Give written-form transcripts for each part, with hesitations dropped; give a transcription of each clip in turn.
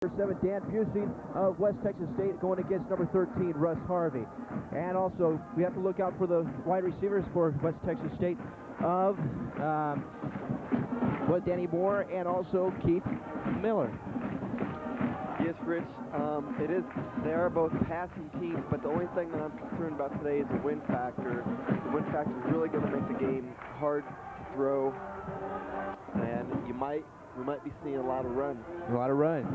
Number 7, Dan Busey of West Texas State going against number 13, Russ Harvey. And also, we have to look out for the wide receivers for West Texas State of Danny Moore and also Keith Miller. Yes, Rich, they are both passing teams, but the only thing that I'm concerned about today is the wind factor. The wind factor is really going to make the game hard to throw, and we might be seeing a lot of runs. A lot of runs.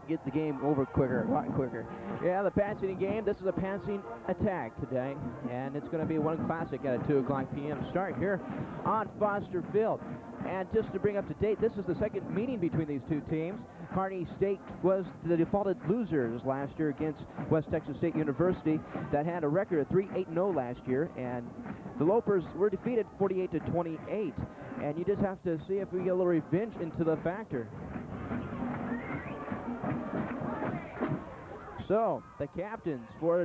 Get the game over quicker, a lot quicker. Yeah, the passing game. This is a passing attack today, and it's going to be one classic at a 2 o'clock p.m. start here on Foster Field. And just to bring up to date, this is the second meeting between these two teams. Kearney State was the defaulted losers last year against West Texas State University that had a record of 3-8-0 last year, and the Lopers were defeated 48-28. And you just have to see if we get a little revenge into the factor. So, the captains for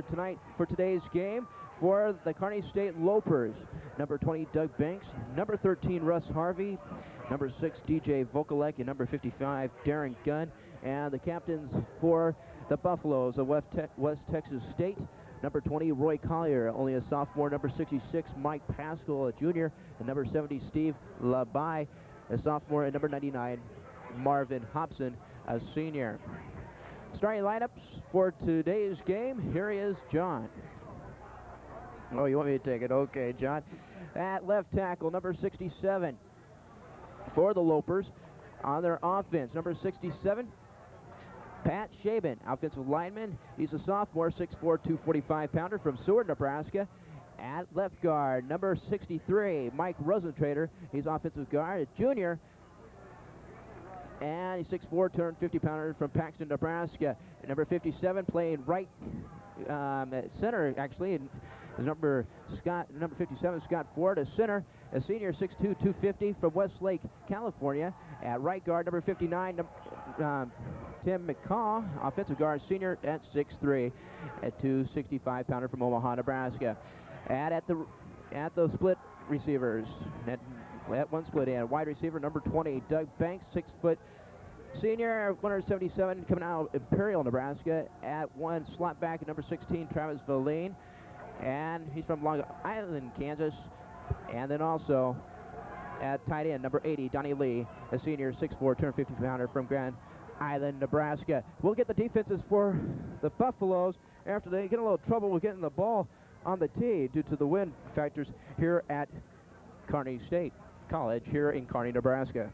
today's game for the Kearney State Lopers. Number 20, Doug Banks. Number 13, Russ Harvey. Number 6, DJ Vokalek. And number 55, Darren Gunn. And the captains for the Buffaloes of West Texas State. Number 20, Roy Collier, only a sophomore. Number 66, Mike Pascal, a junior. And number 70, Steve Labai, a sophomore. And number 99, Marvin Hobson, a senior. Starting lineups for today's game, here is John. Oh, you want me to take it? Okay, John. At left tackle, number 67 for the Lopers. On their offense, number 67, Pat Shaban, offensive lineman. He's a sophomore, 6'4", 245-pounder from Seward, Nebraska. At left guard, number 63, Mike Rosentrader. He's offensive guard, a junior. And he's 6'4", 250-pounder from Paxton, Nebraska. And number 57, playing right at center, actually. And number 57, Scott Ford, a center. A senior, 6'2", 250 from Westlake, California. At right guard, number 59, Tim McCaw, offensive guard, senior at 6'3", at 265-pounder from Omaha, Nebraska. At the split receivers, at one split end, wide receiver number 20, Doug Banks, 6 foot senior, 177, coming out of Imperial, Nebraska. At one slot back at number 16, Travis Valine, and he's from Long Island, Kansas. And then also at tight end, number 80, Donnie Lee, a senior, 6'4", 250-pounder from Grand Island, Nebraska. We'll get the defenses for the Buffaloes after they get a little trouble with getting the ball on the tee due to the wind factors here at Kearney State College here in Kearney, Nebraska.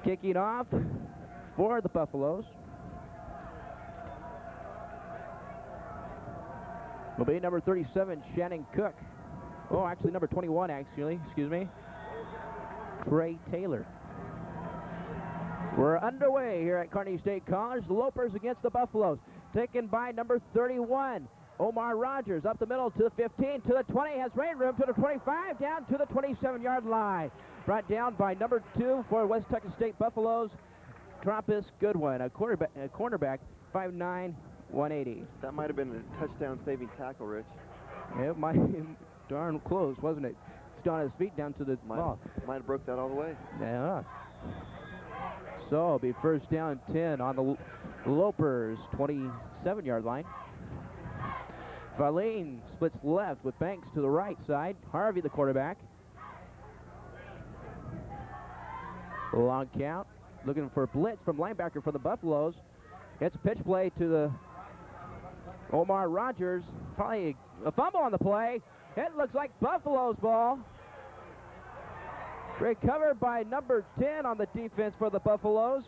Kicking off for the Buffaloes will be number 37, Shannon Cook. Oh, actually number 21, excuse me. Trey Taylor. We're underway here at Kearney State College. The Lopers against the Buffaloes. Taken by number 31, Omar Rogers. Up the middle to the 15, to the 20, has rain room to the 25, down to the 27-yard line. Brought down by number 2 for West Texas State Buffaloes, Trappus Goodwin, a cornerback, 5'9", 180. That might have been a touchdown-saving tackle, Rich. It might be darn close, wasn't it? He's on his feet down to the ball. Might have broke that all the way. Yeah. So it'll be first down 10 on the Lopers' 27-yard line. Valine splits left with Banks to the right side. Harvey, the quarterback. Long count. Looking for a blitz from linebacker for the Buffaloes. It's a pitch play to the Omar Rogers. Probably a fumble on the play. It looks like Buffalo's ball. Recovered by number 10 on the defense for the Buffaloes,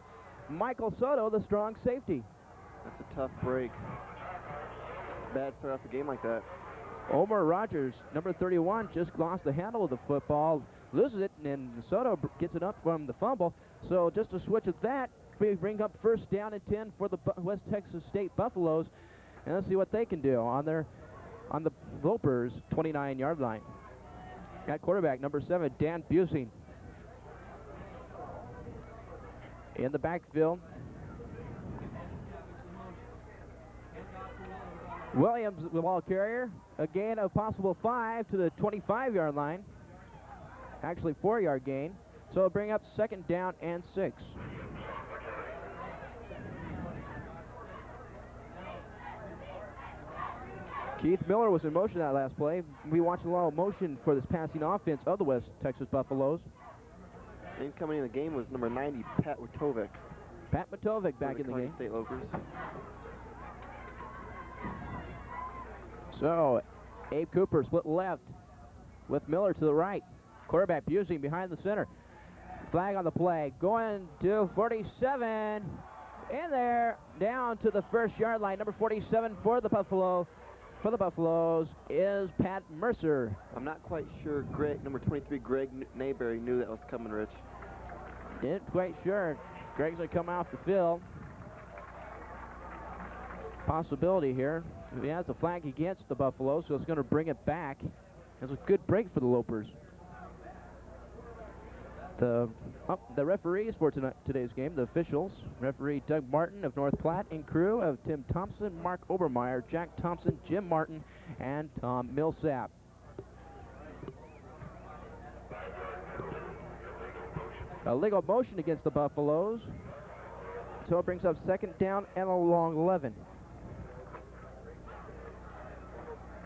Michael Soto, the strong safety. That's a tough break. Bad start off the game like that. Omar Rogers, number 31, just lost the handle of the football, loses it, and Soto gets it up from the fumble. So just a switch of that, we bring up first down and 10 for the West Texas State Buffaloes, and let's see what they can do on the Lopers' 29-yard line. At quarterback, number 7, Dan Busey. In the backfield, Williams, the ball carrier. A gain of possible 5 to the 25-yard line. Actually, 4-yard gain. So it'll bring up second down and 6. Keith Miller was in motion that last play. We watched a lot of motion for this passing offense of the West Texas Buffaloes. Incoming in the game was number 90, Pat Witovic. Pat Matovic back in the game. State Lopers. So, Abe Cooper split left with Miller to the right. Quarterback Busing behind the center. Flag on the play. Going to 47. In there, down to the first yard line. Number 47 for the Buffaloes is Pat Mercer. I'm not quite sure number 23, Greg Nayberry, knew that was coming, Rich. Ain't quite sure. Greg's going to come off the field. Possibility here. He has a flag against the Buffalo, so it's going to bring it back. It's a good break for the Lopers. The referees for today's game, the officials, referee Doug Martin of North Platte and crew of Tim Thompson, Mark Obermeyer, Jack Thompson, Jim Martin, and Tom Millsap. A legal motion against the Buffaloes. So it brings up second down and a long 11.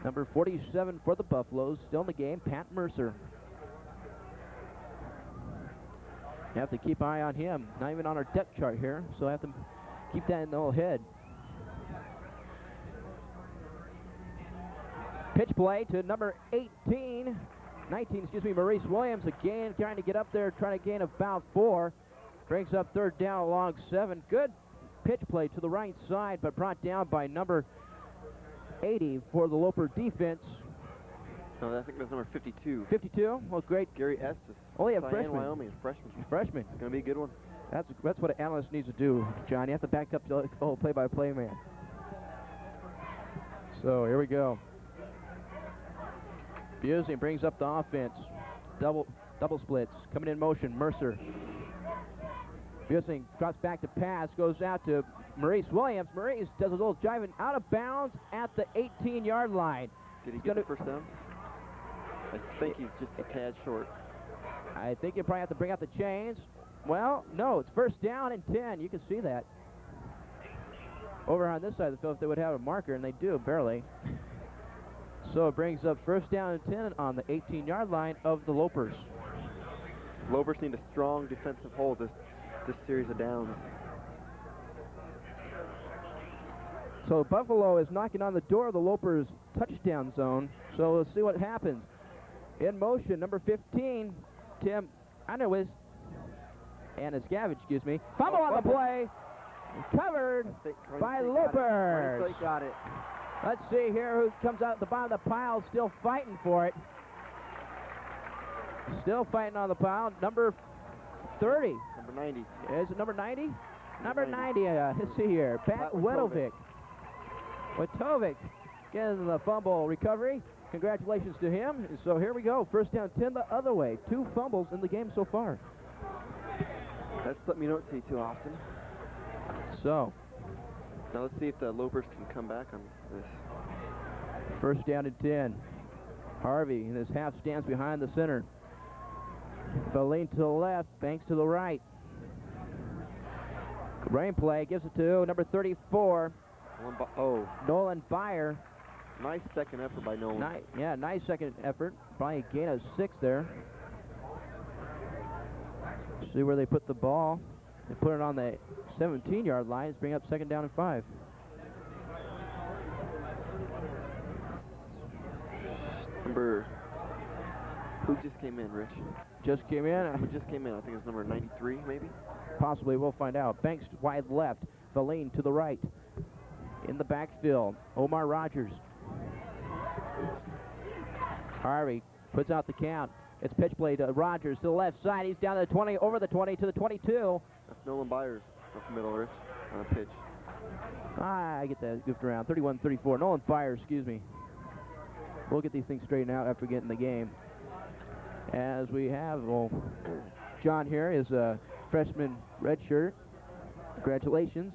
Number 47 for the Buffaloes, still in the game, Pat Mercer. You have to keep an eye on him. Not even on our depth chart here, so I have to keep that in the old head. Pitch play to number 19, Maurice Williams again, trying to get up there, trying to gain about 4. Brings up third down along 7. Good pitch play to the right side, but brought down by number 80 for the Loper defense. No, I think that's number 52. 52? Well, great. Gary Estes. Only a Cheyenne, freshman. Wyoming, freshman. Freshman. It's going to be a good one. That's what an analyst needs to do, John. You have to back up the whole play-by-play man. So here we go. Busey brings up the offense. Double splits. Coming in motion. Mercer. Busey drops back to pass. Goes out to Maurice Williams. Maurice does a little driving out of bounds at the 18-yard line. Did he get the first down? I think he's just a tad short. I think you probably have to bring out the chains. Well, no, it's first down and 10. You can see that. Over on this side of the field, if they would have a marker, and they do, barely. So it brings up first down and 10 on the 18-yard line of the Lopers. Lopers need a strong defensive hold this series of downs. So Buffalo is knocking on the door of the Lopers' touchdown zone. So we'll see what happens. In motion, number 15, Tim Anowis, and it's Gavage, excuse me. Fumble on the play. Covered by Lopers. Got it. Let's see here who comes out at the bottom of the pile, still fighting for it. Still fighting on the pile. Number 30. Number 90. Is it number 90? Number 90. Let's see here. Pat Witovic. Witovic getting the fumble recovery. Congratulations to him. So here we go. First down 10 the other way. 2 fumbles in the game so far. That's something you don't see too often. So now let's see if the Lopers can come back on this. First down and 10. Harvey in his half stands behind the center. Valine to the left, Banks to the right. Rain play gives it to number 34. Nolan Byer. Nice second effort by Nolan. Nice second effort. Probably a gain of 6 there. See where they put the ball. They put it on the 17-yard line. Bring up second down and 5. Who just came in, Rich? Just came in? Who just came in? I think it's number 93, maybe? Possibly. We'll find out. Banks wide left. Valine to the right. In the backfield, Omar Rogers. Harvey puts out the count. It's pitch play to Rogers to the left side. He's down to the 20, over the 20 to the 22. That's Nolan Byers up the middle, Rich, on a pitch. I get that goofed around. 31-34. Nolan Byers, excuse me. We'll get these things straightened out after we get in the game. As we have, John here is a freshman redshirt. Congratulations.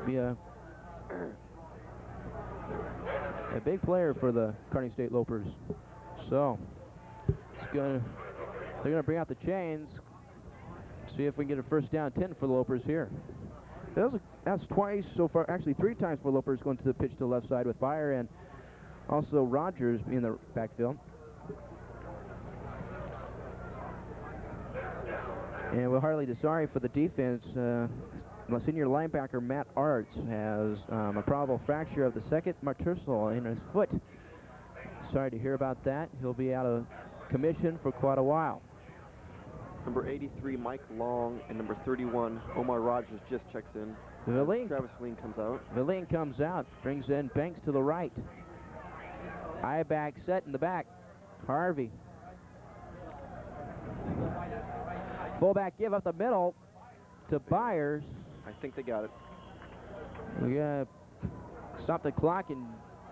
Be a big player for the Kearney State Lopers. So they're they're going to bring out the chains. See if we can get a first down 10 for the Lopers here. That's twice so far, actually 3 times for Lopers going to the pitch to the left side with Fire and also Rogers in the backfield. And we're hardly sorry for the defense. Senior linebacker Matt Arts has a probable fracture of the second metatarsal in his foot. Sorry to hear about that. He'll be out of commission for quite a while. Number 83, Mike Long, and number 31, Omar Rogers just checks in. Travis Verleen comes out. Verleen comes out, brings in Banks to the right. Eye back set in the back. Harvey. Fullback give up the middle to Byers. I think they got it. We gotta stop the clock and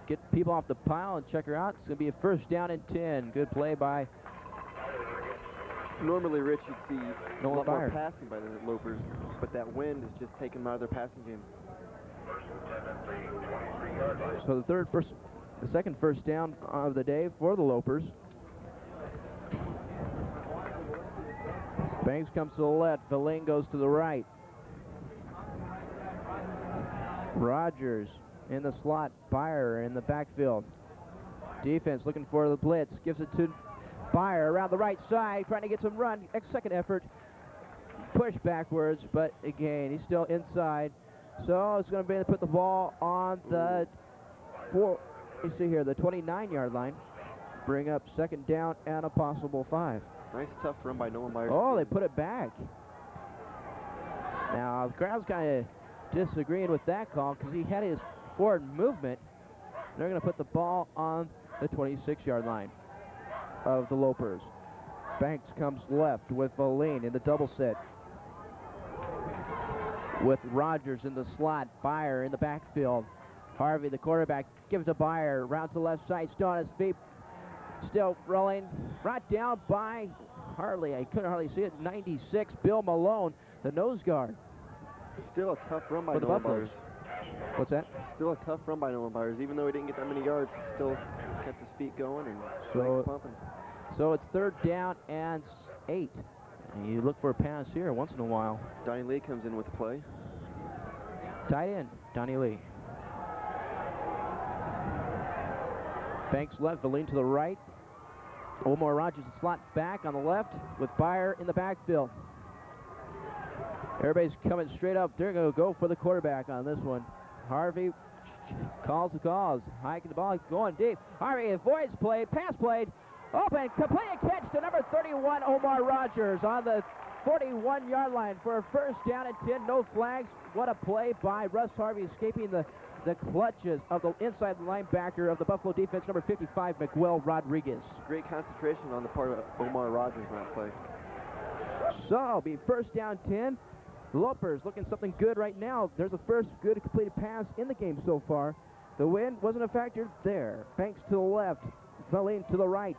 get people off the pile and check her out. It's gonna be a first down and 10. Good play by. Normally, Rich, you'd see a lot Byers. more passing by the Lopers, but that wind is just taking them out of their passing game. So the second first down of the day for the Lopers. Banks comes to the left. Verleen goes to the right. Rogers in the slot. Byer in the backfield. Defense looking for the blitz. Gives it to Byer around the right side, trying to get some run. Second effort. Push backwards, but again, he's still inside. So it's going to be to put the ball on the you see here, the 29-yard line. Bring up second down and a possible 5. Nice tough run by Noah Myers. Oh, they put it back. Now, the crowd's kind of disagreeing with that call because he had his forward movement. They're going to put the ball on the 26-yard line of the Lopers. Banks comes left with Verleen in the double set. With Rogers in the slot, Byer in the backfield. Harvey, the quarterback, gives to Byer, rounds to the left side, still on his feet. Still rolling, brought down by I couldn't hardly see it, 96, Bill Malone, the nose guard. Still a tough run by For the Noah Buffaloes. Myers. What's that? Still a tough run by Noah Myers. Even though he didn't get that many yards, he still kept his feet going and legs pumping. So it's third down and 8. And you look for a pass here once in a while. Donnie Lee comes in with the play. Tight end, Donnie Lee. Banks left, Verleen to the right. Omar Rogers slot back on the left with Byer in the backfield. Everybody's coming straight up. They're going to go for the quarterback on this one. Harvey calls the calls. Hiking the ball, going deep. Harvey avoids play, pass played. Open, complete catch to number 31, Omar Rogers on the 41-yard line for a first down and 10. No flags. What a play by Russ Harvey, escaping the clutches of the inside linebacker of the Buffalo defense, number 55, Miguel Rodriguez. Great concentration on the part of Omar Rogers on that play. So it'll be first down 10. Lopers looking something good right now. There's a first good completed pass in the game so far. The wind wasn't a factor there. Banks to the left, Verleen to the right.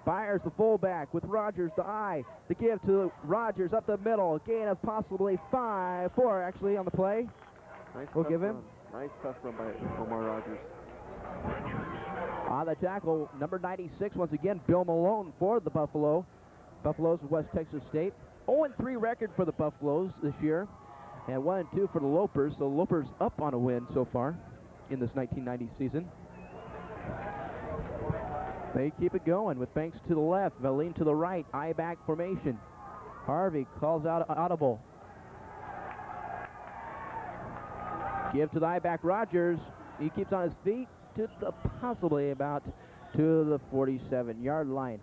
Byers the fullback with Rogers the eye. The give to Rogers up the middle. Gain of possibly 4 actually on the play. Nice We'll give him. Nice tough run by Omar Rogers. On the tackle, number 96, once again, Bill Malone for the Buffaloes of West Texas State. 0-3 record for the Buffaloes this year, and 1-2 for the Lopers. So Lopers up on a win so far in this 1990 season. They keep it going with Banks to the left, Verleen to the right, eye back formation. Harvey calls out audible. Give to the eye back Rogers. He keeps on his feet to possibly about to the 47-yard line.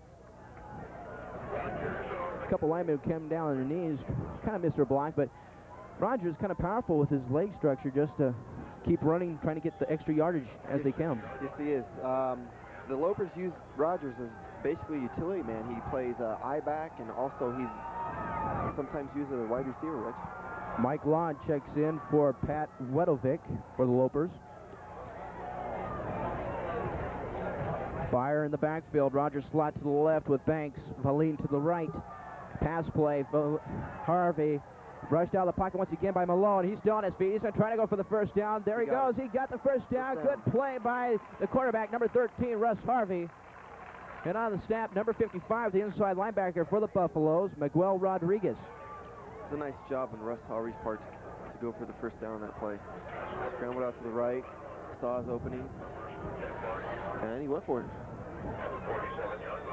A couple linemen who came down on their knees, kind of missed their block, but Rogers kind of powerful with his leg structure just to keep running, trying to get the extra yardage as they come. Yes, he is. The Lopers use Rogers as basically a utility man. He plays eye back, and also he's sometimes used as a wide receiver, Rich. Mike Lawn checks in for Pat Wedovic for the Lopers. Byer in the backfield. Rogers slot to the left with Banks. Verleen to the right. Pass play. Harvey rushed out of the pocket once again by Malone. He's still on his feet. He's trying to go for the first down. There he goes. He got the first down. Good play by the quarterback, number 13, Russ Harvey. And on the snap, number 55, the inside linebacker for the Buffaloes, Miguel Rodriguez. It's a nice job on Russ Harvey's part to go for the first down on that play. Scrambled out to the right, saw his opening, and he went for it.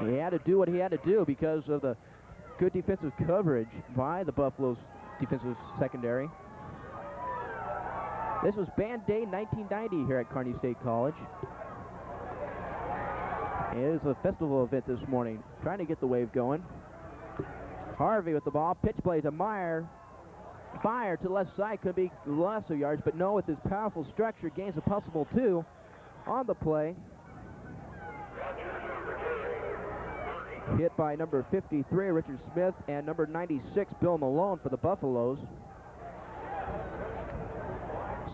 He had to do what he had to do because of the good defensive coverage by the Buffaloes defensive secondary. This was Band Day 1990 here at Kearney State College. It is a festival event this morning, trying to get the wave going. Harvey with the ball, pitch play to Meyer. Fire to the left side, could be loss of yards, but no, with his powerful structure, gains a possible 2 on the play. Hit by number 53, Richard Smith, and number 96, Bill Malone for the Buffaloes.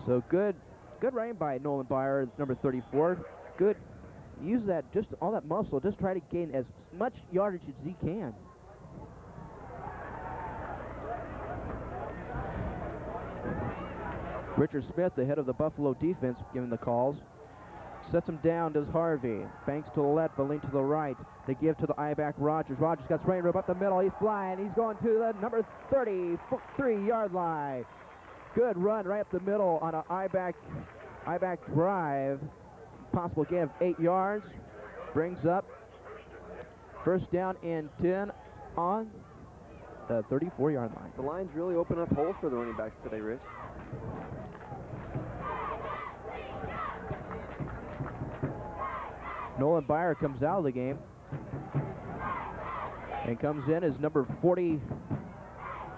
So good running by Nolan Byer, number 34. Good, use that, just all that muscle, just try to gain as much yardage as he can. Richard Smith, the head of the Buffalo defense, giving the calls. Sets him down, does Harvey. Banks to the left, Valine to the right. They give to the I-back Rogers. Rogers got spraying rope up the middle. He's flying. He's going to the number 33-yard line. Good run right up the middle on an I-back drive. Possible gain of 8 yards. Brings up first down and 10 on the 34-yard line. The Lions really open up holes for the running backs today, Rich. Nolan Byer comes out of the game and comes in as number 40.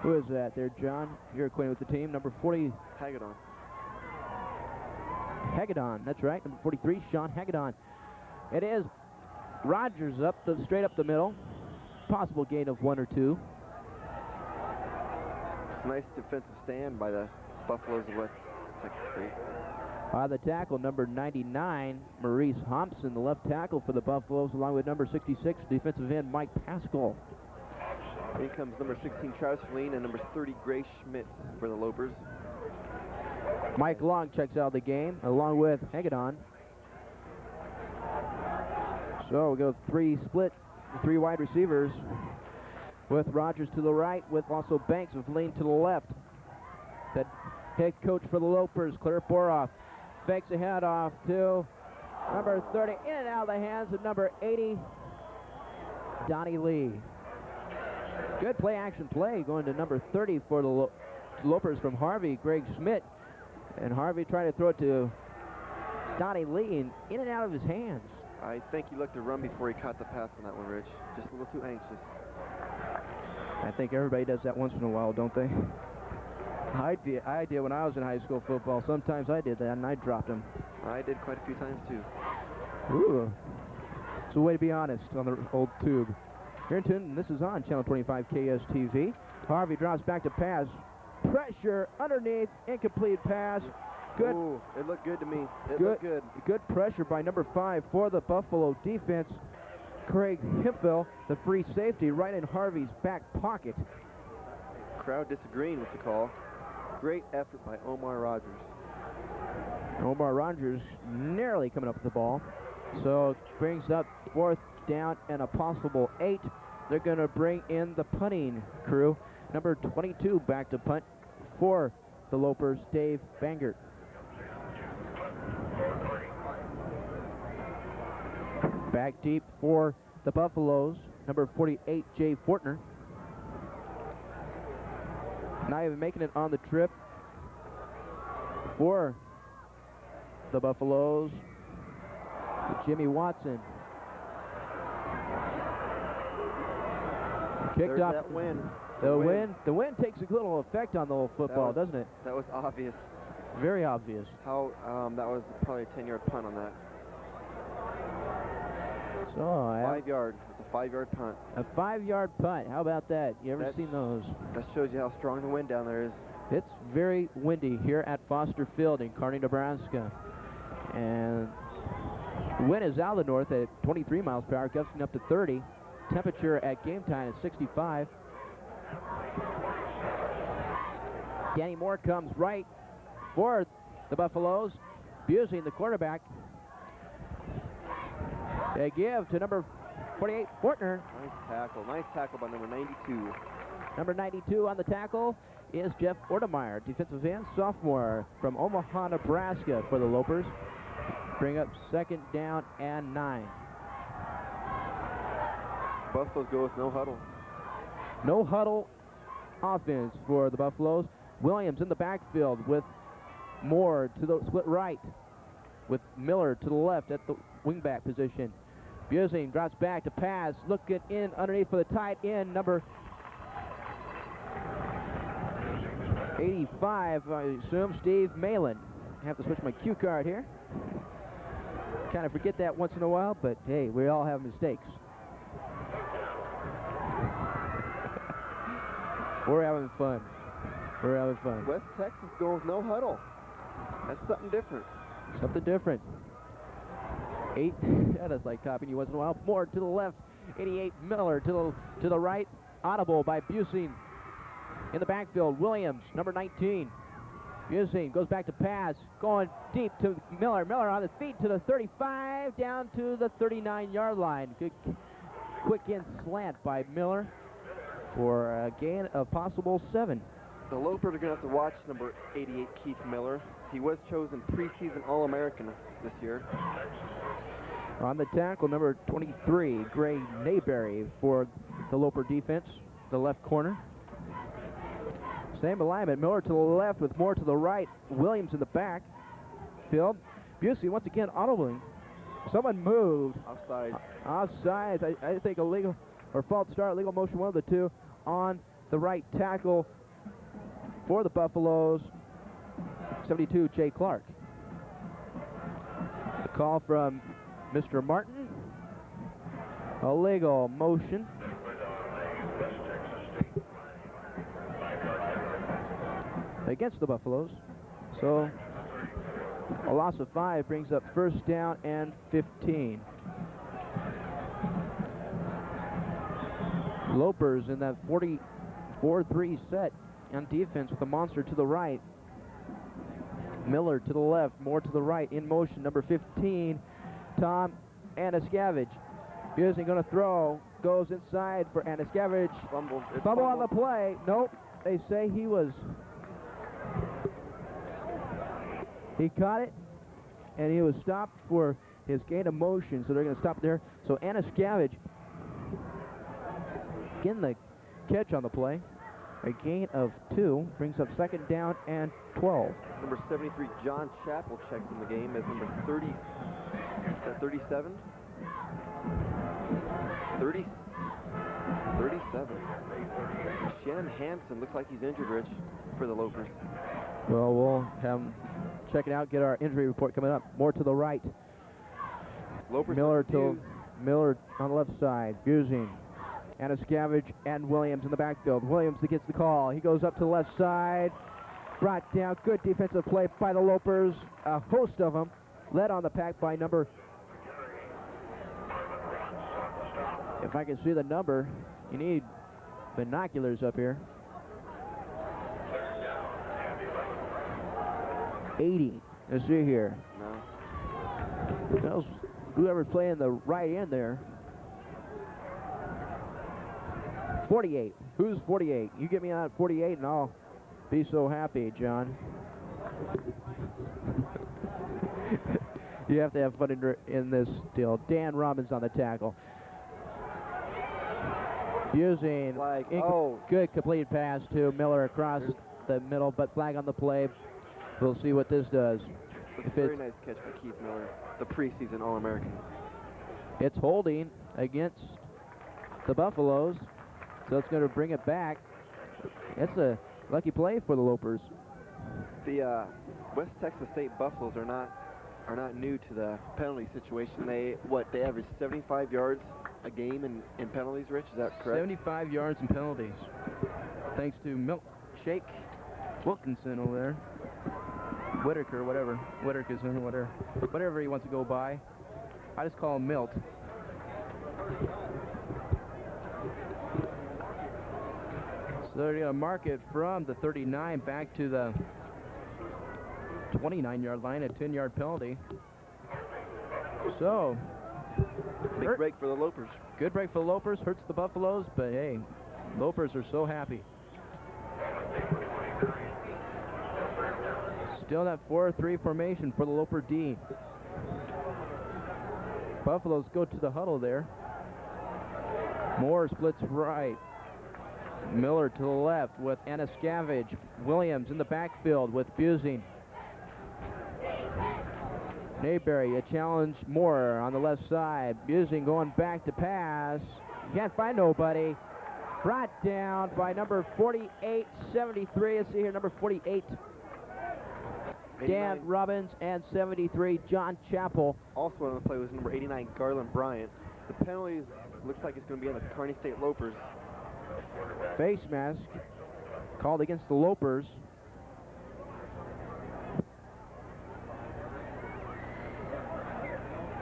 Who is that there, John? You're acquainted with the team. Number 40. Hagedorn. Hagedorn, that's right. Number 43, Sean Hagedorn. It is Rogers straight up the middle. Possible gain of 1 or 2. Nice defensive stand by the Buffaloes of West Texas State. The tackle, number 99, Maurice Thompson, the left tackle for the Buffaloes, along with number 66, defensive end Mike Pascal. In comes number 16, Travis Valine, and number 30, Gray Schmidt for the Lopers. Mike Long checks out the game, along with Hagedorn. So we go 3 wide receivers, with Rogers to the right, with also Banks with Valine to the left. The head coach for the Lopers, Claire Boroff, fakes a handoff to number 30, in and out of the hands of number 80, Donnie Lee. Good play-action play going to number 30 for the Lopers from Harvey, Greg Schmidt. And Harvey tried to throw it to Donnie Lee, and in and out of his hands. I think he looked to run before he caught the pass on that one, Rich. Just a little too anxious. I think everybody does that once in a while, don't they? I did when I was in high school football. Sometimes I did that, and I dropped him. I did quite a few times, too. Ooh. It's a way to be honest on the old tube. Harrington, this is on Channel 25 KSTV. Harvey drops back to pass. Pressure underneath, incomplete pass. Good. Ooh, it looked good to me. It looked looked good. Good pressure by number 5 for the Buffalo defense. Craig Hemphill, the free safety, right in Harvey's back pocket. Crowd disagreeing with the call. Great effort by Omar Rogers. Omar Rogers narrowly coming up with the ball. So brings up 4th down and a possible 8. They're going to bring in the punting crew. Number 22 back to punt for the Lopers, Dave Bangert. Back deep for the Buffaloes, number 48, Jay Fortner. Not even making it on the trip for the Buffaloes, Jimmy Watson. Kicked off. That win. The wind takes a little effect on the whole football, doesn't it? That was obvious. Very obvious. How that was probably a 10-yard punt on that. So 5 yards. It's a 5-yard punt. A 5-yard punt. How about that? You ever seen those? That shows you how strong the wind down there is. It's very windy here at Foster Field in Kearney, Nebraska. And the wind is out of the north at 23 miles per hour, gusting up to 30. Temperature at game time is 65. Danny Moore comes right for the Buffaloes. Busey, the quarterback. They give to number 48, Fortner. Nice tackle by number 92. Number 92 on the tackle is Jeff Ortemeyer, defensive end, sophomore from Omaha, Nebraska for the Lopers. Bring up 2nd down and 9. Buffaloes go with no huddle. No huddle offense for the Buffaloes. Williams in the backfield with Moore to the split right, with Miller to the left at the wingback position. Busing drops back to pass, looking in underneath for the tight end, number 85, I assume, Steve Malin. I have to switch my cue card here. Kind of forget that once in a while, but hey, we all have mistakes. We're having fun. We're having fun. West Texas goes with no huddle. That's something different. Something different. 8, that is like copying you once in a while. More to the left, 88 Miller to the right. Audible by Busing. In the backfield, Williams, number 19. Busing goes back to pass, going deep to Miller. Miller on his feet to the 35, down to the 39-yard line. Good quick in slant by Miller for a gain of possible 7. The Lopers are going to have to watch number 88, Keith Miller. He was chosen preseason All-American this year. On the tackle, number 23, Gray Nayberry for the Loper defense, the left corner. Same alignment, Miller to the left with Moore to the right. Williams in the back. Field. Busey once again audibling. Someone moved. Offside. Offside. I think illegal or false start, legal motion, one of the two, on the right tackle for the Buffaloes, 72, Jay Clark. A call from Mr. Martin. Illegal motion. Against the Buffaloes. So a loss of 5 brings up 1st down and 15. Lopers in that 4-3 set on defense with the monster to the right. Miller to the left, Moore to the right, in motion, number 15, Tom Anaskavage. Busing going to throw, goes inside for Anaskavage. Fumble on the play. Nope, they say he caught it, and he was stopped for his gain of motion, so they're going to stop there. So Anaskavage getting the catch on the play. A gain of 2 brings up 2nd down and 12. Number 73, John Chappell, checks in the game as number 30. Is that 37? 37. Shannon Hansen looks like he's injured, Rich, for the Lopers. Well, we'll have him check it out, get our injury report coming up. More to the right. Lopers Miller on the left side. Busing. Anaskavage and Williams in the backfield. Williams that gets the call. He goes up to the left side. Brought down. Good defensive play by the Lopers. A host of them. Led on the pack by number. If I can see the number, you need binoculars up here. 80. Let's see here. No. Whoever's playing the right end there. 48. Who's 48? You get me on 48 and I'll be so happy, John. You have to have fun in this deal. Dan Robbins on the tackle. Using good complete pass to Miller across the middle, but flag on the play. We'll see what this does. It's a very nice catch by Keith Miller, the preseason All-American. It's holding against the Buffaloes. So it's going to bring it back. It's a lucky play for the Lopers. The West Texas State Buffaloes are not new to the penalty situation. They average 75 yards a game in penalties, Rich? Is that correct? 75 yards in penalties. Thanks to Milkshake Wilkinson over there. Whitaker, whatever. Whitakerson, whatever he wants to go by. I just call him Milt. So they're going to mark it from the 39 back to the 29-yard line, a 10-yard penalty. So Big break for the Lopers. Good break for the Lopers. Hurts the Buffaloes, but hey, Lopers are so happy. Still that 4-3 formation for the Loper D. Buffaloes go to the huddle there. Moore splits right. Miller to the left with Anaskavage. Williams in the backfield with Busing. Mayberry, a challenge. Moore on the left side. Busing going back to pass. Can't find nobody. Brought down by number 48, 73. Let's see here, number 48. Dan Robbins, and 73, John Chappell. Also on the play was number 89, Garland Bryant. The penalties looks like it's going to be on the Kearney State Lopers. Face mask called against the Lopers.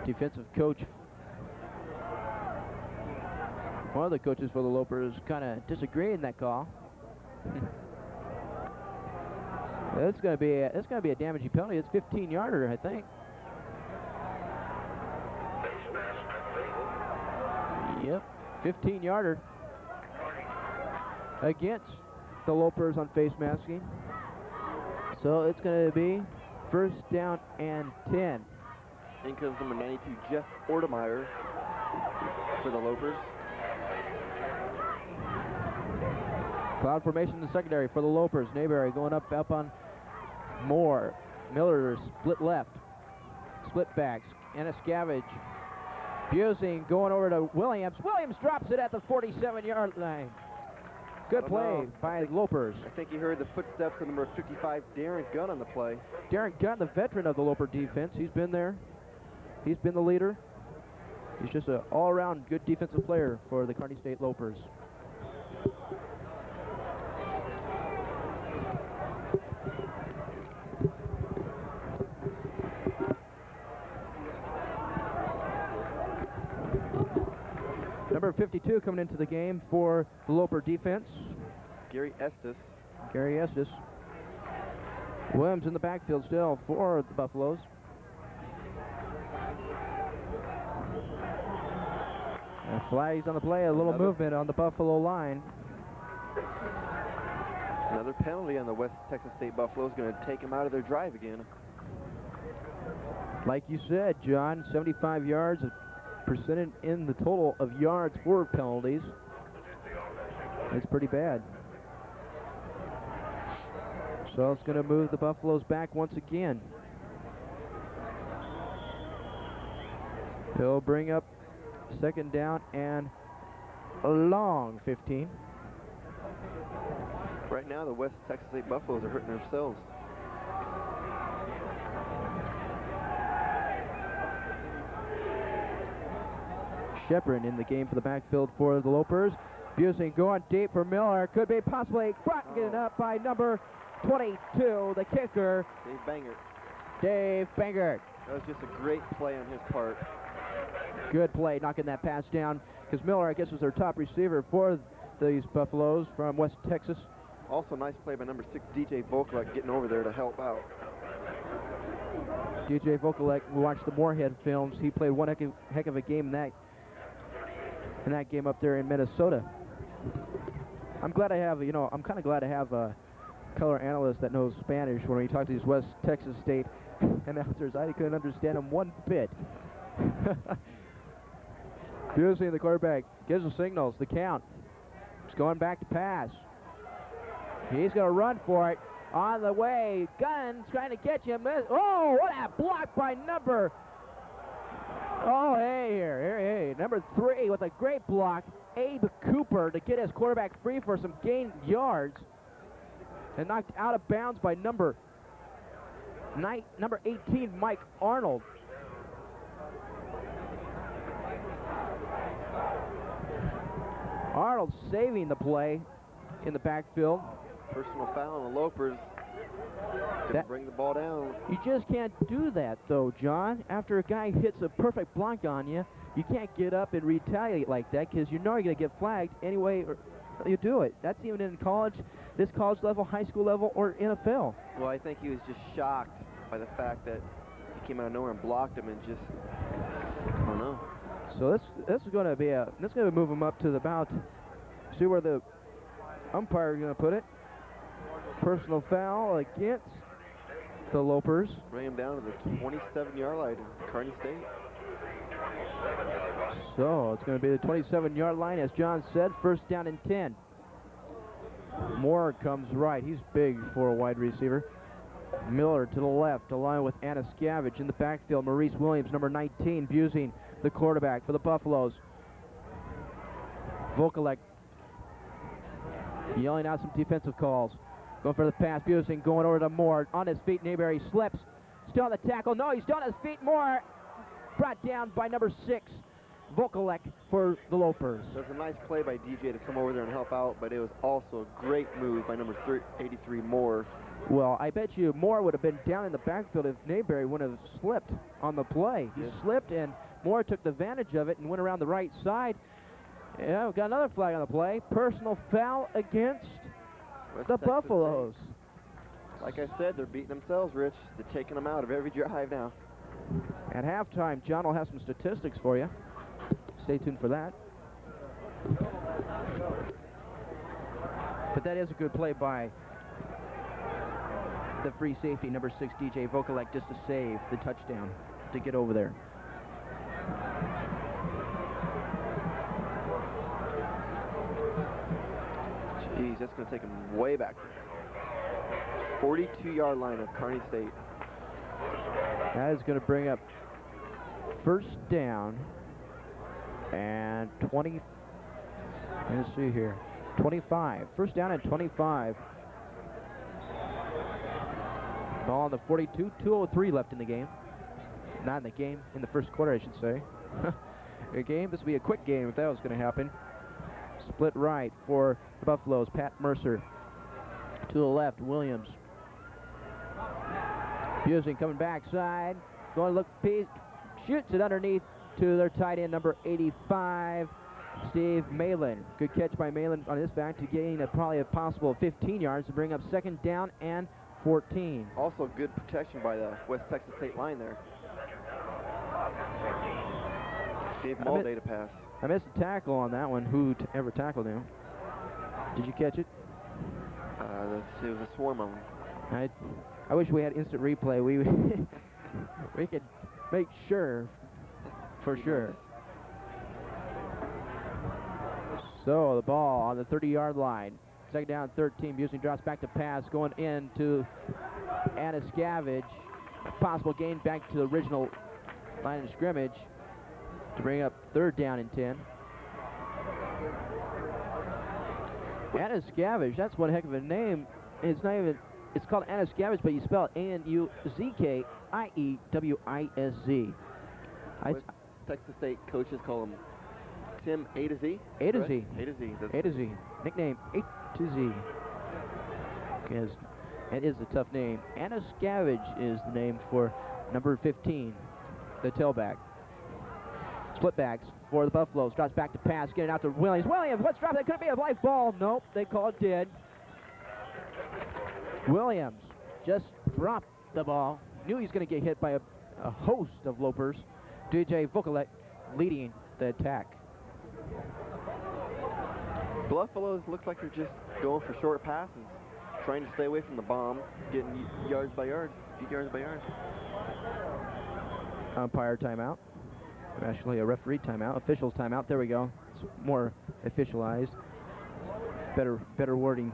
Defensive coach, one of the coaches for the Lopers, kind of disagreed in that call. It's going to be a damaging penalty. It's 15-yarder, I think. Yep, 15-yarder against the Lopers on face masking. So it's going to be first down and 10. In comes number 92, Jeff Ortemeyer for the Lopers. Cloud formation in the secondary for the Lopers. Mayberry going up on Moore. Miller split left. Split backs. Anaskavage. Busing going over to Williams. Williams drops it at the 47-yard line. Good play by Lopers. I think you heard the footsteps of number 55, Darren Gunn, on the play. Darren Gunn, the veteran of the Loper defense. He's been there. He's been the leader. He's just an all-around good defensive player for the Kearney State Lopers. Number 52 coming into the game for the Loper defense. Gary Estes. Gary Estes. Williams in the backfield still for the Buffaloes. And flags on the play, a little movement on the Buffalo line. Another penalty on the West Texas State Buffaloes, going to take them out of their drive again. Like you said, John, 75 yards, percentage in the total of yards for penalties. It's pretty bad. So it's going to move the Buffaloes back once again. He'll bring up second down and a long 15. Right now, the West Texas State Buffaloes are hurting themselves. Shepard in the game for the backfield for the Lopers. Busing going deep for Miller. Could be possibly getting up by number 22, the kicker, Dave Bangert. Dave Bangert. That was just a great play on his part. Good play, knocking that pass down, because Miller, I guess, was their top receiver for these Buffaloes from West Texas. Also, nice play by number 6, DJ Vokalek, getting over there to help out. DJ Vokalek, we watched the Moorhead films. He played one heck of a game in that game up there in Minnesota. I'm glad I have, I'm kind of glad to have a color analyst that knows Spanish when we talk to these West Texas State announcers. I couldn't understand them one bit. Busing, the quarterback, gives the signals, the count. He's going back to pass. He's going to run for it. On the way, Gunn's trying to catch him. Oh, what a block by number. Oh, hey, number 3 with a great block. Abe Cooper to get his quarterback free for some gained yards. And knocked out of bounds by number 18, Mike Arnold. Arnold saving the play in the backfield. Personal foul on the Lopers. Gonna bring the ball down. You just can't do that, though, John. After a guy hits a perfect block on you, you can't get up and retaliate like that, because you know you're going to get flagged anyway you do it. That's even in college, this college level, high school level, or NFL. Well, I think he was just shocked by the fact that he came out of nowhere and blocked him, and just, I don't know. So this is going to move them up to about, see where the umpire is going to put it. Personal foul against the Lopers. Bring him down to the 27-yard line in Kearney State. So it's going to be the 27-yard line, as John said, first down and 10. Moore comes right. He's big for a wide receiver. Miller to the left, along with Anna Scavage in the backfield. Maurice Williams, number 19, Busing, the quarterback for the Buffaloes. Vokalek yelling out some defensive calls. Going for the pass, Busing going over to Moore. On his feet, Newberry slips. Still on the tackle. No, he's still on his feet. Moore brought down by number 6, Vokalek for the Lopers. It was a nice play by DJ to come over there and help out, but it was also a great move by number 83, Moore. Well, I bet you Moore would have been down in the backfield if Newberry wouldn't have slipped on the play. He slipped, and Moore took advantage of it and went around the right side. Yeah, we've got another flag on the play. Personal foul against the Buffaloes. Like I said, they're beating themselves, Rich. They're taking them out of every drive now. At halftime, John will have some statistics for you. Stay tuned for that. But that is a good play by the free safety, number 6, DJ Vokalek, just to save the touchdown to get over there. Jeez, that's going to take him way back. 42-yard line of Kearney State. That is going to bring up first down and 20. Let's see here. 25. First down and 25. Ball on the 42. 2:03 left in the game. Not in the game, in the first quarter, I should say. A game. This would be a quick game if that was going to happen. Split right for the Buffaloes. Pat Mercer. To the left, Williams. Busing coming backside. Going to look, shoots it underneath to their tight end, number 85, Steve Malin. Good catch by Malin on his back to gain probably a possible 15 yards to bring up second down and 14. Also good protection by the West Texas State line there. Gave them all day to pass. I missed a tackle on that one. Who ever tackled him? Did you catch it? It was a swarm of them. I wish we had instant replay. We could make sure, for sure. So the ball on the 30-yard line. Second down, 13. Busing drops back to pass, going into Anna Scavage. Possible gain back to the original line of scrimmage to bring up third down and 10. Anna Scavage, that's one heck of a name. It's not even, it's called Anna Scavage, but you spell it Anuzkiewicz. Texas State coaches call him Tim A to Z. A to Z. A to Z. A to Z. Nickname A to Z. Because it is a tough name. Anna Scavage is the name for number 15, the tailback. Split backs for the Buffaloes. Drops back to pass, getting out to Williams. Williams, what's dropped? That could be a live ball. Nope, they call it dead. Williams just dropped the ball. Knew he was going to get hit by a host of Lopers. DJ Vokalek leading the attack. Buffaloes look like they're just going for short passes, trying to stay away from the bomb, getting yards by yards, yards by yards. Umpire timeout. Actually, a referee timeout. Officials timeout. There we go. It's more officialized. Better wording.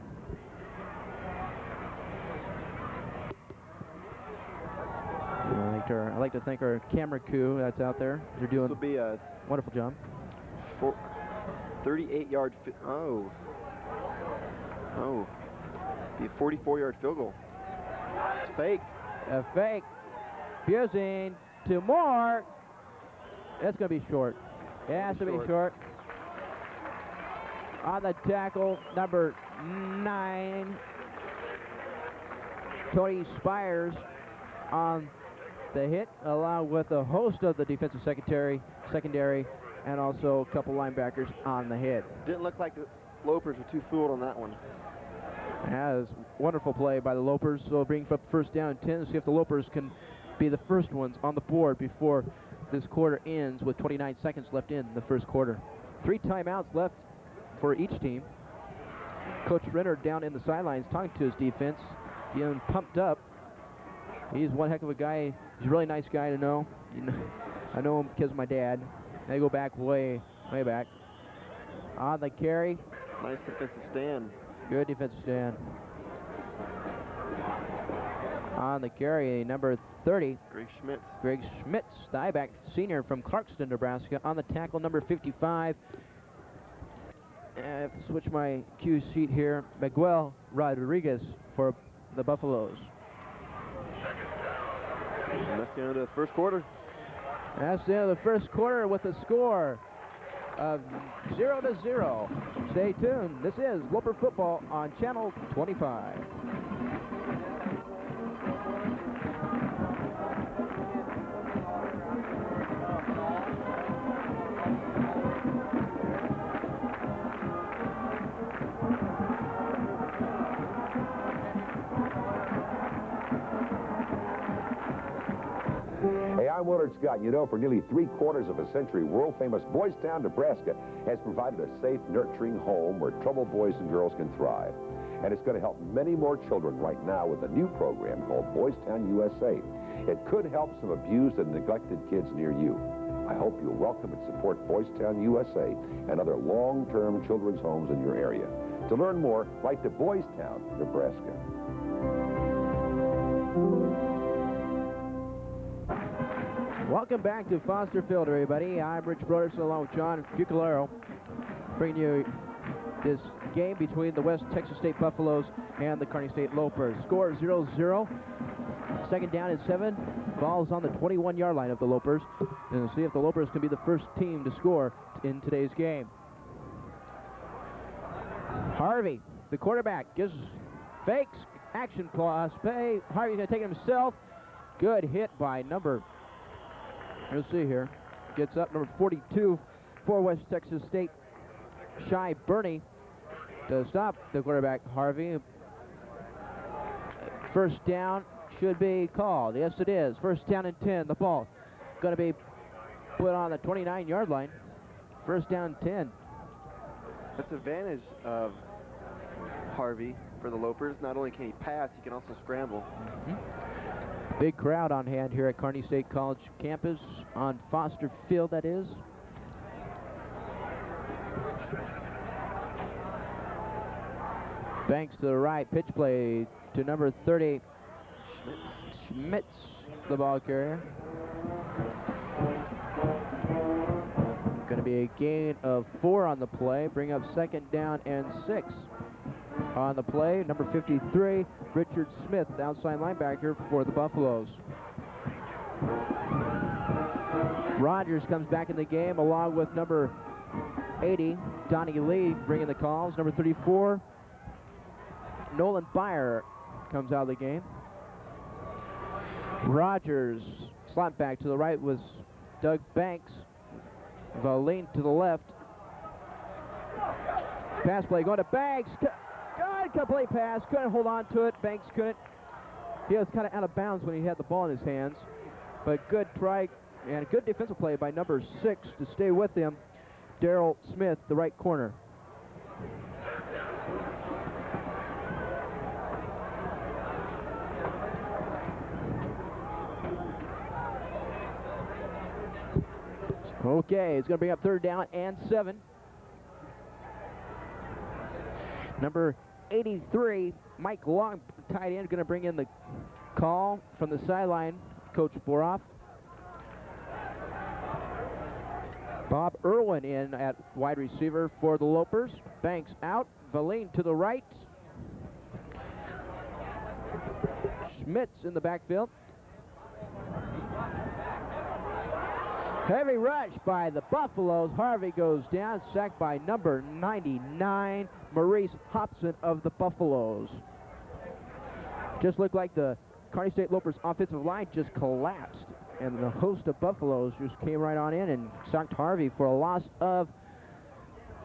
I like to thank our camera crew that's out there. They're doing this will be a wonderful job. 38-yard. Be a 44-yard field goal. It's fake. A fake. Busing to Moore. That's going to be short. It has to be short. On the tackle, number 9, Tony Spires on the hit, along with a host of the defensive secondary, and also a couple linebackers on the hit. Didn't look like the Lopers were too fooled on that one. That was wonderful play by the Lopers. So bringing up first down and 10 to see if the Lopers can be the first ones on the board before this quarter ends with 29 seconds left in the first quarter. 3 timeouts left for each team. Coach Renner down in the sidelines talking to his defense, getting pumped up. He's one heck of a guy. He's a really nice guy to know. I know him because of my dad. They go back way back. On the carry. Nice defensive stand. Good defensive stand. On the carry, number 30. Greg Schmitz, the I-back senior from Clarkston, Nebraska. On the tackle, number 55. I have to switch my cue sheet here. Miguel Rodriguez for the Buffaloes. And that's the end of the first quarter. That's the end of the first quarter with a score of 0-0. Stay tuned. This is Loper Football on Channel 25. Hey, I'm Willard Scott. You know, for nearly 3/4 of a century, world-famous Boys Town, Nebraska has provided a safe, nurturing home where troubled boys and girls can thrive. And it's going to help many more children right now with a new program called Boys Town USA. It could help some abused and neglected kids near you. I hope you'll welcome and support Boys Town USA and other long-term children's homes in your area. To learn more, write to Boys Town, Nebraska. Welcome back to Foster Field, everybody. I'm Rich Broderson along with John Bucalero, bringing you this game between the West Texas State Buffaloes and the Kearney State Lopers. Score 0-0. Second down and 7. Ball's on the 21-yard line of the Lopers. And we'll see if the Lopers can be the first team to score in today's game. Harvey, the quarterback, gives fakes, action clause, pay. Harvey's going to take it himself. Good hit by number, let's see here, gets up number 42 for West Texas State, Shy Burney, to stop the quarterback, Harvey. First down should be called. Yes, it is. First down and 10. The ball going to be put on the 29-yard line. First down 10. That's the advantage of Harvey for the Lopers. Not only can he pass, he can also scramble. Big crowd on hand here at Kearney State College campus on Foster Field, that is. Banks to the right, pitch play to number 30, Schmitz, the ball carrier. Going to be a gain of 4 on the play, bring up second down and 6. On the play, number 53, Richard Smith, the outside linebacker for the Buffaloes. Rogers comes back in the game along with number 80, Donnie Lee, bringing the calls. Number 34, Nolan Byer comes out of the game. Rogers, slot back to the right was Doug Banks. Valine to the left. Pass play going to Banks. Good complete pass. Couldn't hold on to it. Banks couldn't. He was kind of out of bounds when he had the ball in his hands. But good try and a good defensive play by number 6 to stay with him. Darrell Smith, the right corner. Okay, it's going to bring up third down and 7. Number 83, Mike Long, tight end, going to bring in the call from the sideline, Coach Boroff. Bob Irwin in at wide receiver for the Lopers. Banks out, Valine to the right. Schmitz in the backfield. Heavy rush by the Buffaloes. Harvey goes down, sacked by number 99, Maurice Hobson of the Buffaloes. Just looked like the Kearney State Lopers offensive line just collapsed, and the host of Buffaloes just came right on in and sacked Harvey for a loss of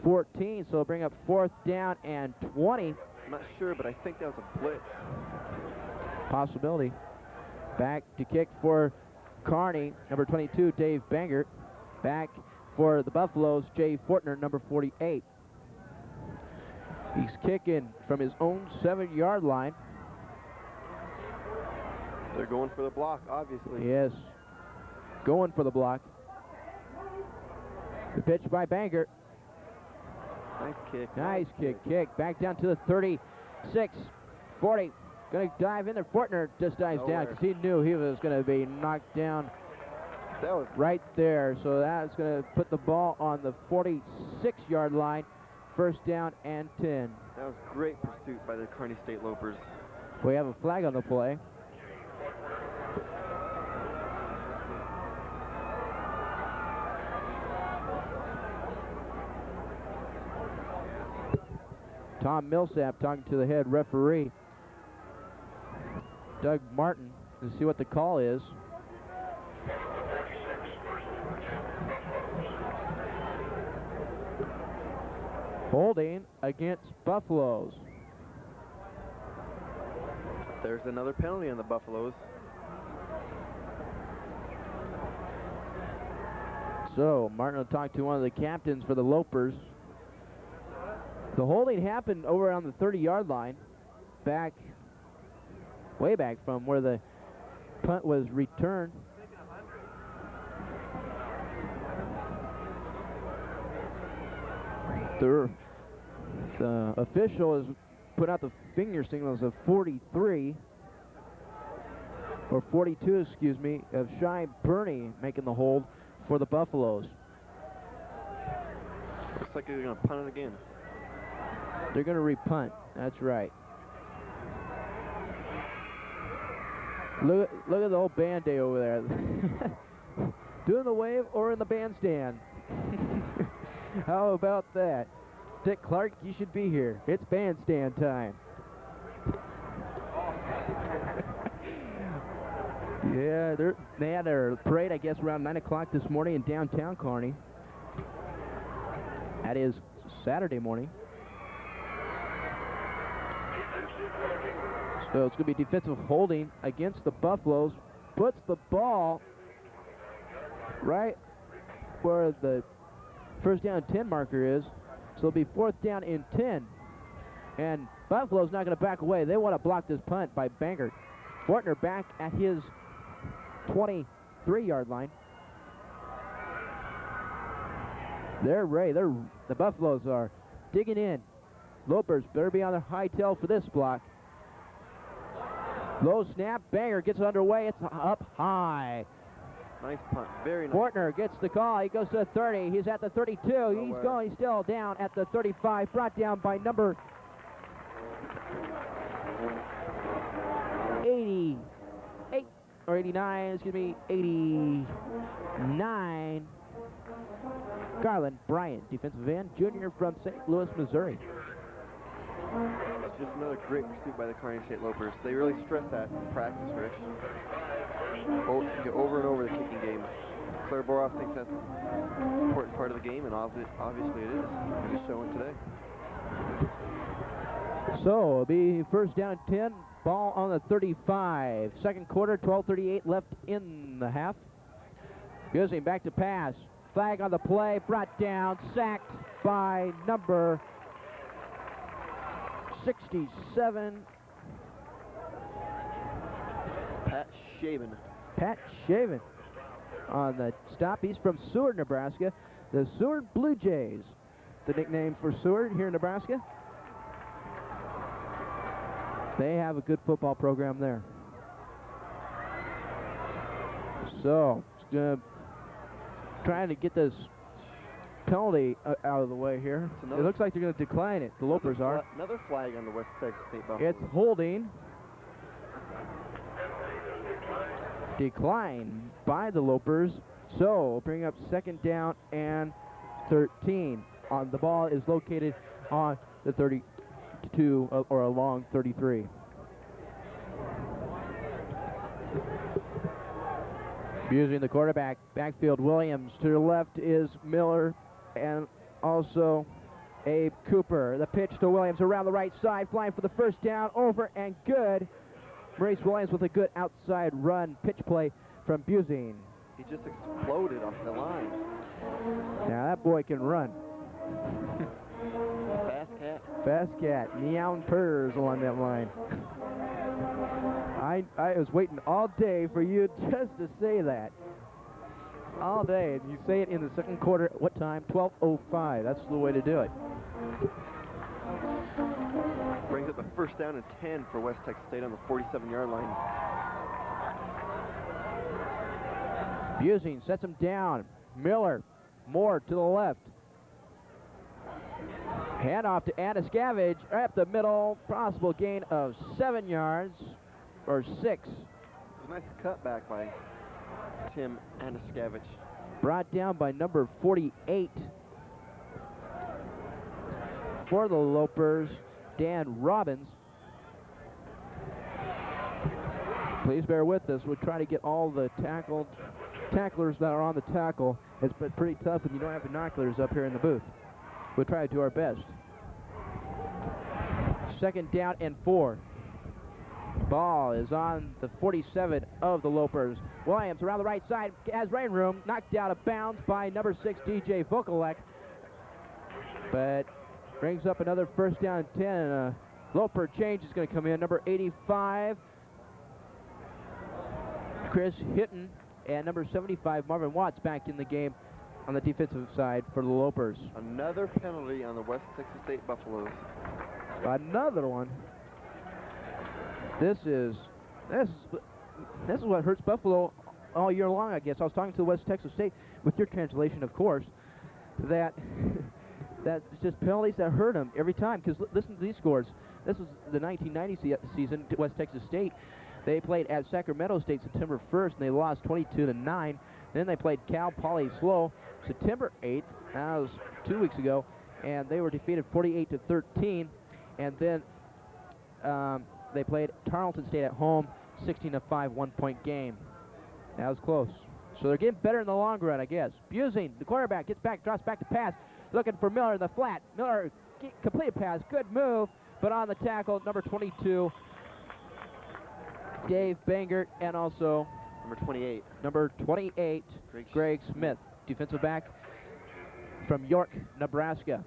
14. So it'll bring up fourth down and 20. I'm not sure, but I think that was a blitz. Possibility. Back to kick for Kearney, number 22, Dave Bangert. Back for the Buffaloes, Jay Fortner, number 48. He's kicking from his own 7-yard line. They're going for the block, obviously. Yes, going for the block. The pitch by Bangert. Nice kick. Nice kick. Back down to the 36, 40. Going to dive in there. Fortner just dives down because he knew he was going to be knocked down right there. So that's going to put the ball on the 46-yard line. First down and 10. That was great pursuit by the Kearney State Lopers. We have a flag on the play. Tom Millsap talking to the head referee, Doug Martin, to see what the call is. Holding against Buffaloes. There's another penalty on the Buffaloes. So Martin will talk to one of the captains for the Lopers. The holding happened over on the 30-yard line, way back from where the punt was returned. The official has put out the finger signals of 43, or 42, excuse me, of Shy Burney making the hold for the Buffaloes. Looks like they're going to punt it again. They're going to repunt. That's right. Look at the old Band-Aid over there. Doing the wave or in the bandstand. How about that? Dick Clark, you should be here. It's bandstand time. Yeah, they had their parade, I guess, around 9 o'clock this morning in downtown Kearney. That is Saturday morning. So it's going to be defensive holding against the Buffaloes. Puts the ball right where the first down 10 marker is. So it'll be fourth down and 10. And Buffalo's not going to back away. They want to block this punt by Bangert. Fortner back at his 23-yard line. They're ready. The Buffaloes are digging in. Lopers better be on their high tail for this block. Low snap. Bangert gets it underway. It's up high. Nice punt. Very nice. Fortner gets the call. He goes to the 30. He's at the 32. He's going still down at the 35. Brought down by number 88 or 89. Excuse me, 89. Garland Bryant, defensive end, junior from St. Louis, Missouri. That's just another great pursuit by the Kearney State Lopers. They really stress that in practice, Rich. Over and over the kicking game. Claire Boroff thinks that's an important part of the game, and obviously it is. It is showing today. So it'll be first down 10, ball on the 35. Second quarter, 12:38 left in the half. Guzing back to pass. Flag on the play, brought down, sacked by number 67. Pat Shaven. Pat Shaven on the stop. He's from Seward, Nebraska. The Seward Blue Jays, the nickname for Seward here in Nebraska. They have a good football program there. So, trying to get this penalty out of the way here. It looks like they're going to decline it. The Lopers are. Another flag on the West Texas State Buffalo. It's holding. Decline by the Lopers. So, bring up second down and 13. The ball is located on the 32 or along 33. Using the quarterback, backfield Williams. To the left is Miller and also Abe Cooper. The pitch to Williams around the right side, flying for the first down, over and good. Maurice Williams with a good outside run pitch play from Busing. He just exploded off the line. Now that boy can run. Fast cat. Fast cat, meowing purrs along that line. I was waiting all day for you just to say that. All day, and you say it in the second quarter. What time? 12:05. That's the way to do it. Brings up a first down and 10 for West Texas State on the 47-yard line. Busing sets him down. Miller, more to the left. Handoff to Anaskavage, right up the middle. Possible gain of 7 yards, or 6. It was a nice cutback by Tim Anaskavage. Brought down by number 48. For the Lopers, Dan Robbins. Please bear with us. We're trying to get all the tacklers that are on the tackle. It's been pretty tough when you don't have binoculars up here in the booth. We'll try to do our best. Second down and 4. Ball is on the 47 of the Lopers. Williams around the right side, has running room, knocked out of bounds by number 6, DJ Vokalek. But brings up another first down and 10. Loper change is going to come in. Number 85, Chris Hitton, and number 75, Marvin Watts, back in the game on the defensive side for the Lopers. Another penalty on the West Texas State Buffaloes. Another one. This is what hurts Buffalo all year long, I guess. I was talking to West Texas State, with your translation, of course, that's just penalties that hurt them every time. Because listen to these scores. This was the 1990 season, West Texas State. They played at Sacramento State September 1st, and they lost 22-9. Then they played Cal Poly Slow September 8th. That was 2 weeks ago, and they were defeated 48-13. And then they played Tarleton State at home, 16-5, 1-point game. That was close. So they're getting better in the long run, I guess. Busing, the quarterback, gets back, drops back to pass, looking for Miller in the flat. Miller, complete pass, good move, but on the tackle, number 22, Dave Bangert, and also number 28, Greg Smith, defensive back from York, Nebraska.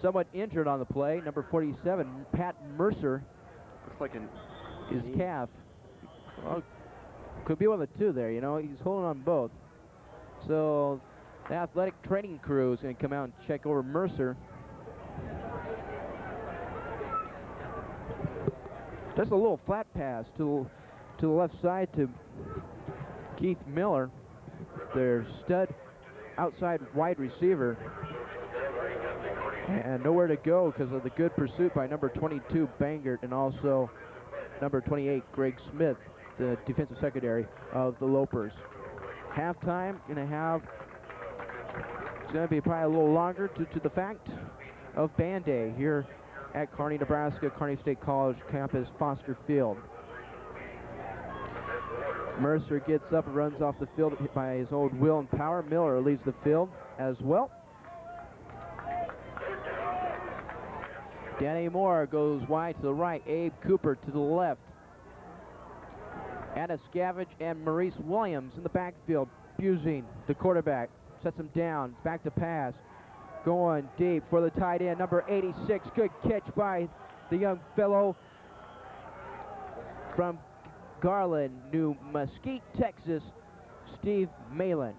Somewhat injured on the play, number 47, Pat Mercer. Looks like his calf. Well, could be one of the two there, you know. He's holding on both. So the athletic training crew is going to come out and check over Mercer. Just a little flat pass to the left side to Keith Miller, their stud outside wide receiver. And nowhere to go because of the good pursuit by number 22, Bangert, and also number 28, Greg Smith, the defensive secondary of the Lopers. Halftime going to have, it's going to be probably a little longer due to the fact of Band Day here at Kearney, Nebraska, Kearney State College campus, Foster Field. Mercer gets up and runs off the field by his old will and power. Miller leaves the field as well. Danny Moore goes wide to the right. Abe Cooper to the left. Anaskavage and Maurice Williams in the backfield. Busing, the quarterback, sets him down. Back to pass. Going deep for the tight end, number 86. Good catch by the young fellow from Garland, New Mesquite, Texas, Steve Malin.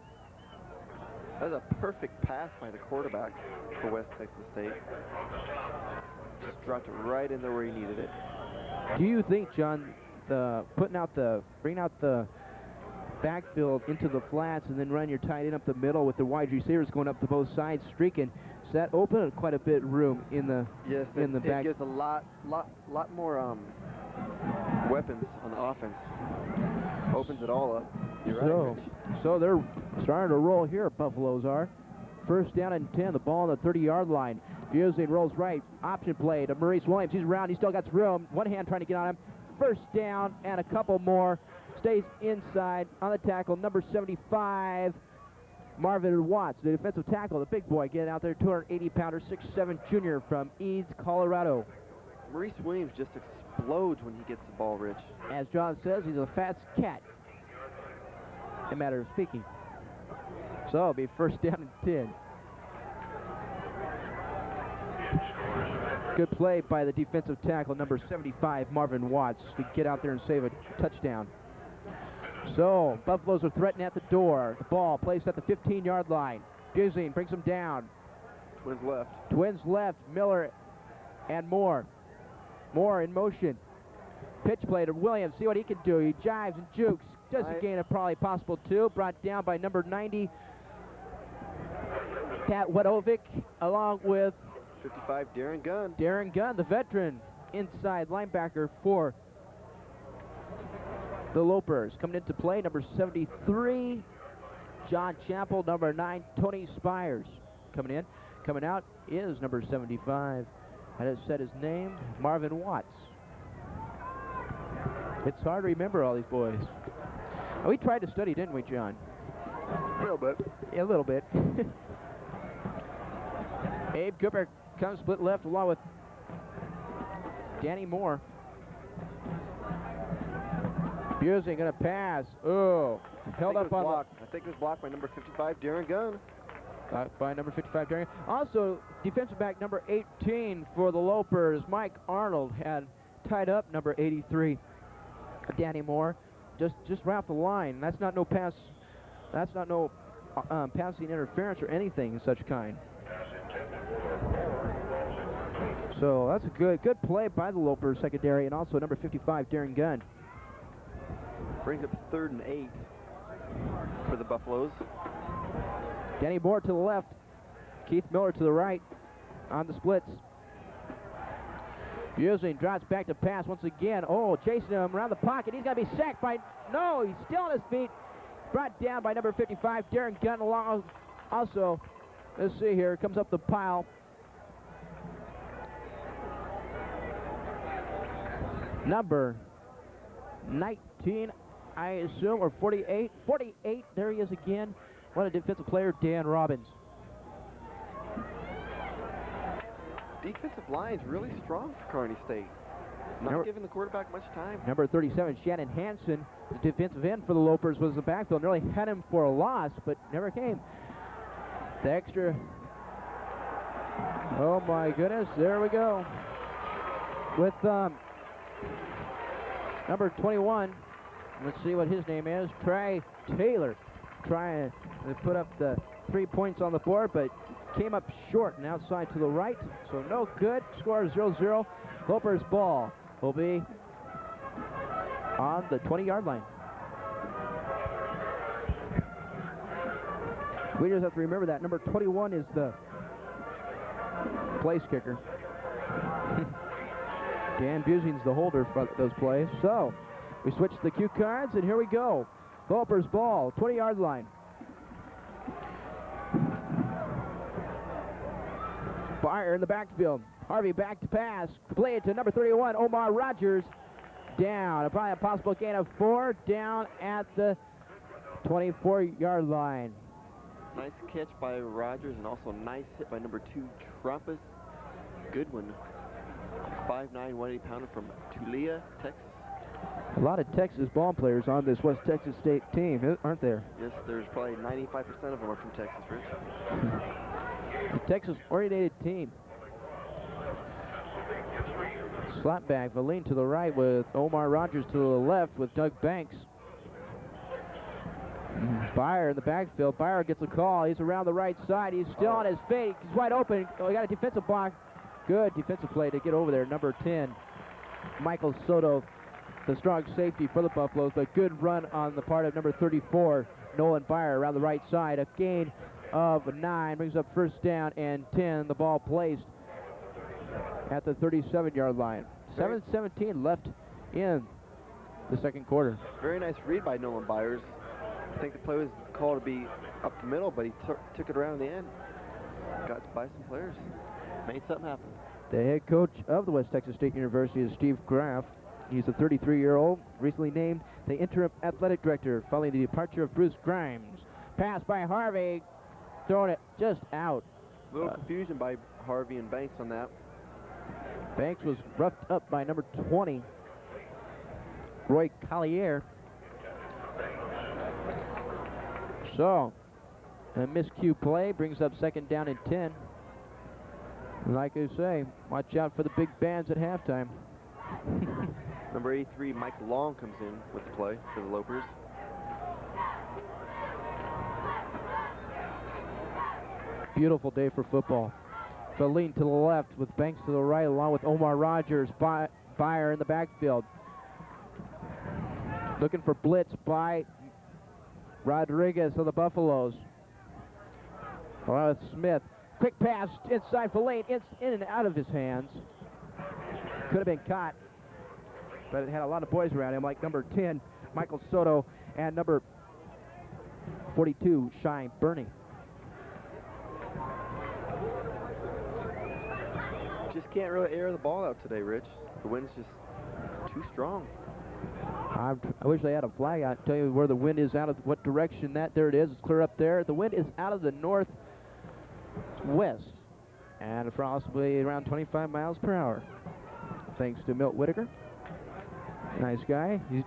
That was a perfect pass by the quarterback for West Texas State. Just dropped it right in there where he needed it. Do you think, John, bringing out the backfield into the flats and then run your tight end up the middle with the wide receivers going up to both sides streaking, does that open quite a bit of room in the back? It gives a lot more weapons on the offense. Opens it all up. You're right. So they're starting to roll here, Buffaloes are. First down and 10, the ball on the 30-yard line. Busing rolls right, option play to Maurice Williams. He's around, he still got room. One hand trying to get on him. First down and a couple more. Stays inside on the tackle, number 75, Marvin Watts, the defensive tackle, the big boy, getting out there, 280-pounder, 6'7" junior from Eads, Colorado. Maurice Williams just explodes when he gets the ball, Rich. As John says, he's a fast cat. a matter of speaking. So it'll be first down and 10. Good play by the defensive tackle, number 75, Marvin Watts, to get out there and save a touchdown. So Buffaloes are threatened at the door. The ball placed at the 15-yard line. Busing brings them down. Twins left. Twins left, Miller and Moore. Moore in motion. Pitch play to Williams. See what he can do. He jives and jukes. Does a gain of probably possible 2. Brought down by number 90, Pat Wedovic, along with 55, Darren Gunn. Darren Gunn, the veteran inside linebacker for the Lopers. Coming into play, number 73, John Chappell. Number 9, Tony Spires. Coming in. Coming out is number 75. I just said his name, Marvin Watts. It's hard to remember all these boys. We tried to study, didn't we, John? A little bit. Yeah, a little bit. Abe Cooper comes split left along with Danny Moore. Busing going to pass. Oh, held up on blocked. I think it was blocked by number 55, Darren Gunn. By number 55, Darren. Also, defensive back number 18 for the Lopers, Mike Arnold, had tied up number 83, Danny Moore. Just right off the line. That's not no pass. That's not no passing interference or anything of such kind. So that's a good play by the Lopers secondary, and also number 55, Darren Gunn. Brings up 3rd and 8 for the Buffaloes. Danny Moore to the left, Keith Miller to the right on the splits. Busing drops back to pass once again. Oh, chasing him around the pocket. He's going to be sacked by... No, he's still on his feet. Brought down by number 55, Darren Gunn, along also. Let's see here. Comes up the pile. Number 19, I assume, or 48. 48, there he is again. What a defensive player, Dan Robbins. Defensive line's really strong for Kearney State. Not giving the quarterback much time. Number 37, Shannon Hansen, the defensive end for the Lopers, was the backfield. Nearly had him for a loss, but never came. The extra. Oh my goodness, there we go. With number 21, let's see what his name is, Trey Taylor, trying to put up the 3 points on the board, but came up short and outside to the right, so no good. Score 0-0. Lopers ball will be on the 20-yard line. We just have to remember that number 21 is the place kicker. Dan Busing's the holder for those plays. So we switch the cue cards, and here we go. Lopers ball, 20-yard line. Fire in the backfield. Harvey back to pass. Play it to number 31, Omar Rogers. Down. Probably a possible gain of 4. Down at the 24-yard line. Nice catch by Rogers, and also a nice hit by number 2, Trumpus Goodwin. 5'9", 180-pounder from Tulia, Texas. A lot of Texas ball players on this West Texas State team, aren't there? Yes, there's probably 95% of them are from Texas, Rich. A Texas-oriented team. Slap back, Valine to the right with Omar Rogers to the left with Doug Banks. Byer in the backfield. Byer gets a call. He's around the right side. He's still on his feet. He's wide open. Oh, he got a defensive block. Good defensive play to get over there. Number 10, Michael Soto, the strong safety for the Buffaloes, but good run on the part of number 34, Nolan Byer, around the right side. A gain of 9 brings up first down and 10. The ball placed at the 37-yard line. 7:17 left in the second quarter. Very nice read by Nolan Byers. I think the play was called to be up the middle, but he took it around in the end. Got by some players. Made something happen. The head coach of the West Texas State University is Steve Graff. He's a 33-year-old, recently named the interim athletic director following the departure of Bruce Grimes. Pass by Harvey, throwing it just out. A little confusion by Harvey and Banks on that. Banks was roughed up by number 20, Roy Collier. So, a miscue play brings up second down and 10. Like I say, watch out for the big bands at halftime. Number 83, Mike Long, comes in with the play for the Lopers. Beautiful day for football. Feline to the left with Banks to the right, along with Omar Rogers. Byer in the backfield. Looking for blitz by Rodriguez of the Buffaloes. Smith. Quick pass inside Feline, in and out of his hands. Could have been caught, but it had a lot of boys around him, like number 10, Michael Soto, and number 42, Shine Burney. Just can't really air the ball out today, Rich. The wind's just too strong. I wish they had a flag. I'll tell you where the wind is out of what direction that. There it is. It's clear up there. The wind is out of the northwest and approximately around 25 miles per hour. Thanks to Milt Whitaker. Nice guy. He's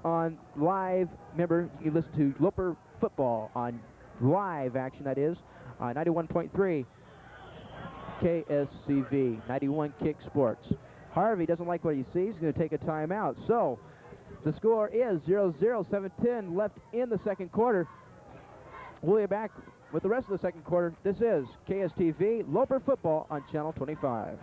on live. Remember, you can listen to Loper football on live action, that is, on 91.3 KSCV, 91 Kick Sports. Harvey doesn't like what he sees. He's going to take a timeout. So the score is 0-0, 7:10 left in the second quarter. We'll be back with the rest of the second quarter. This is KSTV Loper football on Channel 25.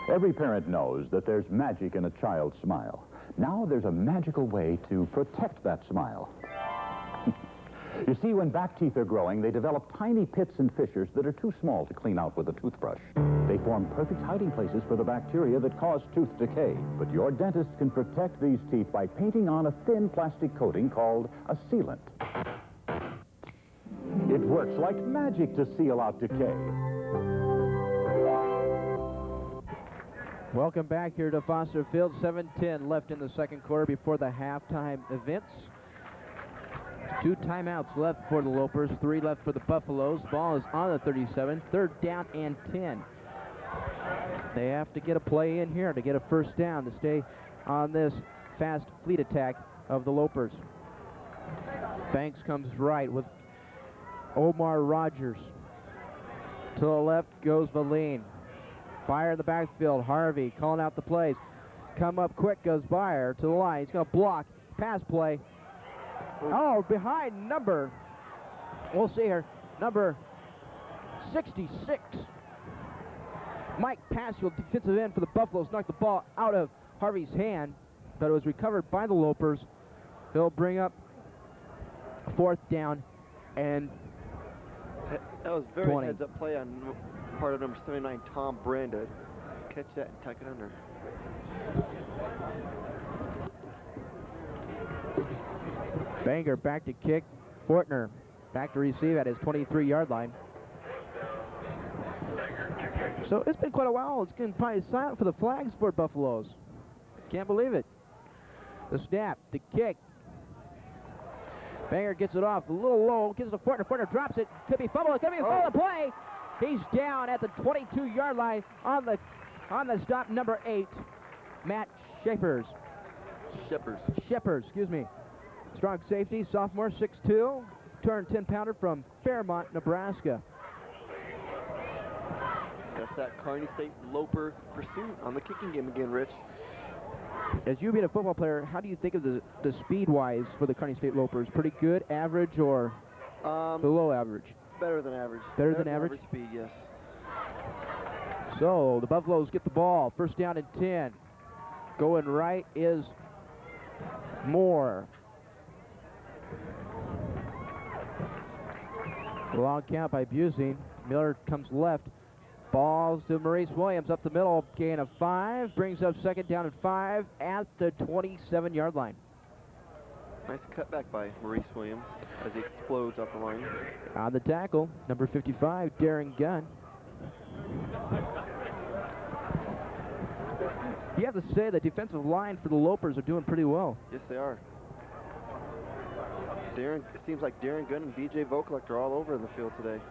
Every parent knows that there's magic in a child's smile. Now there's a magical way to protect that smile. You see, when back teeth are growing, they develop tiny pits and fissures that are too small to clean out with a toothbrush. They form perfect hiding places for the bacteria that cause tooth decay. But your dentist can protect these teeth by painting on a thin plastic coating called a sealant. It works like magic to seal out decay. Welcome back here to Foster Field. 7:10 left in the second quarter before the halftime events. 2 timeouts left for the Lopers, 3 left for the Buffaloes. Ball is on the 37, third down and 10. They have to get a play in here to get a first down to stay on this fast fleet attack of the Lopers. Banks comes right with Omar Rogers. To the left goes Valine. Byer in the backfield. Harvey calling out the plays. Come up quick goes Byer to the line. He's going to block. Pass play. Oh, behind number, we'll see here, number 66. Mike Paschal, defensive end for the Buffaloes, knocked the ball out of Harvey's hand, but it was recovered by the Lopers. They'll bring up fourth down and that was very 20. heads-up play on part of number 79, Tom Branda. Catch that and tuck it under. Banger back to kick. Fortner back to receive at his 23-yard line. So it's been quite a while. It's getting probably silent for the flags for Buffaloes. Can't believe it. The snap, the kick. Banger gets it off a little low, gives it to Fortner. Fortner drops it. Could be fumble. It could be a fumble play. He's down at the 22-yard line on the stop, number 8, Matt Shepers, excuse me. Strong safety, sophomore, 6'2", 210-pounder from Fairmont, Nebraska. That's that Kearney State Loper pursuit on the kicking game again, Rich. As you being a football player, how do you think of the speed-wise for the Kearney State Lopers? Pretty good, average, or below average? Better than average. Better than average? Speed, yes. So the Buffaloes get the ball. First down and 10. Going right is Moore. Long count by Busing. Miller comes left. Balls to Maurice Williams up the middle. Gain of 5. Brings up second down and 5 at the 27-yard line. Nice cutback by Maurice Williams as he explodes up the line. On the tackle, number 55, Darren Gunn. You have to say the defensive line for the Lopers are doing pretty well. Yes, they are. It seems like Darren Gunn and B.J. Vokalek are all over in the field today.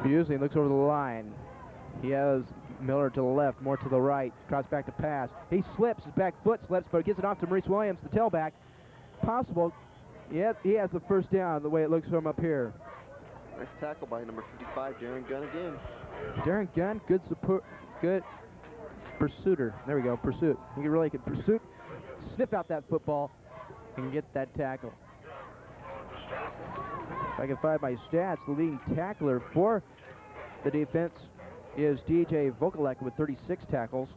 Busey looks over the line. He has Miller to the left, more to the right. Cross back to pass. He slips, his back foot slips, but gets it off to Maurice Williams, the tailback. Possible. Yep, he has the first down the way it looks from up here. Nice tackle by number 55, Darren Gunn again. Darren Gunn, good support, good pursuiter. There we go, pursuit. He really can pursue, sniff out that football, and get that tackle. If I can find my stats, the leading tackler for the defense is DJ Vokalek with 36 tackles,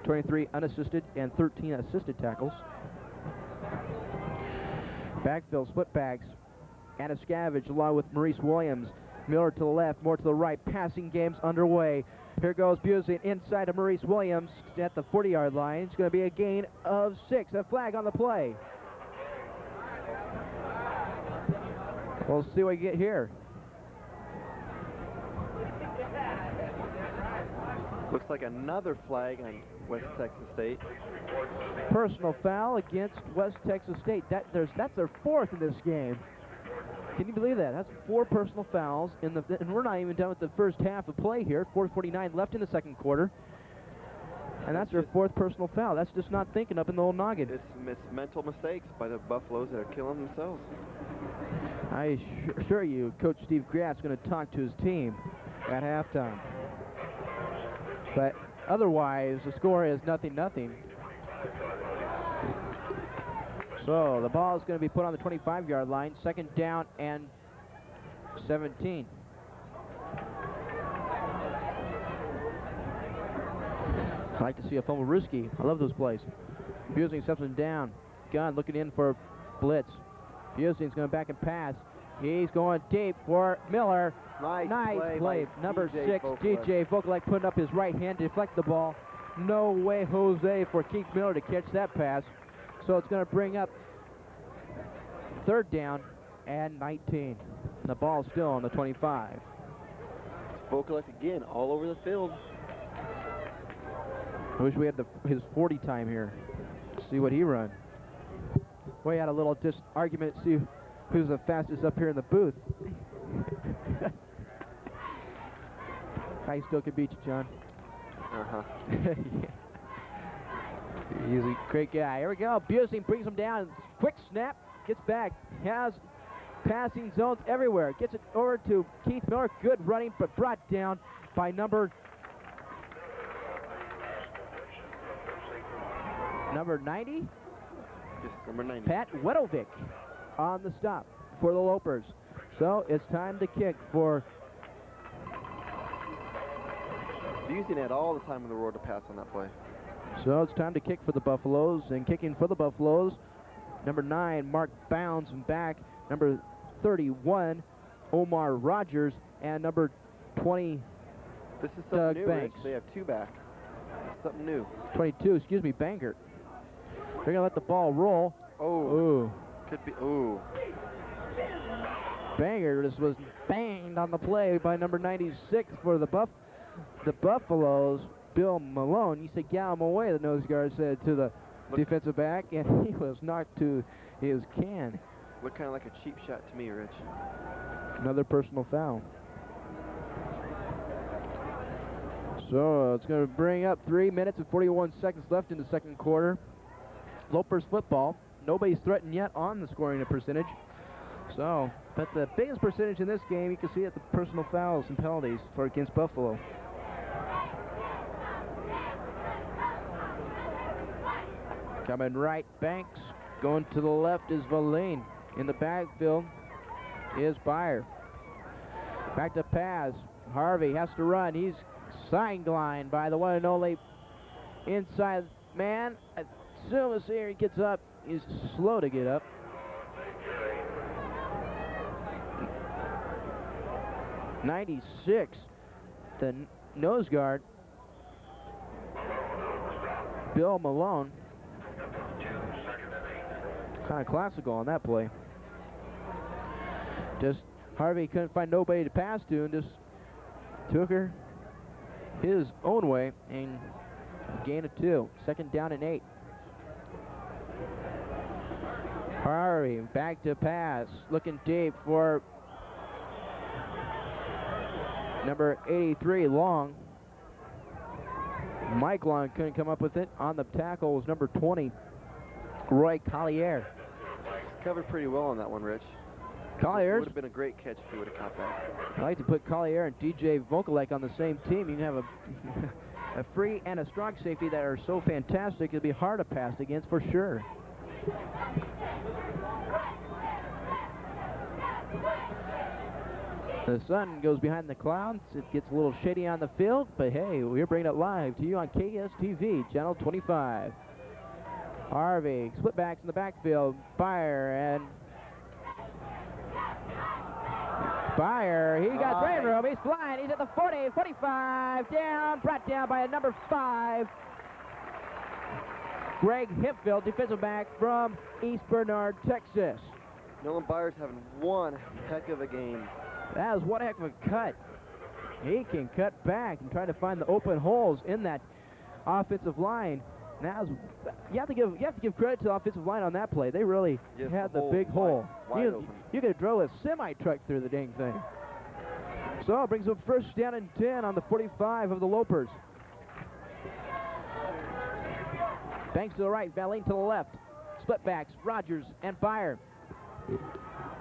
23 unassisted and 13 assisted tackles. Backfield split backs. Anna Scavage along with Maurice Williams. Miller to the left, more to the right. Passing game's underway. Here goes Busey inside of Maurice Williams at the 40-yard line. It's going to be a gain of 6. A flag on the play. We'll see what we get here. Looks like another flag on West Texas State. Personal foul against West Texas State. That's their 4th in this game. Can you believe that? That's 4 personal fouls, and we're not even done with the first half of play here. 4:49 left in the second quarter. And that's their 4th personal foul. That's just not thinking up in the old noggin. It's mental mistakes by the Buffaloes that are killing themselves. I assure you, Coach Steve Graff's going to talk to his team at halftime. But otherwise, the score is 0-0. So the ball is going to be put on the 25-yard line. 2nd down and 17. I like to see a fumble risky. I love those plays. Busey steps him down. Gunn looking in for blitz. Busey's going back and pass. He's going deep for Miller. Nice play. Number 6, DJ Vokalek putting up his right hand to deflect the ball. No way, Jose, for Keith Miller to catch that pass. So it's going to bring up 3rd down and 19. The ball's still on the 25. Vokalek again, all over the field. I wish we had his 40 time here. See what he run. We had a little argument, see who's the fastest up here in the booth. I still can beat you, John. Uh-huh. Yeah. He's a great guy. Here we go. Busey brings him down. Quick snap. Gets back. Has passing zones everywhere. Gets it over to Keith Miller. Good running, but brought down by number 90? Yes, number 90. Pat Wedovic on the stop for the Lopers. So it's time to kick for... Busey had all the time in the world to pass on that play. So it's time to kick for the Buffaloes, and kicking for the Buffaloes, number 9, Mark Bounds, and back, number 31, Omar Rogers, and number 20, this is something Doug new, Banks. Rich. They have 2 back. It's something new. 22, excuse me, Bangert. They're going to let the ball roll. Oh. Ooh. Could be, ooh. Bangert just was banged on the play by number 96 for the Buffaloes. Bill Malone, he said, "Get him away," the nose guard said to the defensive back, and he was knocked to his can. Looked kind of like a cheap shot to me, Rich. Another personal foul. So it's going to bring up 3 minutes and 41 seconds left in the second quarter. Lopers football. Nobody's threatened yet on the scoring percentage. So, but the biggest percentage in this game, you can see at the personal fouls and penalties for against Buffalo. Coming right, Banks. Going to the left is Valine. In the backfield is Byer. Back to pass. Harvey has to run. He's sidelined by the one and only inside man. As soon as he gets up, he's slow to get up. '96, the nose guard, Bill Malone. Kind of classical on that play. Just Harvey couldn't find nobody to pass to and just took her his own way and gain of 2. 2nd down and 8. Harvey back to pass, looking deep for number 83, Long. Mike Long couldn't come up with it. On the tackle was number 20, Roy Collier. Covered pretty well on that one, Rich. Collier would have been a great catch if he would have caught that. I like to put Collier and DJ Vokalek on the same team. You can have a free and a strong safety that are so fantastic, it'll be hard to pass against for sure. The sun goes behind the clouds. It gets a little shady on the field, but hey, we're bringing it live to you on KSTV, Channel 25. Harvey, split backs in the backfield. Byer, he got great room. He's flying. He's at the 40, 45, down, brought down by a number 5. Greg Hempfield, defensive back from East Bernard, Texas. Nolan Byers having one heck of a game. That was one heck of a cut. He can cut back and try to find the open holes in that offensive line. Now you have to give credit to the offensive line on that play. They really had the big hole. Wide open. You could have drove a semi-truck through the dang thing. So it brings up 1st down and 10 on the 45 of the Lopers. Banks to the right, Valine to the left. Split backs, Rogers and Byer.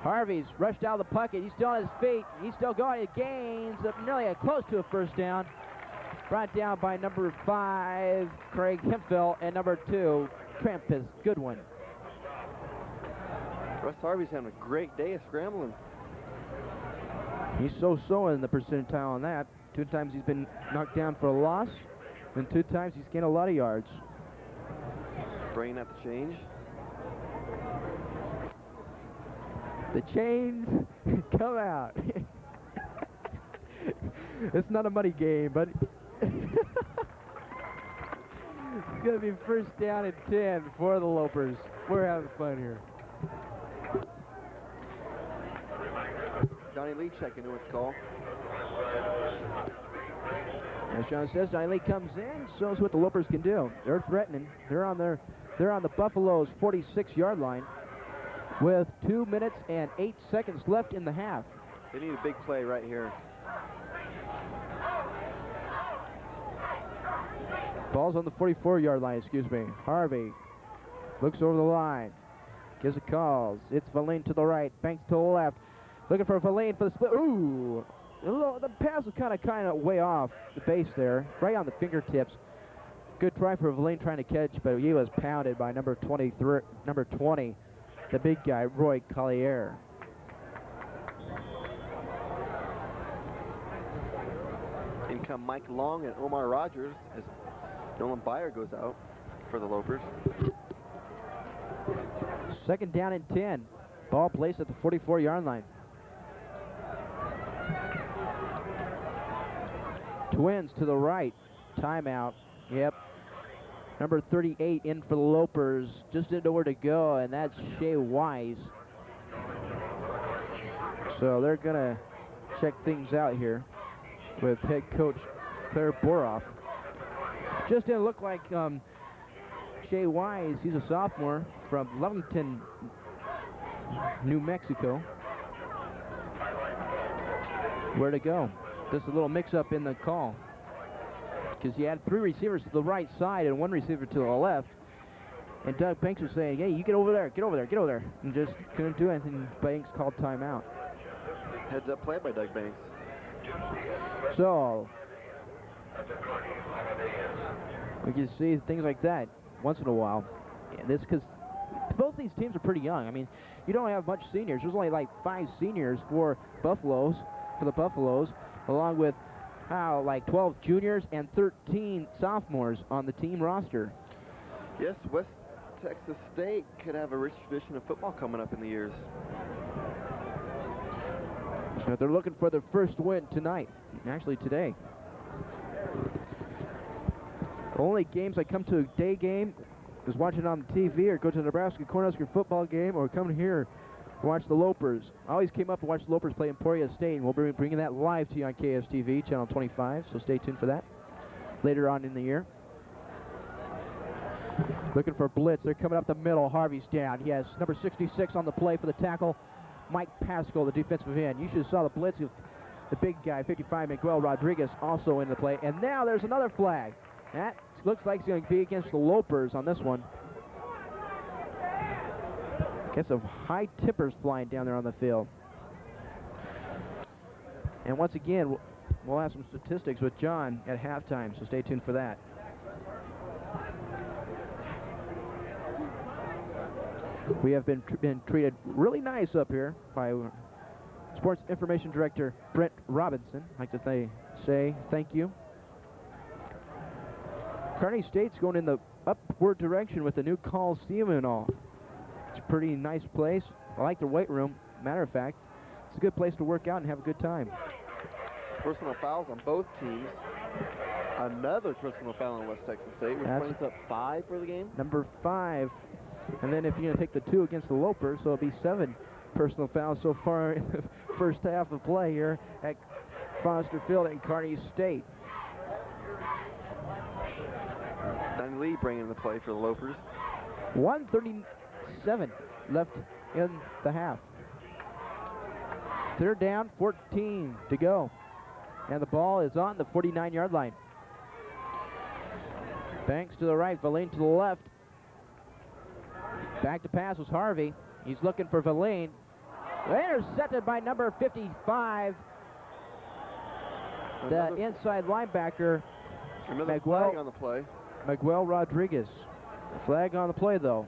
Harvey's rushed out of the pocket. He's still on his feet. He's still going. He gains nearly close to a 1st down. Brought down by number 5, Craig Hemphill, and number 2, Trampus Goodwin. Russ Harvey's having a great day of scrambling. He's so in the percentile on that. 2 times he's been knocked down for a loss, and 2 times he's gained a lot of yards. Bringing out the change. The chains come out. It's not a money game, but it's going to be 1st down and 10 for the Lopers. We're having fun here. Johnny Lee checking in with the call. As Sean says, Johnny Lee comes in, shows what the Lopers can do. They're threatening. They're on the Buffalo's 46-yard line with 2 minutes and 8 seconds left in the half. They need a big play right here. Ball's on the 44-yard line, excuse me. Harvey looks over the line, gives a call. It's Valine to the right, Banks to the left. Looking for Valine for the split. Ooh, the pass was kind of way off the base there, right on the fingertips. Good try for Valine trying to catch, but he was pounded by number 20, the big guy, Roy Collier. In come Mike Long and Omar Rogers as Nolan Byer goes out for the Lopers. 2nd down and 10. Ball placed at the 44-yard line. Twins to the right. Timeout. Yep. Number 38 in for the Lopers. Just didn't know where to go, and that's Shea Wise. So they're going to check things out here with head coach Claire Boroff. Just didn't look like Shea Wise. He's a sophomore from Lovington, New Mexico. Where to go? Just a little mix-up in the call, because you had 3 receivers to the right side and 1 receiver to the left. And Doug Banks was saying, hey, you get over there, and just couldn't do anything. Banks called timeout. Heads up play by Doug Banks. So we can see things like that once in a while. And this because both these teams are pretty young. I mean, you don't have much seniors. There's only like 5 seniors for the Buffaloes, along with like 12 juniors and 13 sophomores on the team roster. Yes, West Texas State could have a rich tradition of football coming up in the years. So they're looking for their first win tonight, actually today. The only games I come to a day game is watching on the TV, or go to the Nebraska Cornhusker football game, or come here Watch the Lopers. I always came up and watched the Lopers play Emporia State, and we'll be bringing that live to you on KSTV, Channel 25, so stay tuned for that later on in the year. Looking for blitz. They're coming up the middle. Harvey's down. He has number 66 on the play for the tackle, Mike Pascal, the defensive end. You should have saw the blitz of the big guy, 55, Miguel Rodriguez, also in the play. And now there's another flag. That looks like it's going to be against the Lopers on this one. Get some high tippers flying down there on the field. And once again, we'll have some statistics with John at halftime, so stay tuned for that. We have been treated really nice up here by Sports Information Director Brent Robinson. I'd like to say thank you. Kearney State's going in the upward direction with the new Coliseum and all. It's a pretty nice place. I like the weight room. Matter of fact, it's a good place to work out and have a good time. Personal fouls on both teams. Another personal foul on West Texas State, which brings up 5 for the game. Number 5. And then if you're going to take the 2 against the Lopers, so it'll be 7 personal fouls so far in the first half of play here at Foster Field and Kearney State. Danny Lee bringing the play for the Lopers. 1:37 left in the half. 3rd down, 14 to go. And the ball is on the 49-yard line. Banks to the right, Valine to the left. Back to pass was Harvey. He's looking for Valine. Intercepted by number 55. The inside linebacker, Another flag on the play. Miguel Rodriguez. Flag on the play, though.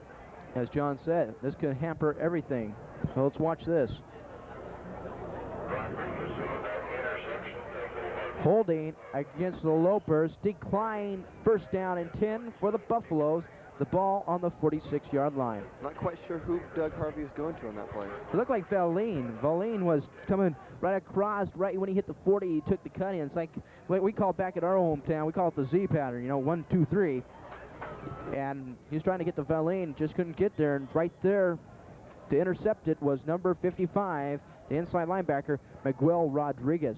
As John said, this could hamper everything. So let's watch this. Holding against the Lopers. Decline, 1st down and 10 for the Buffaloes. The ball on the 46-yard line. Not quite sure who Doug Harvey was going to on that play. It looked like Valine. Valine was coming right across, right when he hit the 40, he took the cut in. It's like what we call back at our hometown, we call it the Z pattern, 1, 2, 3. And he was trying to get the Valine, just couldn't get there. And right there to intercept it was number 55, the inside linebacker, Miguel Rodriguez.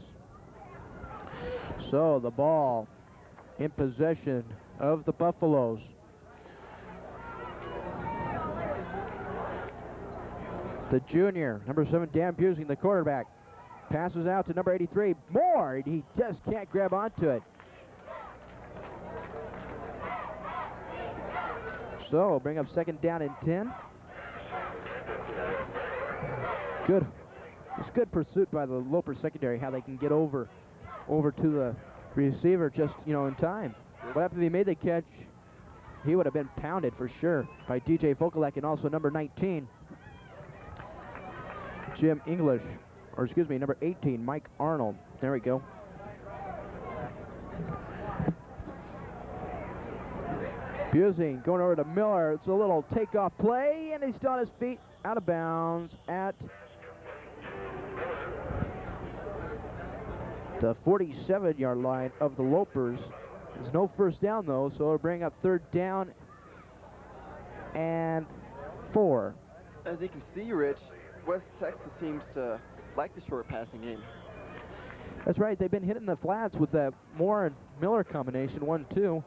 So the ball in possession of the Buffaloes. The junior, number 7, Dan Busing, the quarterback, passes out to number 83, Moore. He just can't grab onto it. So, bring up 2nd down and 10. Good. It's good pursuit by the Loper secondary, how they can get over to the receiver just, in time. What happened if he made the catch? He would have been pounded for sure by DJ Vokalek and also number 19. Jim English, or excuse me, number 18, Mike Arnold. There we go. Busing going over to Miller. It's a little takeoff play, and he's still on his feet, out of bounds at the 47-yard line of the Lopers. There's no 1st down, though, so it'll bring up 3rd down and 4. As you can see, Rich, West Texas seems to like the short passing game. That's right. They've been hitting the flats with that Moore and Miller combination, 1-2.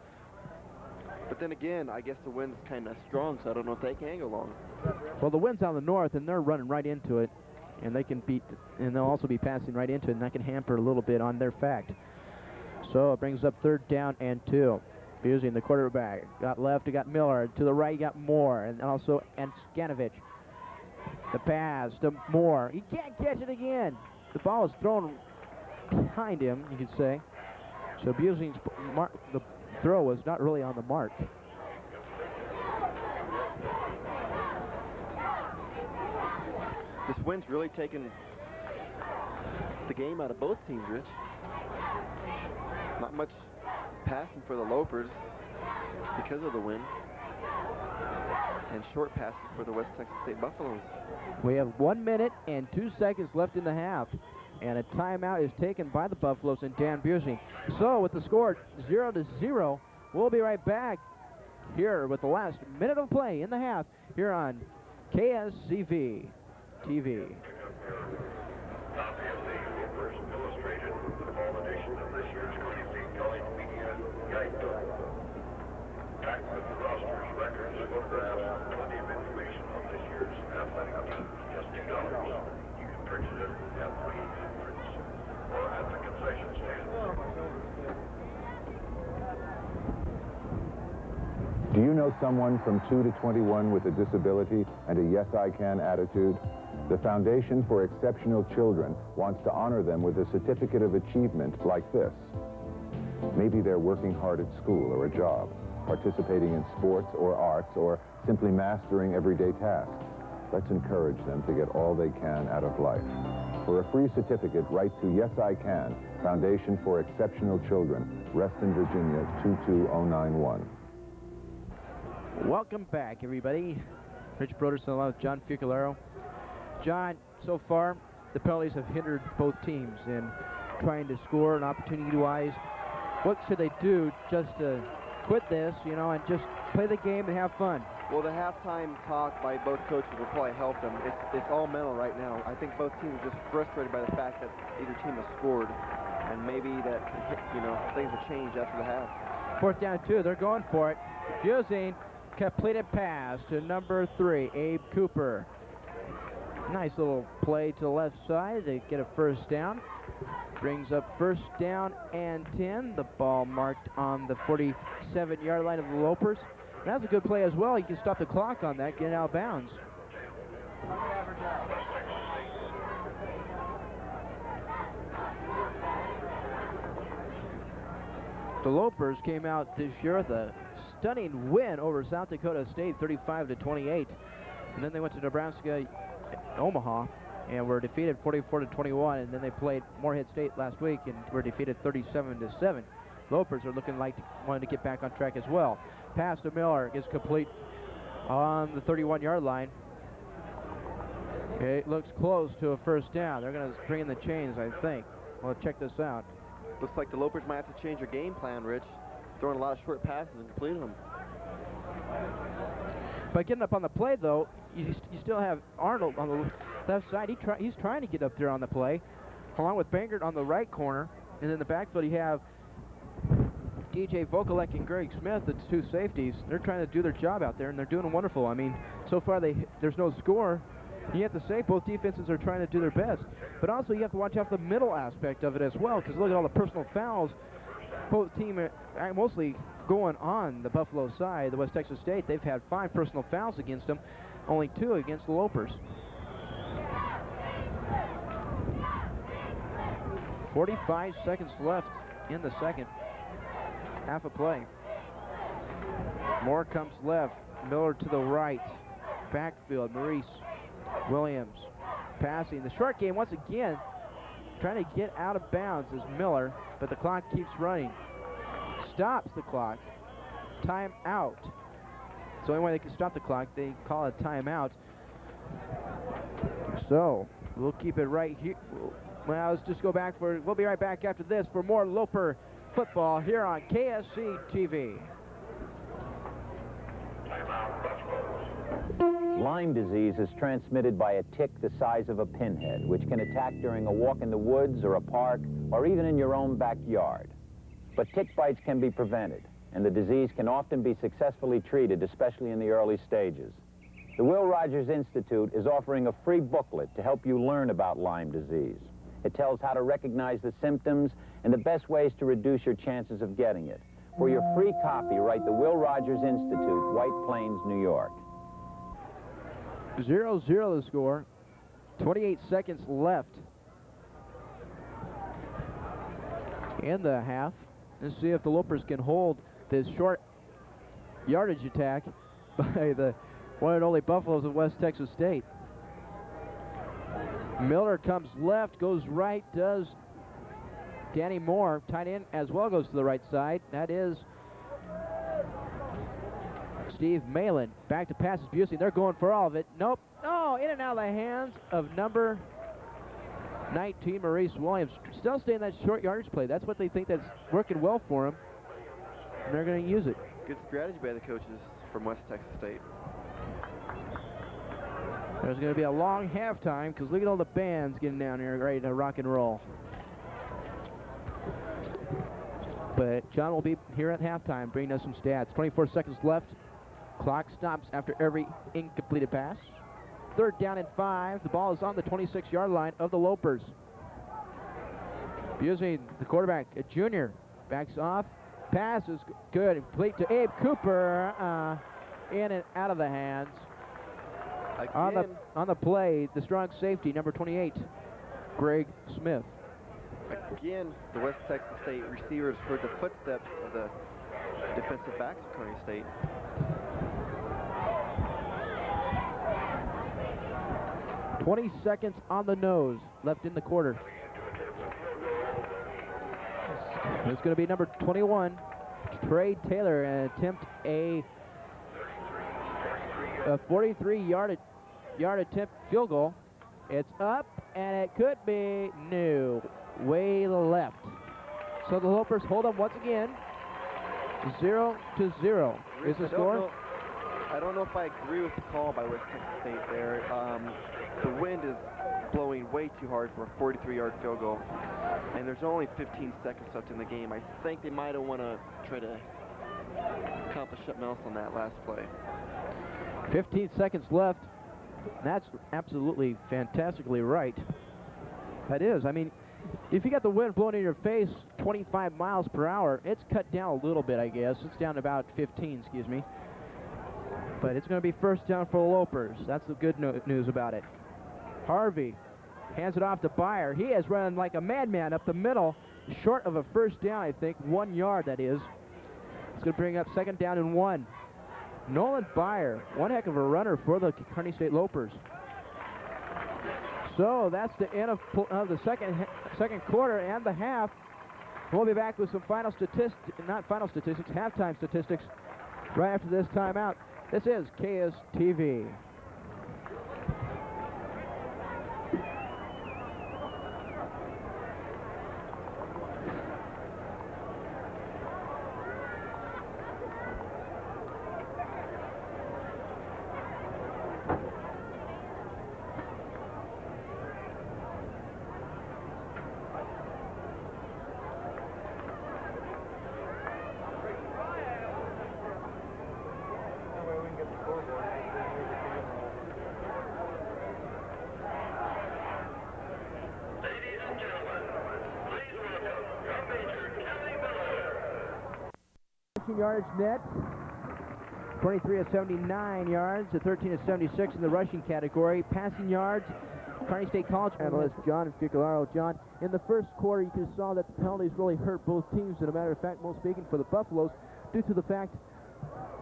But then again, I guess the wind's kind of strong, so I don't know if they can go long. Well, the wind's on the north, and they're running right into it, and they'll also be passing right into it, and that can hamper a little bit on their fact. So it brings up 3rd down and 2. Busing the quarterback. Got left, he got Miller. To the right, he got Moore, and also Anskanovich. The pass to Moore. He can't catch it again. The ball is thrown behind him, you could say. So Busing's the throw was not really on the mark. This wind's really taken the game out of both teams, Rich. Not much passing for the Lopers because of the wind. And short passes for the West Texas State Buffaloes. We have 1 minute and 2 seconds left in the half. And a timeout is taken by the Buffaloes and Dan Busing. So with the score 0-0, we'll be right back here with the last minute of play in the half here on KSCV. TV. Do you know someone from 2 to 21 with a disability and a yes I can attitude? The Foundation for Exceptional Children wants to honor them with a certificate of achievement like this. Maybe they're working hard at school or a job, participating in sports or arts, or simply mastering everyday tasks. Let's encourage them to get all they can out of life. For a free certificate, write to Yes I Can, Foundation for Exceptional Children, Reston, Virginia 22091. Welcome back, everybody. Rich Broderson along with John Fucularo. John, so far, the penalties have hindered both teams in trying to score and opportunity-wise. What should they do just to quit this, you know, and just play the game and have fun? Well, the halftime talk by both coaches will probably help them. It's all mental right now. I think both teams are just frustrated by the fact that either team has scored, and maybe that, you know, things will change after the half. 4th down 2, they're going for it. Using completed pass to number 3, Abe Cooper. Nice little play to the left side. They get a 1st down. Brings up 1st down and 10. The ball marked on the 47-yard line of the Lopers. That was a good play as well. You can stop the clock on that, get it out of bounds. The Lopers came out this year with a stunning win over South Dakota State, 35-28. And then they went to Nebraska, Omaha, and were defeated 44-21. And then they played Morehead State last week and were defeated 37-7. Lopers are looking like wanting to get back on track as well. Pass to Miller is complete on the 31-yard line. It looks close to a 1st down. They're going to bring in the chains, I think. Well, check this out. Looks like the Lopers might have to change their game plan, Rich. Throwing a lot of short passes and completing them. By getting up on the play, though, you still have Arnold on the left side. He's trying to get up there on the play, along with Bangert on the right corner. And in the backfield, you have DJ Vokalek and Greg Smith, the 2 safeties. They're trying to do their job out there, and they're doing wonderful. I mean, so far there's no score. You have to say both defenses are trying to do their best. But also you have to watch out the middle aspect of it as well, because look at all the personal fouls. Both teams are mostly going on the Buffalo side. The West Texas State, they've had 5 personal fouls against them, only 2 against the Lopers. 45 seconds left in the second. Half a play. Moore comes left. Miller to the right. Backfield, Maurice Williams passing. The short game once again trying to get out of bounds is Miller, but the clock keeps running. Stops the clock. Timeout. It's the only way they can stop the clock. They call it timeout. So we'll keep it right here. Well, let's just go back we'll be right back after this for more Loper football here on KSC TV. Lyme disease is transmitted by a tick the size of a pinhead, which can attack during a walk in the woods or a park or even in your own backyard. But tick bites can be prevented, and the disease can often be successfully treated, especially in the early stages. The Will Rogers Institute is offering a free booklet to help you learn about Lyme disease. It tells how to recognize the symptoms and the best ways to reduce your chances of getting it. For your free copy, write the Will Rogers Institute, White Plains, New York. 0-0 the score. 28 seconds left in the half. Let's see if the Lopers can hold this short yardage attack by the one and only Buffaloes of West Texas State. Miller comes left, goes right, does Danny Moore, tight end as well, goes to the right side. That is Steve Malin. Back to passes Busey. They're going for all of it. Nope. No, in and out of the hands of number 19, Maurice Williams. Still staying in that short yardage play. That's what they think that's working well for them. And they're going to use it. Good strategy by the coaches from West Texas State. There's going to be a long halftime because look at all the bands getting down here ready to rock and roll. But John will be here at halftime bringing us some stats. 24 seconds left. Clock stops after every incompleted pass. 3rd down and 5. The ball is on the 26-yard line of the Lopers. Busey, the quarterback, a junior, backs off. Pass is good. Complete to Abe Cooper. In and out of the hands. On the play, the strong safety, number 28, Greg Smith. Again, the West Texas State receivers heard the footsteps of the defensive backs of Kearney State. "20 seconds on the nose left in the quarter. It's going to be number 21, Trey Taylor, and attempt a 43-yard attempt field goal. It's up, and it could be no, way left. So the Lopers hold up once again. 0-0 is the score. I don't know if I agree with the call by West Texas State there. The wind is blowing way too hard for a 43-yard field goal, and there's only 15 seconds left in the game. I think they might have want to try to accomplish something else on that last play. 15 seconds left. That's absolutely fantastically right. That is. I mean, if you got the wind blowing in your face 25 miles per hour, it's cut down a little bit, I guess. It's down to about 15, excuse me. But it's going to be 1st down for the Lopers. That's the good news about it. Harvey hands it off to Byer. He has run like a madman up the middle, short of a 1st down, I think. 1 yard, that is. It's going to bring up 2nd down and 1. Nolan Byer, one heck of a runner for the Kearney State Lopers. So that's the end of the second quarter and the half. We'll be back with some halftime statistics right after this timeout. This is KSTV. Yards net, 23 of 79 yards, to 13 of 76 in the rushing category. Passing yards, Kearney State College analyst John Ficolaro. John, in the first quarter, you could have saw that the penalties really hurt both teams. As a matter of fact, most speaking for the Buffaloes, due to the fact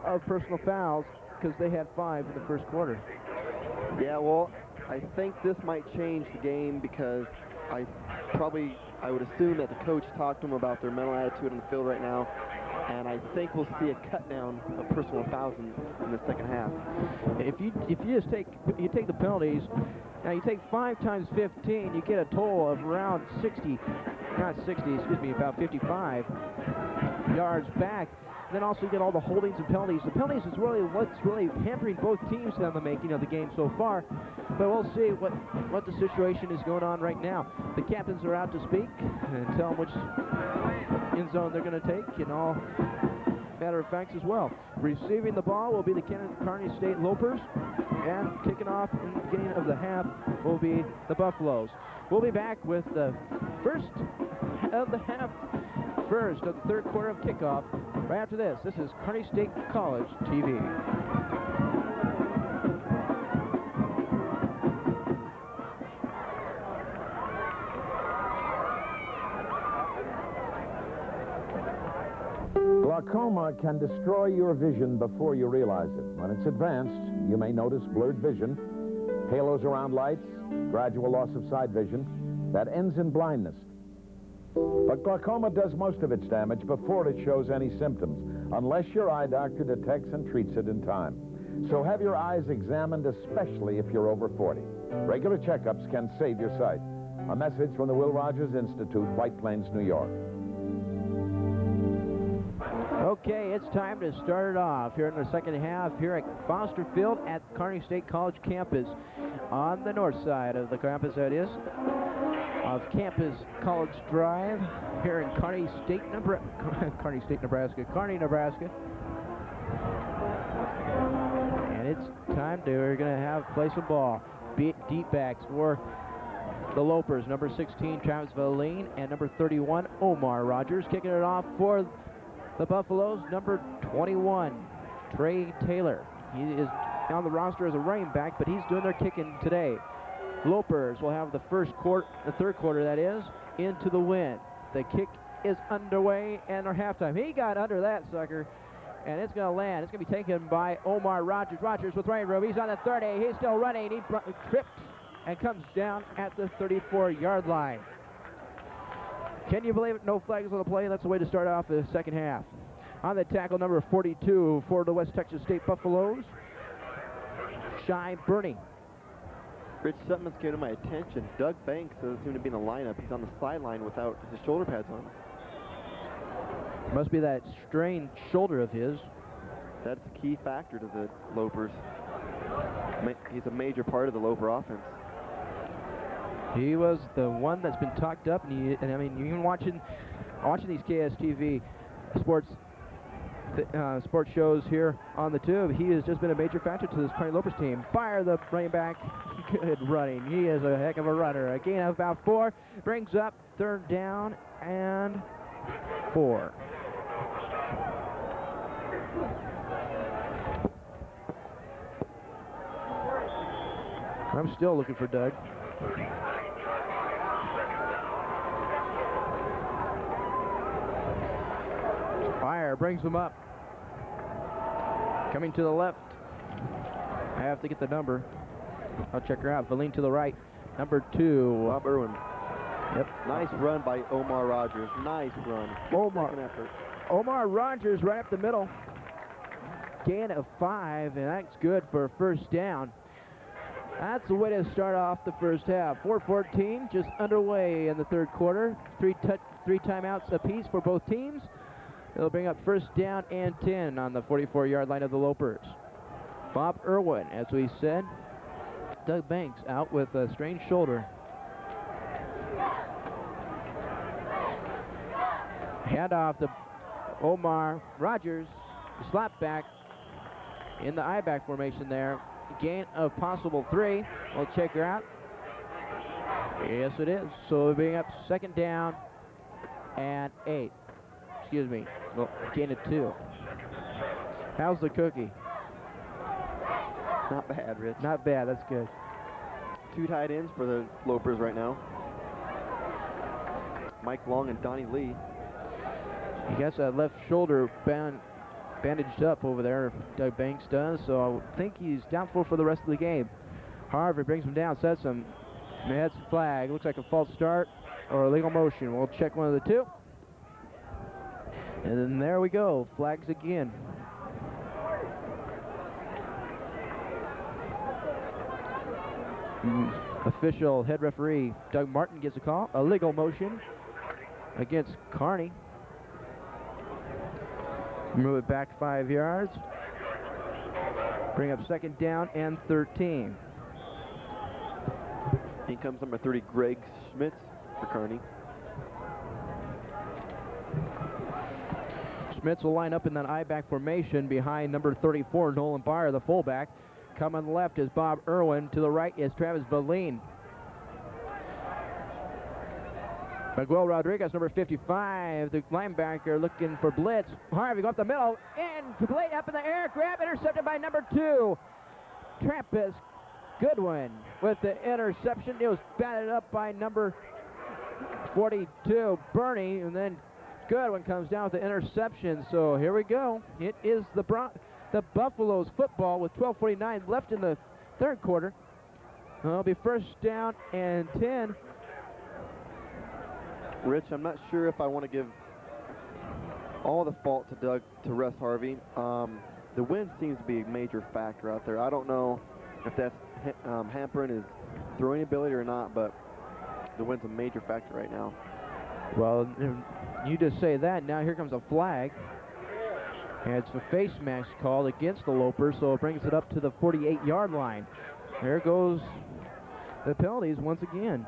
of personal fouls, because they had 5 in the first quarter. Yeah, well, I think this might change the game because I would assume that the coach talked to them about their mental attitude on the field right now. And I think we'll see a cut down of personal fouls in the second half. If you just take the penalties, now you take 5 times 15, you get a total of around about 55 yards back. Then also you get all the holdings and penalties. The penalties is really what's really hampering both teams in the making of the game so far. But we'll see what the situation is going on right now. The captains are out to speak and tell them which end zone they're going to take, and all matter of facts as well. Receiving the ball will be the Kearney State Lopers, and kicking off in the beginning of the half will be the Buffaloes. We'll be back with the first of the third quarter of kickoff right after this. This is Kearney State College TV. Glaucoma can destroy your vision before you realize it. When it's advanced, you may notice blurred vision, halos around lights, gradual loss of side vision that ends in blindness. But glaucoma does most of its damage before it shows any symptoms, unless your eye doctor detects and treats it in time. So have your eyes examined, especially if you're over 40. Regular checkups can save your sight. A message from the Will Rogers Institute, White Plains, New York. Okay, it's time to start it off here in the second half here at Foster Field at Kearney State College campus. On the north side of the campus, that is, of Campus College Drive here in Kearney, Nebraska. And it's time we're going to play some ball. Deep backs for the Lopers, number 16, Travis Valine, and number 31, Omar Rogers. Kicking it off for the Buffaloes, number 21, Trey Taylor. He is on the roster as a running back, but he's doing their kicking today. Lopers will have the third quarter, that is, into the wind. The kick is underway, and our halftime. He got under that sucker, and it's going to land. It's going to be taken by Omar Rogers. Rogers with running room. He's on the 30. He's still running. He tripped and comes down at the 34-yard line. Can you believe it? No flags on the play. That's the way to start off the second half. On the tackle, number 42 for the West Texas State Buffaloes, Shy Burney. Rich, something that's getting my attention. Doug Banks doesn't seem to be in the lineup. He's on the sideline without his shoulder pads on. Must be that strained shoulder of his. That's a key factor to the Lopers. He's a major part of the Loper offense. He was the one that's been talked up, and I mean, even watching these KSTV sports shows here on the tube, he has just been a major factor to this Kearney Lopers team. Fire the running back. Good running. He is a heck of a runner. A gain of about 4. Brings up third down and 4. I'm still looking for Doug. Fire brings him up. Coming to the left. I have to get the number. I'll check her out. Valine to the right. Number 2. Bob Irwin. Yep. Nice run by Omar Rogers. Nice run. Omar Rogers right up the middle. Gain of 5, and that's good for a first down. That's the way to start off the first half. 4:14 just underway in the third quarter. Three timeouts apiece for both teams. It'll bring up first down and 10 on the 44-yard line of the Lopers. Bob Irwin, as we said. Doug Banks out with a strained shoulder. Handoff to Omar Rogers. Slap back in the I-back formation there. Gain of possible 3. We'll check her out. Yes, it is. So we'll bring up second down and 8. Excuse me. Well, gain of 2. How's the cookie? Not bad, Rich. Not bad. That's good. 2 tight ends for the Lopers right now. Mike Long and Donnie Lee. He gets that left shoulder bandaged up over there, Doug Banks does, so I think he's doubtful for the rest of the game. Harvey brings him down, sets him, heads flag. Looks like a false start or illegal motion. We'll check one of the two. And then there we go, flags again. Official head referee Doug Martin gets a call. Illegal motion against Kearney. Move it back 5 yards. Bring up second down and 13. In comes number 30, Greg Schmitz for Kearney. Schmitz will line up in that I-back formation behind number 34, Nolan Byer, the fullback. Coming on the left is Bob Irwin. To the right is Travis Valine. Miguel Rodriguez, number 55, the linebacker, looking for blitz. Harvey go up the middle, and complete up in the air, grab, intercepted by number 2, Trappist Goodwin with the interception. It was batted up by number 42, Burney, and then Goodwin comes down with the interception. So here we go. It is the Buffaloes football with 12:49 left in the third quarter. It'll be first down and 10. Rich, I'm not sure if I want to give all the fault to Russ Harvey. The wind seems to be a major factor out there. I don't know if that's hampering his throwing ability or not, but the wind's a major factor right now. Well, you just say that. Now here comes a flag. And it's a face mask called against the Lopers, so it brings it up to the 48-yard line. There goes the penalties once again.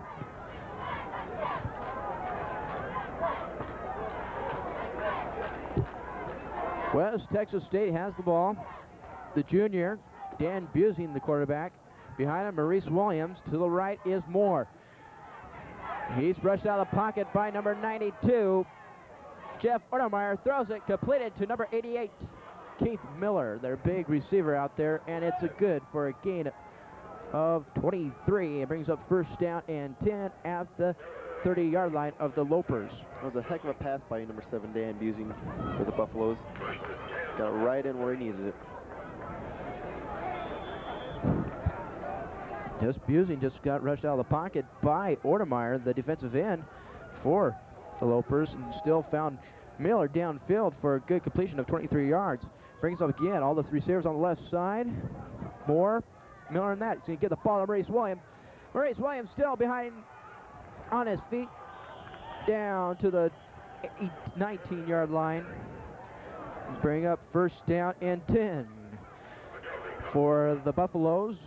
West Texas State has the ball. The junior, Dan Busing, the quarterback. Behind him, Maurice Williams. To the right is Moore. He's brushed out of the pocket by number 92. Jeff Ortemeyer throws it, completed to number 88, Keith Miller, their big receiver out there, and it's a good for a gain of 23. It brings up first down and 10 at the 30-yard line of the Lopers. That was a heck of a pass by number 7, Dan Busing, for the Buffaloes. Got it right in where he needed it. Just Busing just got rushed out of the pocket by Ortemeyer, the defensive end for the Lopers, and still found Miller downfield for a good completion of 23 yards. Brings up again all the receivers on the left side. Moore, Miller, and that. So you get the ball to Maurice Williams. Maurice Williams still behind on his feet down to the 19-yard line. Bring up first down and 10 for the Buffaloes.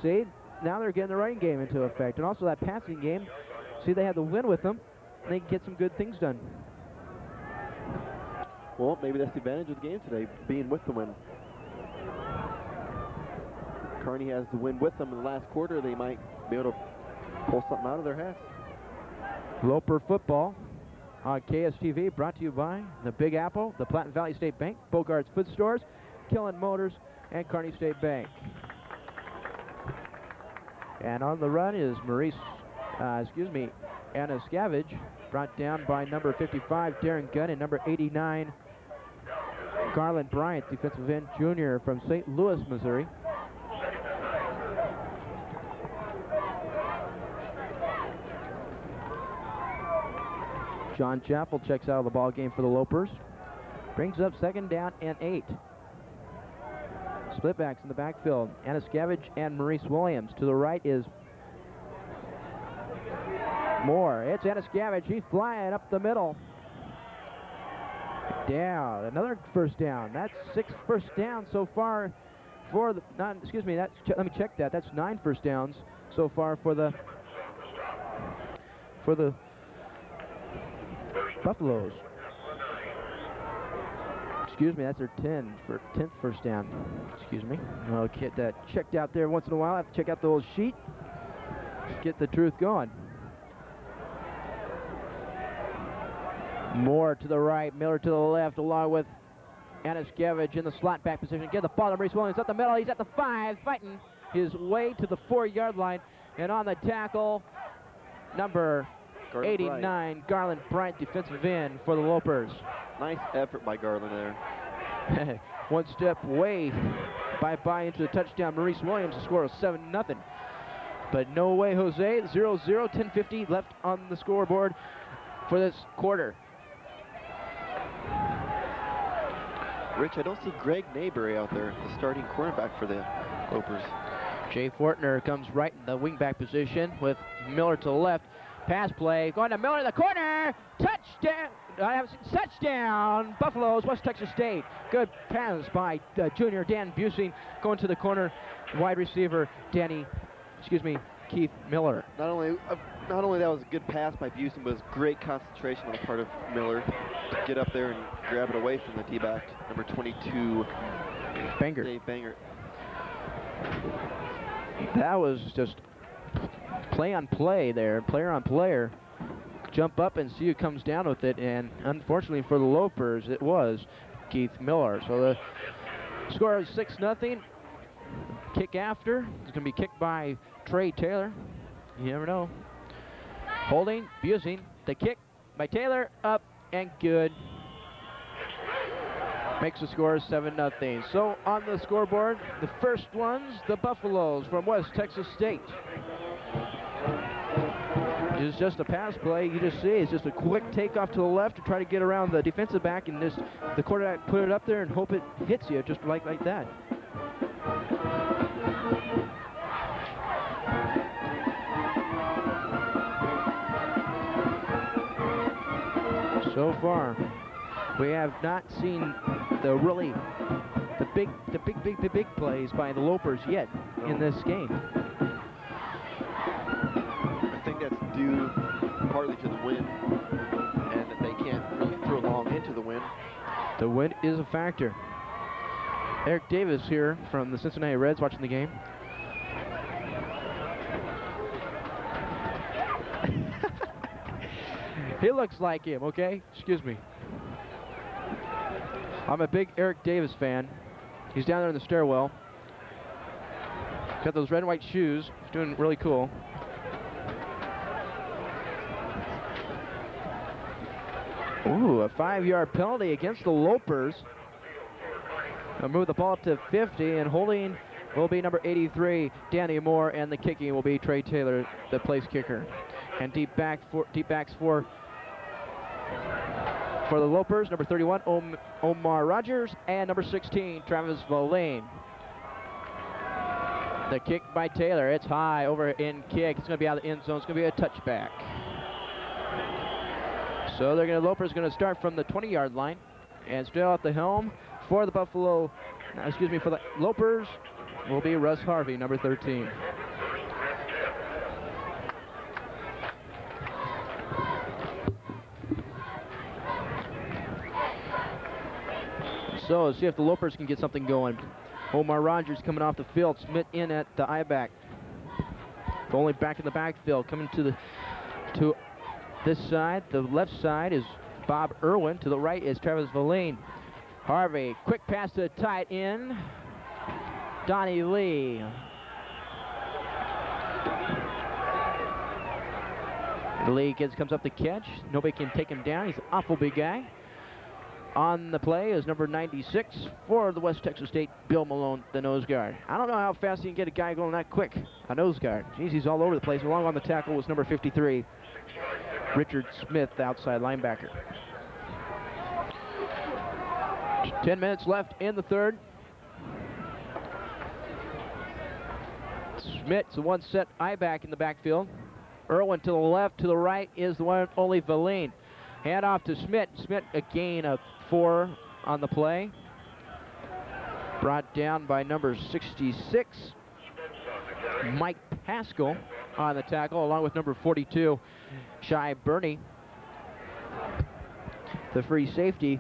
See, now they're getting the running game into effect, and also that passing game. See, they have the win with them. They can get some good things done. Well, maybe that's the advantage of the game today, being with the win. Kearney has the win with them in the last quarter. They might be able to pull something out of their hats. Loper football on KSTV, brought to you by the Big Apple, the Platte Valley State Bank, Bogart's Food Stores, Killen Motors, and Kearney State Bank. And on the run is Anna Scavage, brought down by number 55, Darren Gunn, and number 89, Garland Bryant, defensive end junior from St. Louis, Missouri. John Chappell checks out of the ball game for the Lopers. Brings up second down and 8. Splitbacks in the backfield. Anna Scavage and Maurice Williams. To the right is Moore. It's Anna Scavage. He's flying up the middle. Down. Another first down. That's 6 first downs so far for the... let me check that. That's 9 first downs so far for the Buffaloes. That's their 10th first down. I'll get that checked out there once in a while. I have to check out the old sheet. Get the truth going. Moore to the right, Miller to the left, along with Anna Scavage in the slot back position. Get the ball to Maurice Williams at the middle. He's at the 5, fighting his way to the 4-yard line. And on the tackle, number 89, Garland Bryant, defensive end for the Lopers. Nice effort by Garland there. One step way by into the touchdown. Maurice Williams, the score of 7-0. But no way, Jose. 0-0, 10:50 left on the scoreboard for this quarter. Rich, I don't see Greg Nayberry out there, the starting cornerback for the Lopers. Jay Fortner comes right in the wingback position with Miller to the left. Pass play, going to Miller in the corner. Touchdown! Touchdown! Buffaloes, West Texas State. Good pass by junior Dan Busing, going to the corner. Wide receiver Keith Miller. Not only that was a good pass by Busing, but it was great concentration on the part of Miller to get up there and grab it away from the D-back, number 22, Banger. Dave Banger. That was just play on play there, player on player. Jump up and see who comes down with it, and unfortunately for the Lopers, it was Keith Miller. So the score is 6-0. Kick after. It's going to be kicked by Trey Taylor. You never know. Holding, Busing. The kick by Taylor, up and good. Makes the score 7-0. So on the scoreboard, the first ones, the Buffaloes from West Texas State. It's just a pass play. You just see it's just a quick takeoff to the left to try to get around the defensive back, and just the quarterback put it up there and hope it hits you just like that. So far, We have not seen the big plays by the Lopers yet in this game. I think that's due partly to the wind, and that they can't really throw long into the wind. The wind is a factor. Eric Davis here from the Cincinnati Reds watching the game. He looks like him, okay? Excuse me. I'm a big Eric Davis fan. He's down there in the stairwell. Got those red and white shoes. He's doing really cool. Ooh, a 5-yard penalty against the Lopers. They'll move the ball up to 50, and holding will be number 83, Danny Moore, and the kicking will be Trey Taylor, the place kicker. And deep backs for the Lopers, number 31, Omar Rogers, and number 16, Travis Volane. The kick by Taylor, it's high, over in kick. It's going to be out of the end zone. It's going to be a touchback. So the Lopers going to start from the 20-yard line, and still at the helm for the for the Lopers will be Russ Harvey, number 13. So let's see if the Lopers can get something going. Omar Rogers coming off the field. Smith in at the I-back. Only back in the backfield. Coming to this side. The left side is Bob Irwin. To the right is Travis Volane. Harvey, quick pass to the tight end. Donnie Lee. Lee comes up to catch. Nobody can take him down. He's an awful big guy. On the play is number 96 for the West Texas State, Bill Malone, the nose guard. I don't know how fast you can get a guy going that quick, a nose guard. Jeez, he's all over the place. Along on the tackle was number 53, Richard Smith, the outside linebacker. 10 minutes left in the third. Smith's the one set I-back in the backfield. Irwin to the left, to the right is the one and only Volane. Hand off to Smith. Smith a gain of 4 on the play. Brought down by number 66, Mike Pascal on the tackle, along with number 42, Shai Burney, the free safety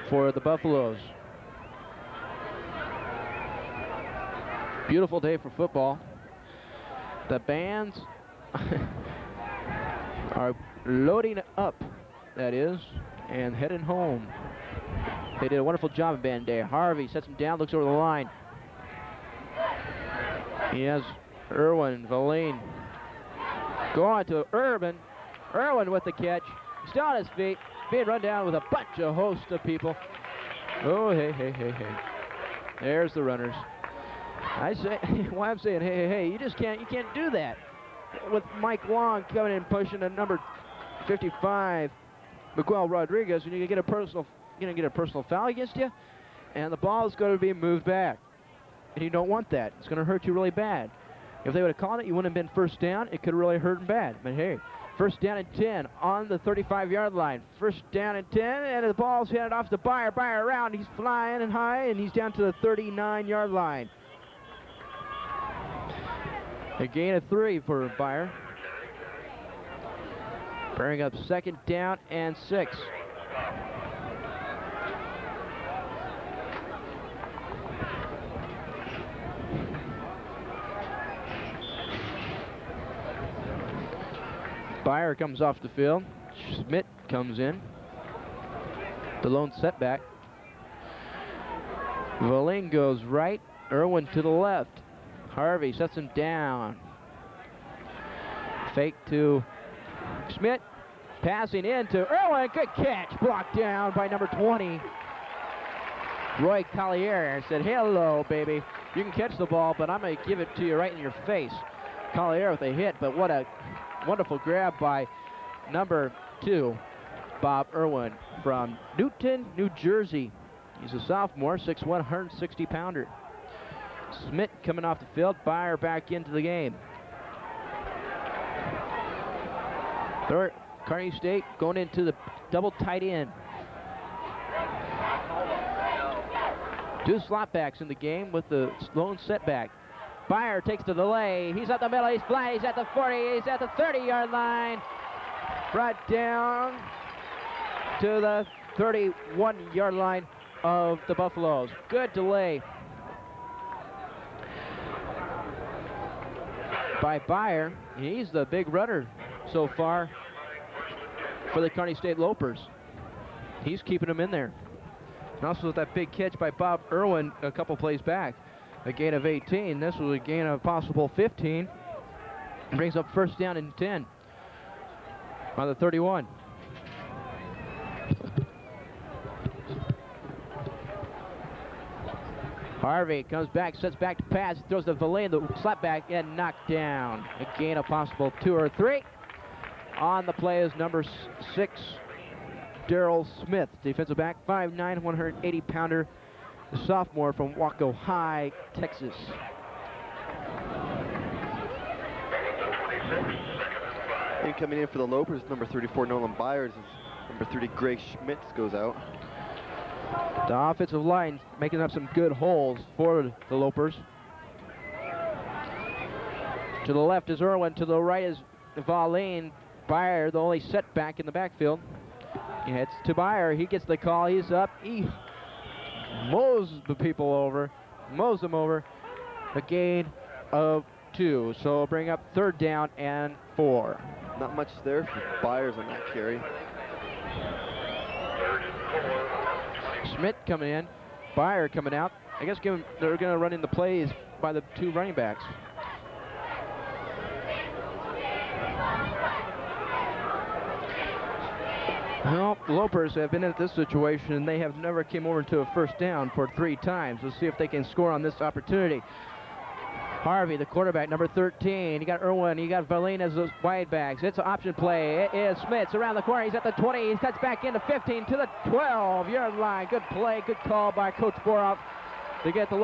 for the Buffaloes. Beautiful day for football. The bands are loading up, that is, and heading home. They did a wonderful job of band day. Harvey sets him down, looks over the line. He has Irwin, Volane. Go on to Irwin. Irwin with the catch. Still on his feet, being run down with a bunch of host of people. Oh, hey. There's the runners. I say, why I'm saying, hey, you can't do that. With Mike Long coming in pushing a number 55, Miguel Rodriguez, and you're gonna get a personal foul against you, and the ball is going to be moved back, and you don't want that. It's going to hurt you really bad. If they would have called it, you wouldn't have been first down. It could have really hurt them bad. But hey, first down and 10 on the 35-yard line. First down and 10, and the ball's handed off to Byer. Byer around. He's flying and high, and he's down to the 39-yard line. A gain of 3 for Byer. Bring up second down and 6. Byer comes off the field. Schmidt comes in. The lone setback. Volane goes right. Irwin to the left. Harvey sets him down. Fake to Schmidt. Passing in to Irwin. Good catch. Blocked down by number 20. Roy Collier said, hello, baby. You can catch the ball, but I'm going to give it to you right in your face. Collier with a hit, but what a wonderful grab by number 2, Bob Irwin from Newton, New Jersey. He's a sophomore, 6'1", 160-pounder. Smith coming off the field. Byer back into the game. Third, Kearney State going into the double tight end. Two slot-backs in the game with the lone setback. Byer takes the delay. He's up the middle. He's flat. He's at the 40. He's at the 30-yard line. Brought down to the 31-yard line of the Buffaloes. Good delay by Byer. He's the big runner so far for the Kearney State Lopers. He's keeping them in there. And also with that big catch by Bob Irwin a couple plays back. A gain of 18. This was a gain of possible 15. Brings up first down and 10 on the 31. Harvey comes back, sets back to pass, throws the Verlaine, the slap back, and knocked down. A gain of possible 2 or 3. On the play is number 6, Darrell Smith, defensive back, 5'9", 180-pounder, sophomore from Waco High, Texas. And coming in for the Lopers, number 34, Nolan Byers. Number 30, Greg Schmitz goes out. The offensive line making up some good holes for the Lopers. To the left is Irwin. To the right is Verlaine. Byer, the only setback in the backfield. He heads to Byer. He gets the call. He's up. He mows the people over. Mows them over. A gain of 2. So we'll bring up third down and 4. Not much there for Byers on that carry. Schmidt coming in, Byer coming out. I guess they're going to run in the plays by the 2 running backs. Well, the Lopers have been in this situation, and they have never came over to a first down for 3 times. Let's see if they can score on this opportunity. Harvey, the quarterback, number 13. You got Irwin. You got Verlaine as those wide backs. It's an option play. It is Smits around the corner. He's at the 20. He cuts back into 15 to the 12-yard line. Good play. Good call by Coach Boroff to get the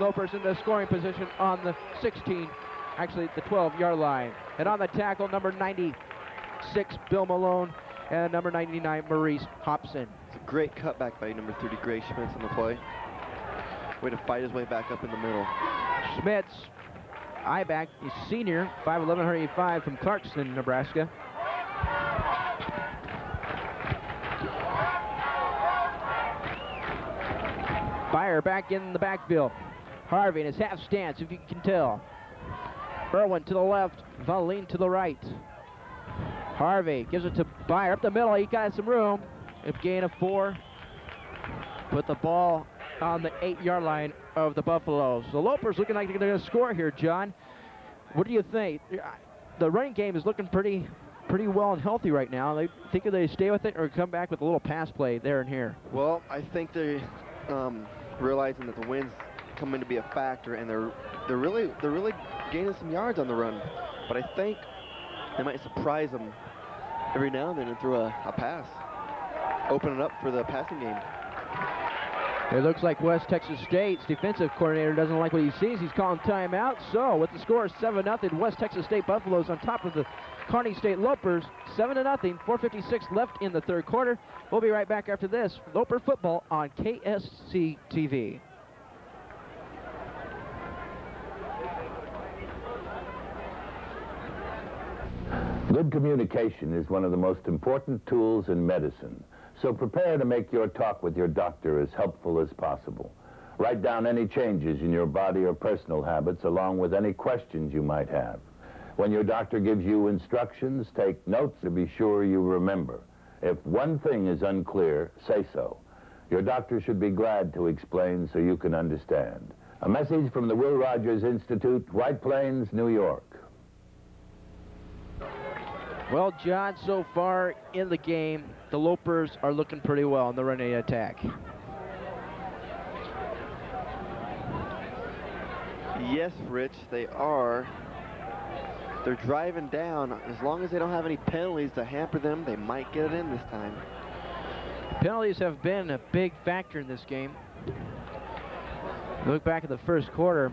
Lopers in the scoring position on the 16, actually the 12-yard line. And on the tackle, number 96, Bill Malone, and number 99, Maurice Hobson. It's a great cutback by number 30, Greg Schmitz on the play. Way to fight his way back up in the middle. Schmitz, I-back, he's senior, 5'11", 185 from Clarkston, Nebraska. Byer back in the backfield. Harvey in his half stance, if you can tell. Irwin to the left, Verlaine to the right. Harvey gives it to Byer up the middle. He got some room. A gain of 4. Put the ball on the 8-yard line of the Buffaloes. The Lopers looking like they're going to score here, John. What do you think? The running game is looking pretty well and healthy right now. They think they stay with it or come back with a little pass play there and here. Well, I think they're realizing that the wind's coming to be a factor, and they're really gaining some yards on the run. But I think they might surprise them every now and then and throw a pass, open it up for the passing game. It looks like West Texas State's defensive coordinator doesn't like what he sees. He's calling timeout. So with the score 7-0, West Texas State Buffaloes on top of the Kearney State Lopers, 7-0, 4:56 left in the third quarter. We'll be right back after this. Loper football on KSC TV. Good communication is one of the most important tools in medicine. So prepare to make your talk with your doctor as helpful as possible. Write down any changes in your body or personal habits along with any questions you might have. When your doctor gives you instructions, take notes to be sure you remember. If one thing is unclear, say so. Your doctor should be glad to explain so you can understand. A message from the Will Rogers Institute, White Plains, New York. Well, John, so far in the game, the Lopers are looking pretty well in the running attack. Yes, Rich, they are. They're driving down. As long as they don't have any penalties to hamper them, they might get it in this time. Penalties have been a big factor in this game. Look back at the first quarter,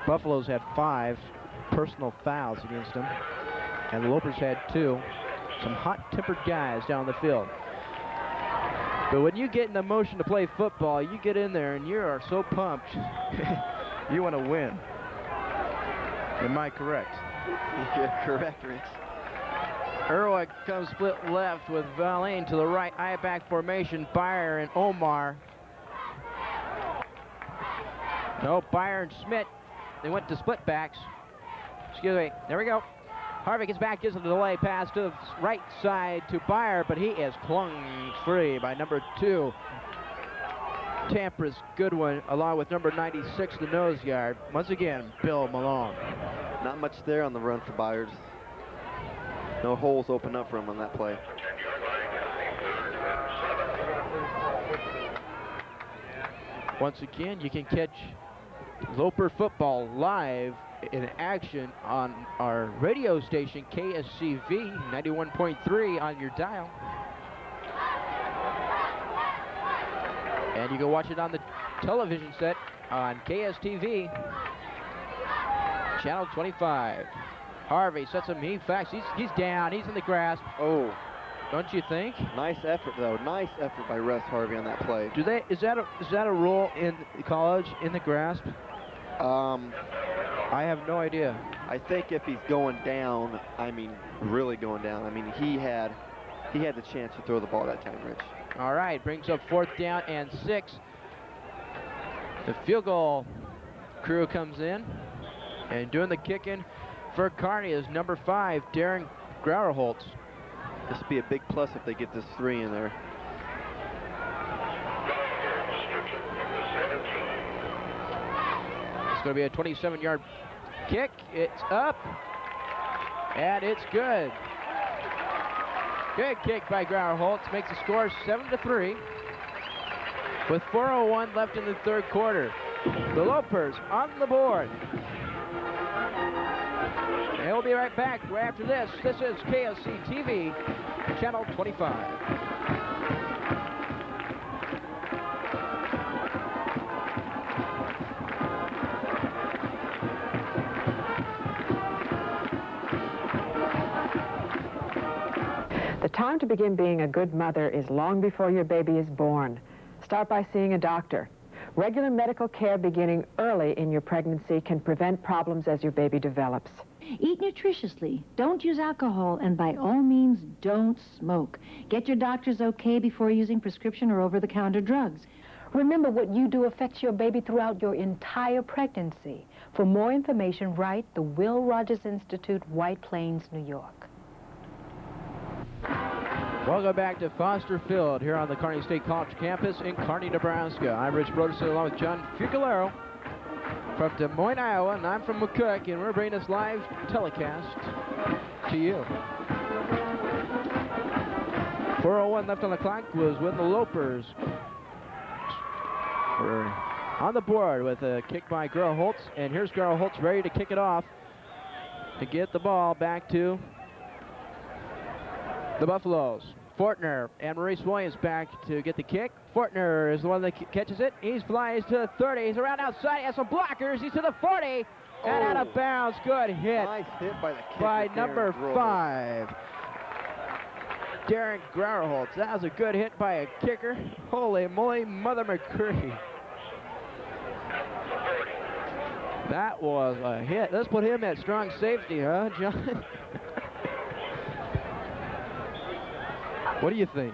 Buffaloes had 5 personal fouls against them, and the Lopers had 2. Some hot-tempered guys down the field. But when you get in the motion to play football, you get in there and you are so pumped. You want to win. Am I correct? You're correct, Rich. Irwin comes split left with Valane to the right, I-back formation. Byer and Omar. No, Byer and Schmidt. They went to split backs. Excuse me. There we go. Harvey gets back, gives a delay pass to the right side to Byer, but he is clung free by number 2. Tampa's Goodwin, along with number 96, the nose guard. Once again, Bill Malone. Not much there on the run for Byers. No holes open up for him on that play. Once again, you can catch Loper football live in action on our radio station, KSCV 91.3 on your dial. And you can watch it on the television set on KSTV, channel 25. Harvey sets him, he's down, he's in the grasp. Oh. Don't you think? Nice effort, though. Nice effort by Russ Harvey on that play. Is that a rule in college, in the grasp? I have no idea. I think if he's going down, I mean, really going down, I mean, he had the chance to throw the ball that time, Rich. All right, brings up 4th down and 6. The field goal crew comes in, and doing the kicking for Kearney is number 5, Darren Grauerholtz. This would be a big plus if they get this 3 in there. It's going to be a 27-yard kick. It's up, and it's good. Good kick by Grauerholtz. Makes the score 7-3 with 4:01 left in the 3rd quarter. The Lopers on the board. And we'll be right back right after this. This is KSC TV, channel 25. The time to begin being a good mother is long before your baby is born. Start by seeing a doctor. Regular medical care beginning early in your pregnancy can prevent problems as your baby develops. Eat nutritiously, don't use alcohol, and by all means, don't smoke. Get your doctor's okay before using prescription or over-the-counter drugs. Remember, what you do affects your baby throughout your entire pregnancy. For more information, write the Will Rogers Institute, White Plains, New York. Welcome back to Foster Field here on the Kearney State College campus in Kearney, Nebraska. I'm Rich Broderson along with John Fucalero from Des Moines, Iowa, and I'm from McCook, and we're bringing this live telecast to you. 4:01 left on the clock was when the Lopers were on the board with a kick by Grauerholtz, and here's Grauerholtz ready to kick it off to get the ball back to the Buffaloes. Fortner and Maurice Williams back to get the kick. Fortner is the one that catches it. He flies to the 30. He's around outside. He has some blockers. He's to the 40. And out of bounds. Good hit. Nice hit by the kicker, by number Darren 5. Darren Grauerholtz. That was a good hit by a kicker. Holy moly, Mother McCree. That was a hit. Let's put him at strong safety, huh, John? What do you think?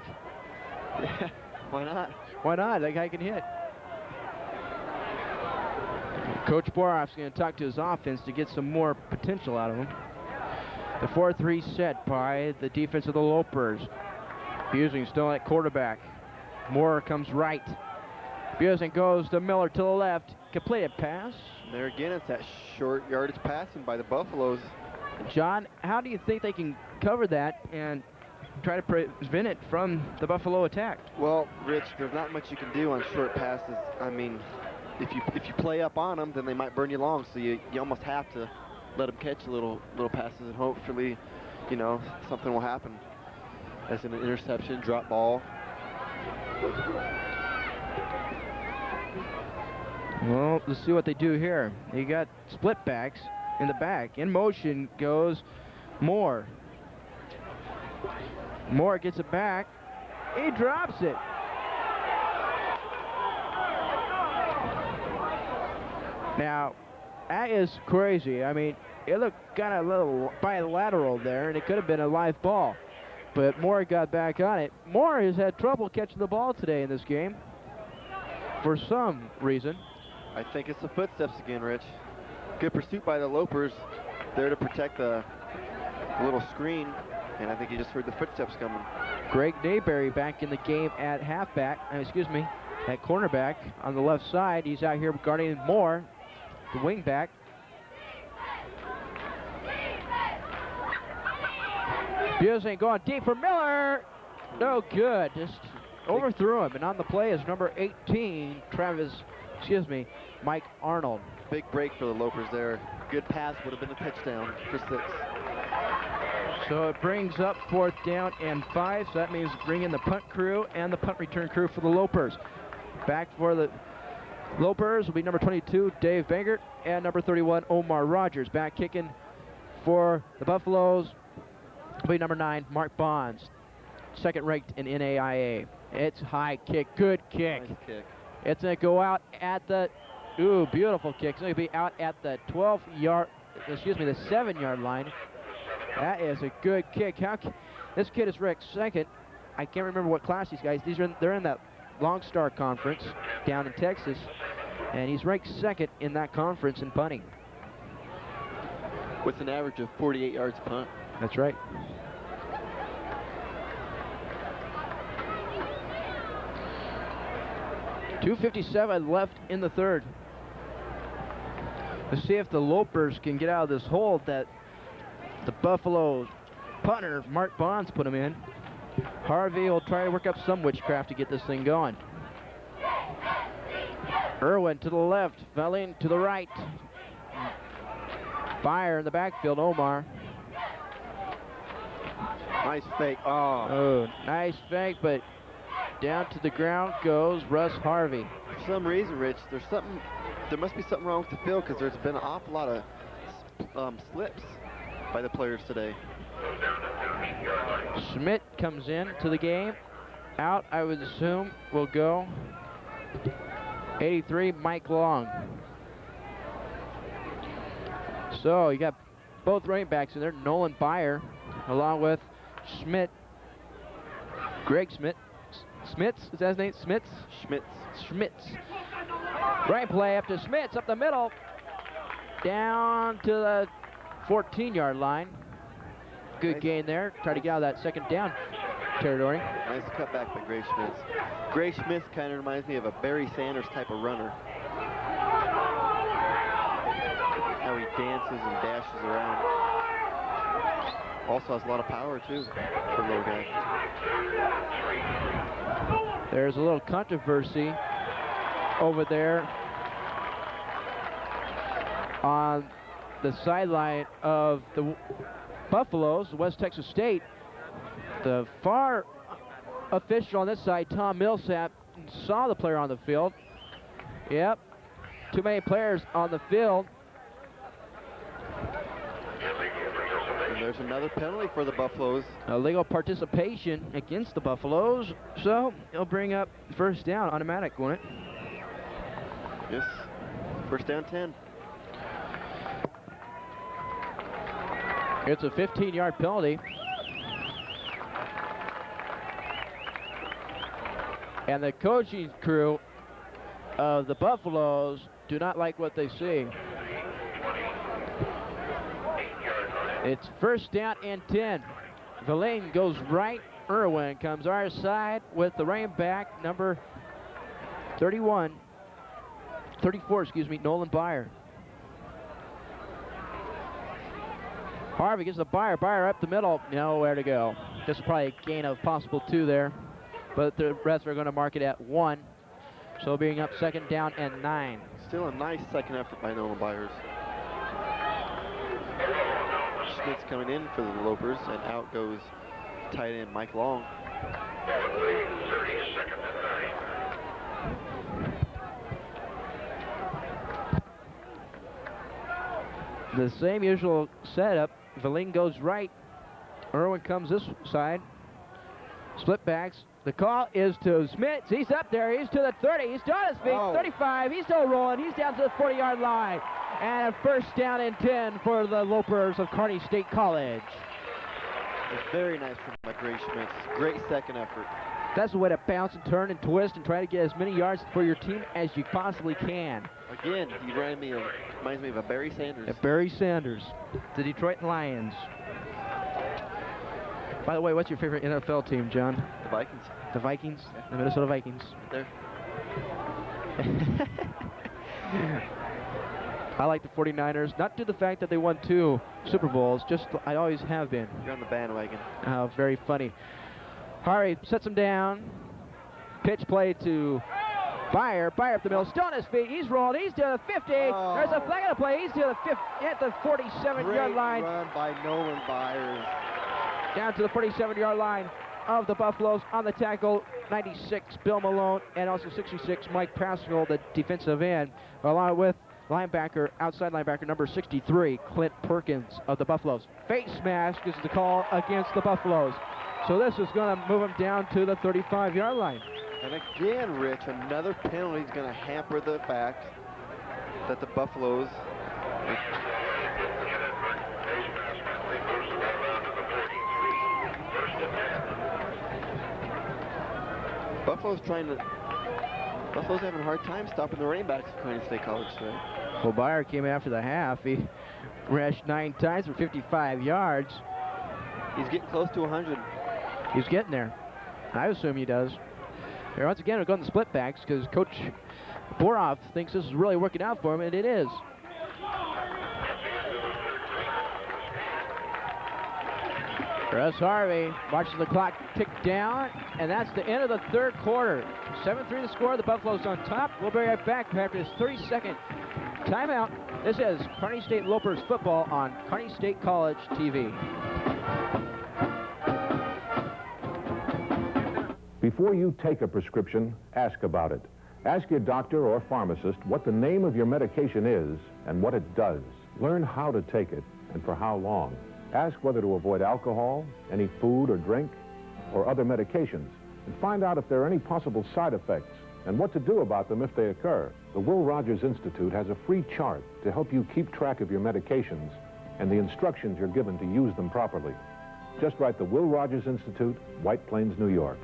Yeah, why not? Why not? That guy can hit. Coach Boroff's going to talk to his offense to get some more potential out of him. The 4-3 set by the defense of the Lopers. Busing still at quarterback. Moore comes right. Busing goes to Miller to the left. Completed pass. There again, it's that short yardage passing by the Buffaloes. John, how do you think they can cover that and try to prevent it from the Buffalo attack? Well, Rich, there's not much you can do on short passes. I mean, if you play up on them, then they might burn you long. So you almost have to let them catch little passes, and hopefully, you know, something will happen. As an interception, drop ball. Well, let's see what they do here. They got split backs in the back. In motion goes Moore. Moore gets it back. He drops it. Now, that is crazy. I mean, it looked kind of a little bilateral there, and it could have been a live ball. But Moore got back on it. Moore has had trouble catching the ball today in this game for some reason. I think it's the footsteps again, Rich. Good pursuit by the Lopers there to protect the little screen, and I think he just heard the footsteps coming. Greg Nayberry back in the game at halfback, at cornerback on the left side. He's out here guarding Moore, the wingback. Busing going deep for Miller. No good. Just overthrew him. And on the play is number 18, Mike Arnold. Big break for the Lopers there. Good pass would have been a touchdown for 6. So it brings up 4th down and 5. So that means bring in the punt crew and the punt return crew for the Lopers. Back for the Lopers will be number 22, Dave Bangert, and number 31, Omar Rogers. Back kicking for the Buffaloes will be number 9, Mark Bonds, second ranked in NAIA. It's high kick, good kick. Nice kick. It's going to go out at the, beautiful kick. It's going to be out at the the 7-yard line. That is a good kick. This kid is ranked second. I can't remember what class these guys. They're in that Long Star Conference down in Texas, and he's ranked second in that conference in punting. With an average of 48 yards a punt. That's right. .257 left in the third. Let's see if the Lopers can get out of this hole that the Buffalo punter, Mark Bonds, put him in. Harvey will try to work up some witchcraft to get this thing going. Irwin to the left, Valine to the right. Fire in the backfield, Omar. Nice fake. Oh, nice fake, but down to the ground goes Russ Harvey. For some reason, Rich, there must be something wrong with the field because there's been an awful lot of slips by the players today. Schmidt comes in to the game. Out, I would assume, will go 83, Mike Long. So you got both running backs in there, Nolan Byer, along with Schmidt. Greg Schmidt. Schmitz, is that his name? Schmitz? Schmitz. Right play up to Schmitz, up the middle. Down to the 14-yard line. Good gain there. Try to get out of that second down territory. Nice cutback by Gray Schmitz. Gray Schmitz kind of reminds me of a Barry Sanders type of runner. How he dances and dashes around. Also has a lot of power too for a little guy. There's a little controversy over there on the sideline of the Buffaloes, West Texas State. The far official on this side, Tom Millsap, saw the player on the field. Yep, too many players on the field. And there's another penalty for the Buffaloes. Illegal participation against the Buffaloes, so it'll bring up first down, automatic, won't it? Yes, first down 10. It's a 15-yard penalty. And the coaching crew of the Buffaloes do not like what they see. It's first down and 10. Valine goes right. Irwin comes our side with the running back, number 34, Nolan Byer. Harvey gets the Byer up the middle, nowhere to go. This is probably a gain of possible 2 there, but the rest are going to mark it at 1. So being up second down and 9. Still a nice second effort by Nolan Byers. Schmidt's coming in for the Lopers, and out goes tight end Mike Long. The same usual setup. Valine goes right. Irwin comes this side. Split backs. The call is to Smith. He's up there. He's to the 30. He's on his feet. 35. He's still rolling. He's down to the 40-yard line. And a first down and 10 for the Lopers of Kearney State College. It's very nice from Gray Schmitz. Great second effort. That's the way to bounce and turn and twist and try to get as many yards for your team as you possibly can. Again, he reminds me of a Barry Sanders. Barry Sanders, the Detroit Lions. By the way, what's your favorite NFL team, John? The Vikings. The Vikings? Yeah. The Minnesota Vikings. Right there. I like the 49ers, not due to the fact that they won 2 Super Bowls, just I always have been. You're on the bandwagon. Very funny. Harvey sets him down. Pitch play to Byer. Byer up the middle, still on his feet. He's rolling. He's to the 50. Oh. There's a flag on the play. He's to the 50, at the 47-yard line. Great run by Nolan Byers. Down to the 47-yard line of the Buffaloes. On the tackle, 96, Bill Malone, and also 66, Mike Pascal, the defensive end, along with outside linebacker number 63, Clint Perkins of the Buffaloes. Face mask is the call against the Buffaloes. So this is going to move him down to the 35-yard line. And again, Rich, another penalty is going to hamper the fact that the Buffaloes Buffalo's having a hard time stopping the running backs at Kearney State College today. Well, Byer came after the half. He rushed 9 times for 55 yards. He's getting close to 100. He's getting there. I assume he does. Here, once again, we're going to split backs because Coach Boroff thinks this is really working out for him, and it is. Russ Harvey watches the clock tick down, and that's the end of the third quarter. 7-3 the score. The Buffaloes on top. We'll be right back after this 30-second timeout. This is Kearney State Lopers football on Kearney State College TV. Before you take a prescription, ask about it. Ask your doctor or pharmacist what the name of your medication is and what it does. Learn how to take it and for how long. Ask whether to avoid alcohol, any food or drink, or other medications, and find out if there are any possible side effects and what to do about them if they occur. The Will Rogers Institute has a free chart to help you keep track of your medications and the instructions you're given to use them properly. Just write the Will Rogers Institute, White Plains, New York.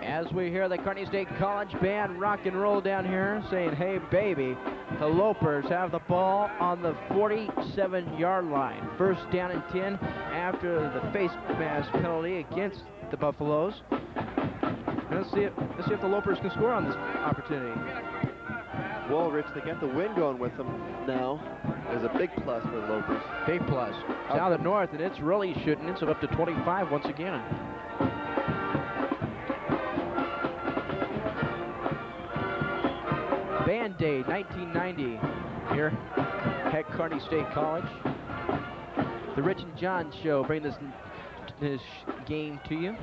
As we hear the Kearney State College band rock and roll down here saying, "Hey, baby," the Lopers have the ball on the 47-yard line. First down and 10 after the face mask penalty against the Buffaloes. Let's see if the Lopers can score on this opportunity. Well, Rich, they got the wind going with them now. There's a big plus for the Lopers. Big plus. Down the north, and it's really shooting. It's up to 25 once again. Band-Aid 1990 here at Kearney State College. The Rich and John Show bring this game to you.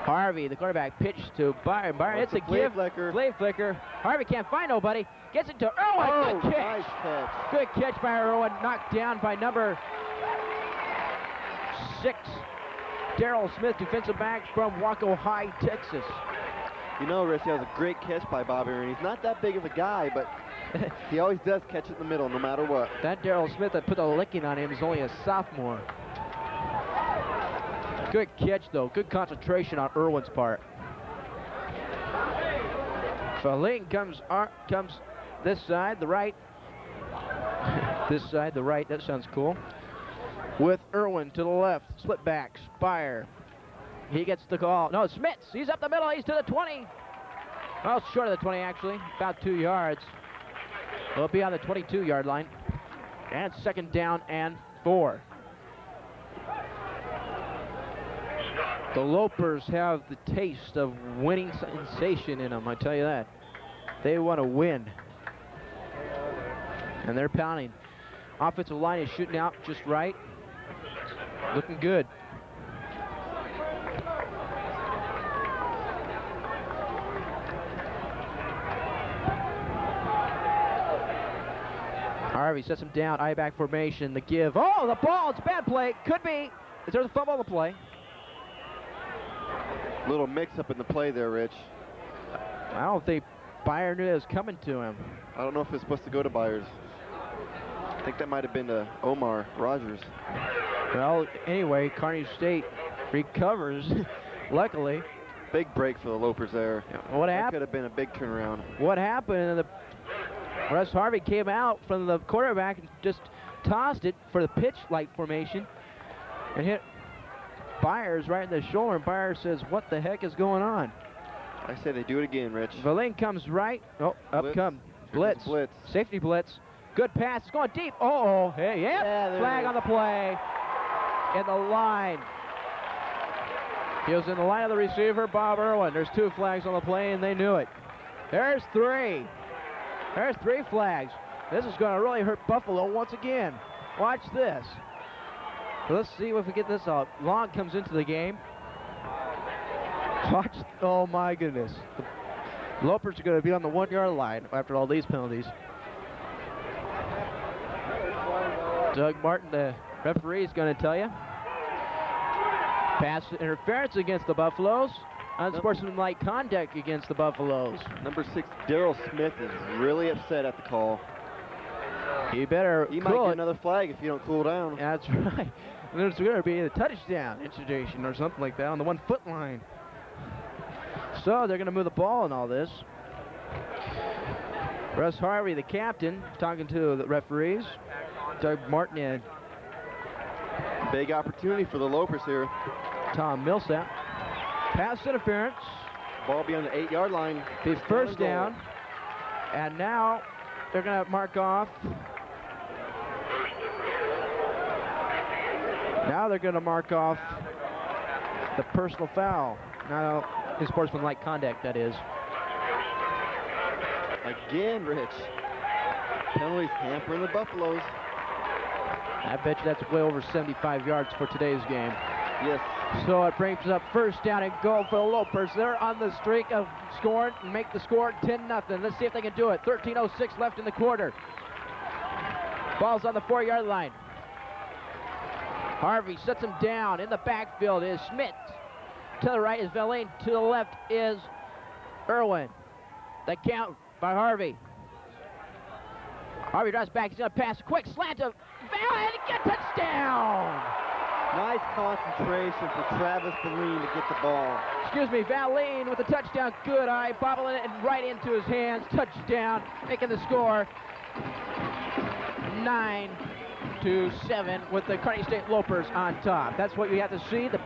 Harvey, the quarterback, pitch to Byer. Byer hits a give. Flea flicker. Harvey can't find nobody. Gets it to Irwin. Oh, good catch. Nice catch. Good catch by Irwin. Knocked down by number 6, Darrell Smith, defensive back from Waco High, Texas. You know, Rich, that was a great catch by Bobby Irwin. He's not that big of a guy, but he always does catch it in the middle, no matter what. That Darrell Smith that put the licking on him is only a sophomore. Good catch, though. Good concentration on Irwin's part. Faline comes this side, the right. This side, the right. That sounds cool. With Irwin to the left. Split backs. Byer. He gets the call. No, Smits. He's up the middle. He's to the 20. Well, short of the 20, actually. About 2 yards. He'll be on the 22-yard line. And second down and 4. The Lopers have the taste of winning sensation in them, I tell you that. They want to win. And they're pounding. Offensive line is shooting out just right. Looking good. Harvey sets him down, I-back formation, the give. Oh, the ball, it's a bad play. Could be. Is there a fumble on the play? Little mix-up in the play there, Rich. I don't think Byer knew it was coming to him. I don't know if it's supposed to go to Byers. I think that might have been to Omar Rogers. Well, anyway, Kearney State recovers, luckily. Big break for the Lopers there. What That happened? could have been a big turnaround. What happened? Russ Harvey came out from the quarterback and just tossed it for the pitch-like formation and hit Byers right in the shoulder. And Byers says, "What the heck is going on?" I say they do it again, Rich. Valine comes right. Oh, up Blitz. come Here blitz. comes blitz. Safety blitz. Good pass. It's going deep. Oh, hey, yep. Yeah, there Flag it on the play. In the line. He was in the line of the receiver, Bob Irwin. There's 2 flags on the play, and they knew it. There's 3. There's 3 flags. This is going to really hurt Buffalo once again. Watch this. Let's see if we get this out. Long comes into the game. Watch. Oh, my goodness. The Lopers are going to be on the 1-yard line after all these penalties. Doug Martin, the referee, is going to tell you. Pass interference against the Buffaloes. Unsportsmanlike conduct against the Buffaloes. Number 6, Daryl Smith, is really upset at the call. He better He might cool get it. another flag if you don't cool down. That's right. There's going to be a touchdown institution or something like that on the 1-foot line. So they're going to move the ball and all this. Russ Harvey, the captain, talking to the referees. Doug Martin and Big opportunity for the Lopers here. Tom Millsap. Pass interference. Ball beyond the 8-yard line. Be first down. And now they're going to mark off. Now they're going to mark off the personal foul. Now, his sportsmanlike conduct, that is. Again, Rich. Penalties hampering the Buffaloes. I bet you that's way over 75 yards for today's game. Yes. So it brings up first down and goal for the Lopers. They're on the streak of scoring and make the score 10-0. Let's see if they can do it. 13:06 left in the quarter. Ball's on the 4-yard line. Harvey sets him down. In the backfield is Schmidt. To the right is Valine. To the left is Irwin. The count by Harvey. Harvey drives back. He's going to pass. Quick slant to Valine. Get touchdown! Nice concentration for Travis Valine to get the ball. Excuse me, Valine with the touchdown. Good eye, bobbling it right into his hands. Touchdown, making the score 9-7 with the Kearney State Lopers on top. That's what you have to see. The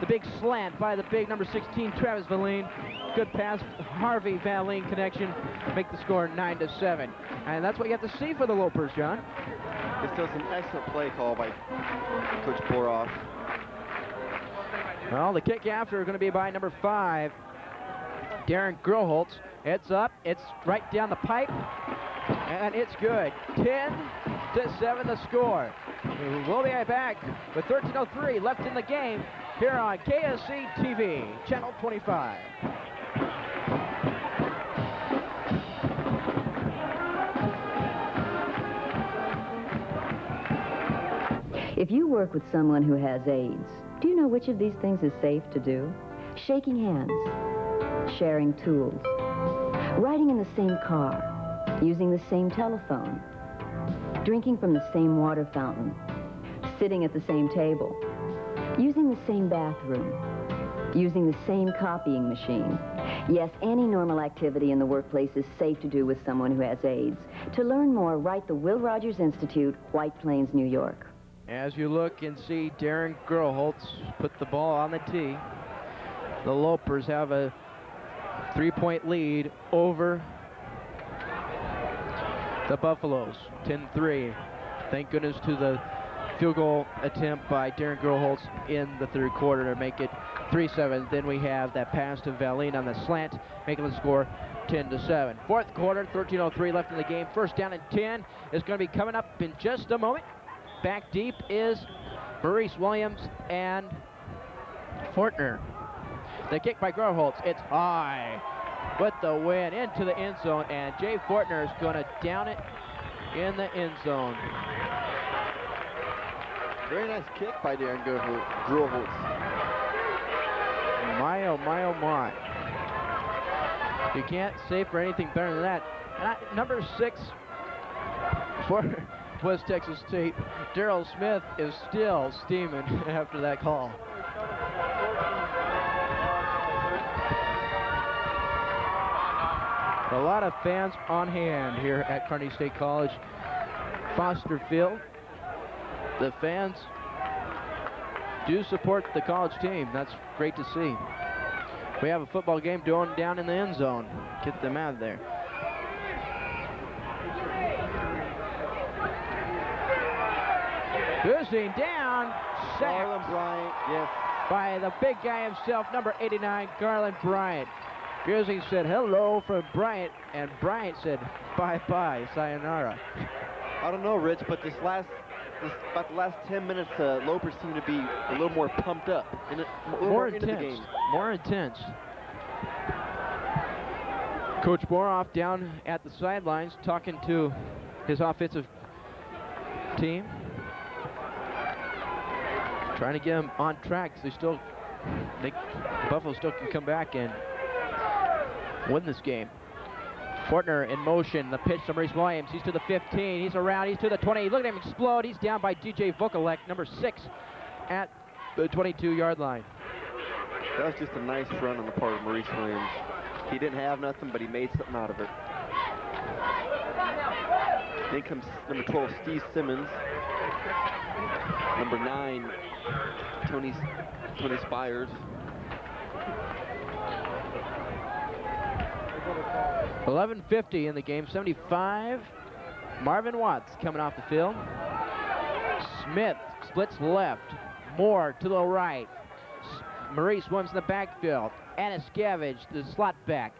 big slant by the big number 16, Travis Valine. Good pass, Harvey Valine connection. Make the score 9-7. And that's what you have to see for the Lopers, John. This was an excellent play call by Coach Boroff. Well, the kick after is going to be by number 5, Darren Grillholtz. It's up. It's right down the pipe. And it's good. 10-7 the score. We'll be right back with 13:03 left in the game here on KSC TV, Channel 25. If you work with someone who has AIDS, do you know which of these things is safe to do? Shaking hands, sharing tools, riding in the same car, using the same telephone, drinking from the same water fountain, sitting at the same table, using the same bathroom, using the same copying machine. Yes, any normal activity in the workplace is safe to do with someone who has AIDS. To learn more, write the Will Rogers Institute, White Plains, New York. As you look and see Darren Grillholtz put the ball on the tee, the Lopers have a 3-point lead over the Buffaloes, 10-3. Thank goodness to the field goal attempt by Darren Grillholtz in the third quarter to make it 3-7. Then we have that pass to Valine on the slant, making the score 10-7. Fourth quarter, 13:03 left in the game. First down and 10 is going to be coming up in just a moment. Back deep is Maurice Williams and Fortner. The kick by Grillholtz. It's high with the wind into the end zone, and Jay Fortner is going to down it in the end zone. Very nice kick by Darren Grillholtz. My, oh my, oh my. You can't say for anything better than that. Number 6 for West Texas State, Darrell Smith, is still steaming after that call. A lot of fans on hand here at Kearney State College Foster Field. The fans do support the college team. That's great to see. We have a football game going down in the end zone. Get them out of there. Boozing down, sacked Bryant, yes, by the big guy himself, number 89, Garland Bryant. Busing said hello from Bryant, and Bryant said bye-bye, sayonara. I don't know, Rich, but about the last 10 minutes, Lopers seem to be a little more pumped up, and more into the game. More intense. Coach Boroff down at the sidelines talking to his offensive team, trying to get them on track. Buffalo still can come back and win this game. Fortner in motion. The pitch to Maurice Williams. He's to the 15. He's around. He's to the 20. Look at him explode. He's down by DJ Vokalek, number 6, at the 22-yard line. That was just a nice run on the part of Maurice Williams. He didn't have nothing, but he made something out of it. Then comes number 12, Steve Simmons. Number 9, Tony Spires. 11:50 in the game, 75. Marvin Watts coming off the field. Smith splits left. Moore to the right. Maurice Williams in the backfield. Anaskevich, the slot back.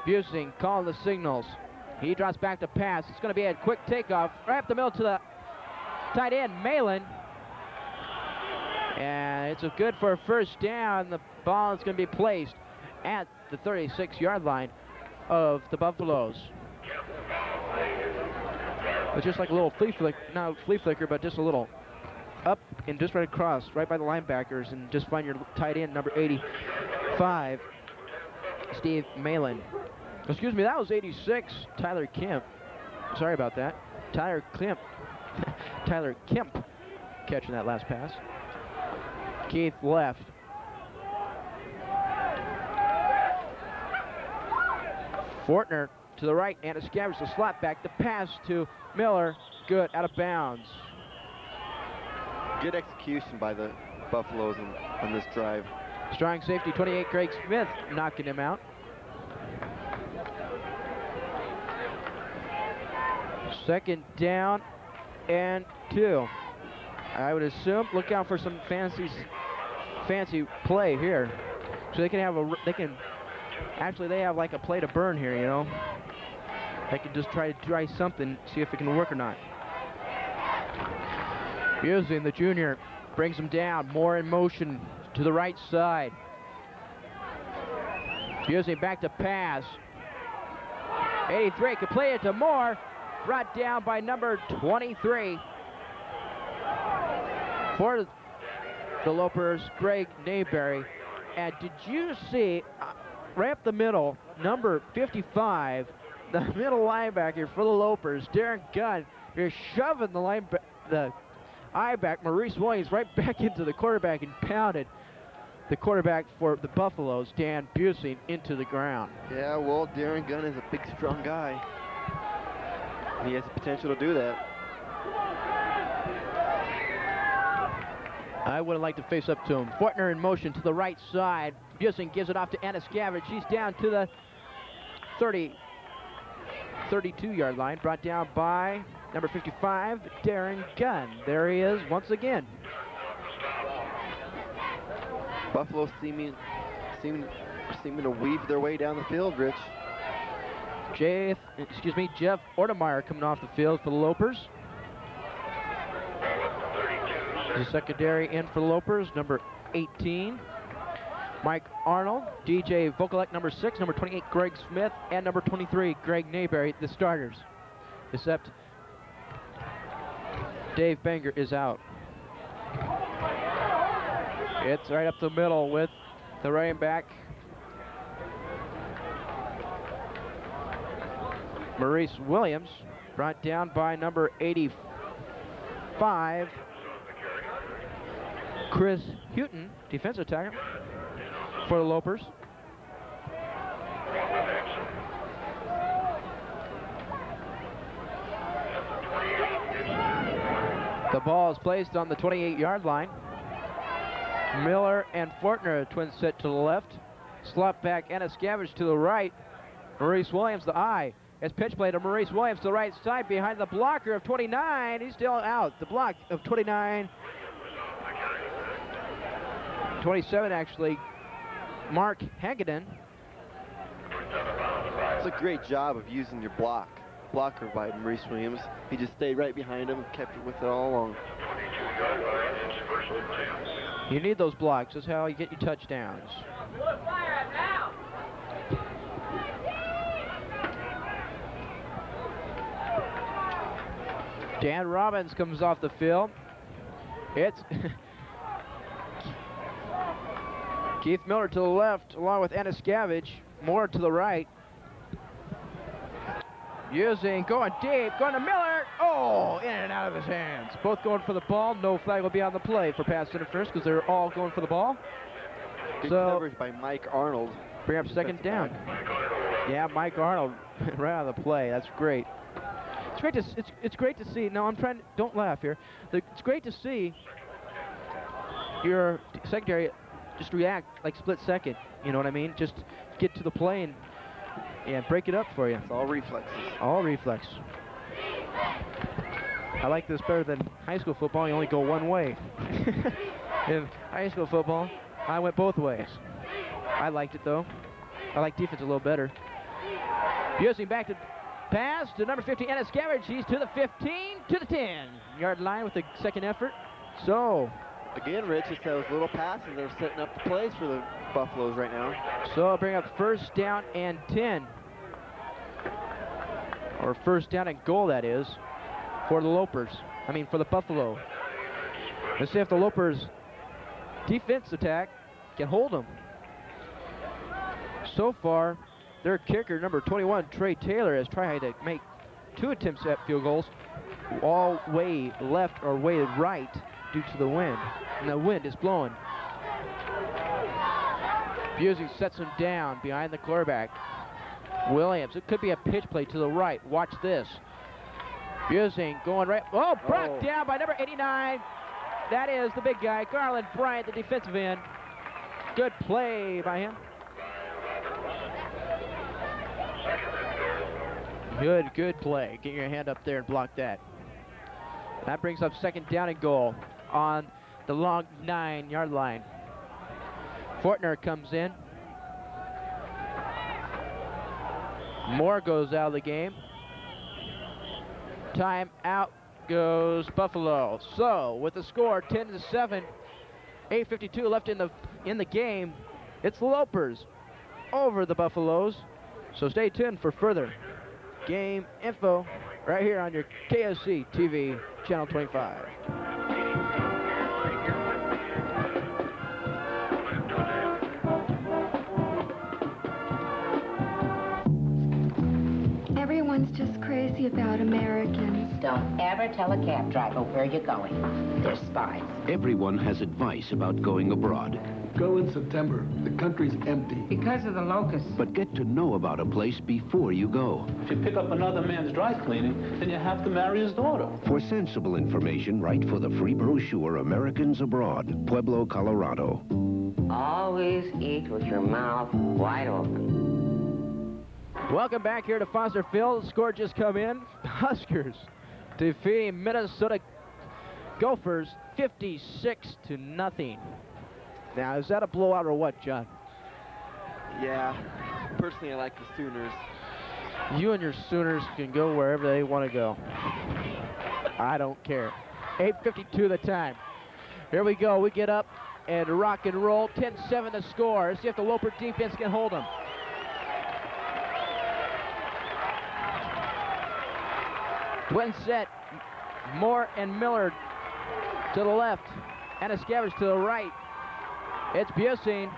Busing calling the signals. He drops back to pass. It's going to be a quick takeoff right up the middle to the tight end, Malin. And it's good for a first down. The ball is going to be placed at the 36-yard line of the Buffaloes. It's just like a little flea flicker, but just a little up and just right across, right by the linebackers, and just find your tight end, number 85, Steve Malin. Excuse me, that was 86, Tyler Kemp. Sorry about that. Tyler Kemp catching that last pass. Keith left. Fortner to the right, and Anaskevich the slot back. The pass to Miller, good, out of bounds. Good execution by the Buffaloes on this drive. Strong safety, 28, Craig Smith, knocking him out. Second down and 2. I would assume, look out for some fancy play here. So they have like a play to burn here, you know. They can just try to try something, see if it can work or not. Busing, the junior, brings him down. Moore in motion to the right side. Busing back to pass. 83 can play it to Moore. Brought down by number 23. For the Lopers, Greg Nayberry. And did you see, right up the middle, number 55, the middle linebacker for the Lopers, Darren Gunn, is shoving the I-back, Maurice Williams, right back into the quarterback and pounded the quarterback for the Buffaloes, Dan Busing, into the ground. Yeah, well, Darren Gunn is a big, strong guy. He has the potential to do that. I would have liked to face up to him. Fortner in motion to the right side. Busing gives it off to Anaskevich. He's down to the 32-yard line. Brought down by number 55, Darren Gunn. There he is once again. Buffalo seeming to weave their way down the field, Rich. Jeff Ortemeyer coming off the field for the Lopers. The secondary in for the Lopers, number 18, Mike Arnold, DJ Vokalek, number 6, number 28, Greg Smith, and number 23, Greg Nayberry, the starters. Except Dave Banger is out. It's right up the middle with the running back, Maurice Williams, brought down by number 85, Chris Houghton, defensive tackle for the Lopers. The ball is placed on the 28-yard line. Miller and Fortner, twin set to the left. Slot back, Anascavage to the right. Maurice Williams, the eye. It's pitch play to Maurice Williams to the right side behind the blocker of 29. He's still out. The block of 29. 27, actually. Mark Hagedon. It's a great job of using your blocker by Maurice Williams. He just stayed right behind him, kept it with it all along. You need those blocks. That's how you get your touchdowns. Dan Robbins comes off the field. It's Keith Miller to the left, along with Anascavage. Moore to the right. Going deep, going to Miller. Oh, in and out of his hands. Both going for the ball. No flag will be on the play for pass interference because they're all going for the ball. Good coverage by Mike Arnold. Bring up second down. Yeah, Mike Arnold right out of the play. That's great. It's great to see. No, don't laugh here. It's great to see your secondary just react like split second. You know what I mean? Just get to the play and break it up for you. It's all reflexes. All reflex. I like this better than high school football. You only go one way. In high school football, I went both ways. I liked it though. I like defense a little better. Busey back to pass to number 15, Anascavage. He's to the 15, to the 10-yard line with the second effort. So again, Rich, it's those little passes that are setting up the plays for the Buffaloes right now. So I'll bring up first down and 10. Or first down and goal, that is, for the for the Buffalo. Let's see if the Lopers' defense attack can hold them. So far, their kicker, number 21, Trey Taylor, has tried to make 2 attempts at field goals, all way left or way right due to the wind. And the wind is blowing. Busey sets him down behind the quarterback. Williams, it could be a pitch play to the right. Watch this. Busey going right. Oh, brought down by number 89. That is the big guy, Garland Bryant, the defensive end. Good play by him. Good play. Get your hand up there and block that. That brings up second down and goal on the long 9-yard line. Fortner comes in. Moore goes out of the game. Time out goes Buffalo. So with the score 10-7, 8:52 left in the game, it's the Lopers over the Buffaloes. So stay tuned for further game info right here on your KSC TV channel 25. Everyone's just crazy about Americans. Don't ever tell a cab driver where you're going. They're spies. Everyone has advice about going abroad. Go in September. The country's empty. Because of the locusts. But get to know about a place before you go. If you pick up another man's dry cleaning, then you have to marry his daughter. For sensible information, write for the free brochure, Americans Abroad, Pueblo, Colorado. Always eat with your mouth wide open. Welcome back here to Foster Field. Score just come in. Huskers defeating Minnesota Gophers 56-0. Now, is that a blowout or what, John? Yeah. Personally, I like the Sooners. You and your Sooners can go wherever they want to go. I don't care. 8:52 the time. Here we go. We get up and rock and roll. 10-7 the score. Let's see if the Loper defense can hold them. Twin set. Moore and Miller to the left. Anascavage to the right. It's Busey.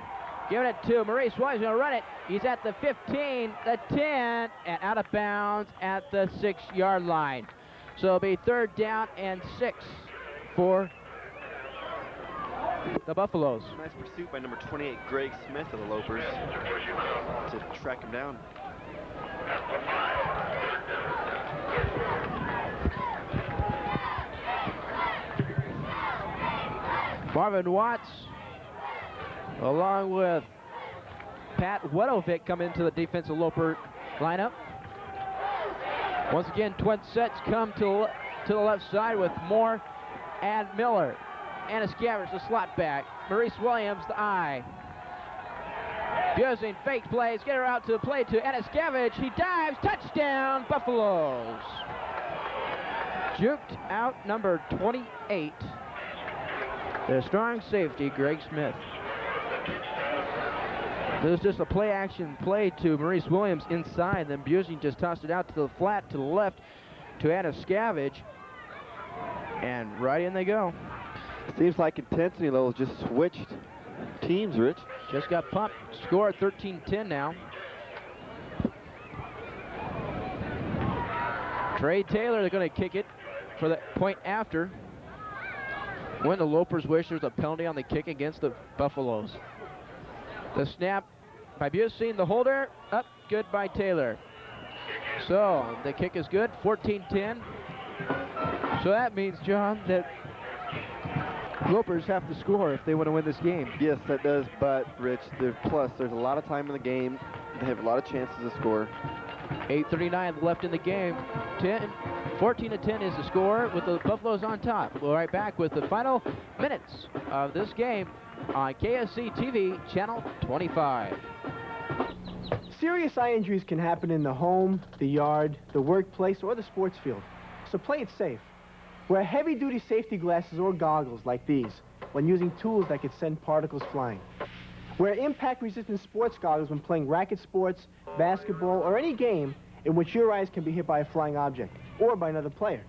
Giving it to Maurice Williams, going to run it. He's at the 15, the 10, and out of bounds at the 6-yard line. So it'll be 3rd down and 6 for the Buffaloes. Nice pursuit by number 28, Greg Smith of the Lopers, to track him down. Marvin Watts, along with Pat Wedovic, come into the defensive Loper lineup. Once again, twin sets come to the left side with Moore and Miller. Anaskavage, the slot back. Maurice Williams, the eye. Using fake plays, get her out to the play to Anaskavage. He dives, touchdown, Buffaloes. Juked out number 28. The strong safety, Greg Smith. This is just a play-action play to Maurice Williams inside. Then Busing just tossed it out to the flat to the left to Anaskavage. And right in they go. Seems like intensity levels just switched teams, Rich. Just got pumped. Score 13-10 now. Trey Taylor, they're going to kick it for the point after. When the Lopers wish there's a penalty on the kick against the Buffaloes. The snap by Busing, the holder, up, good by Taylor. So the kick is good, 14-10. So that means, John, that Lopers have to score if they want to win this game. Yes, that does, but Rich, there's a lot of time in the game. They have a lot of chances to score. 8:39 left in the game. 14-10 is the score with the Buffaloes on top. We'll be right back with the final minutes of this game on KSC TV, Channel 25. Serious eye injuries can happen in the home, the yard, the workplace, or the sports field. So play it safe. Wear heavy-duty safety glasses or goggles like these when using tools that could send particles flying. Wear impact-resistant sports goggles when playing racket sports, basketball, or any game in which your eyes can be hit by a flying object or by another player.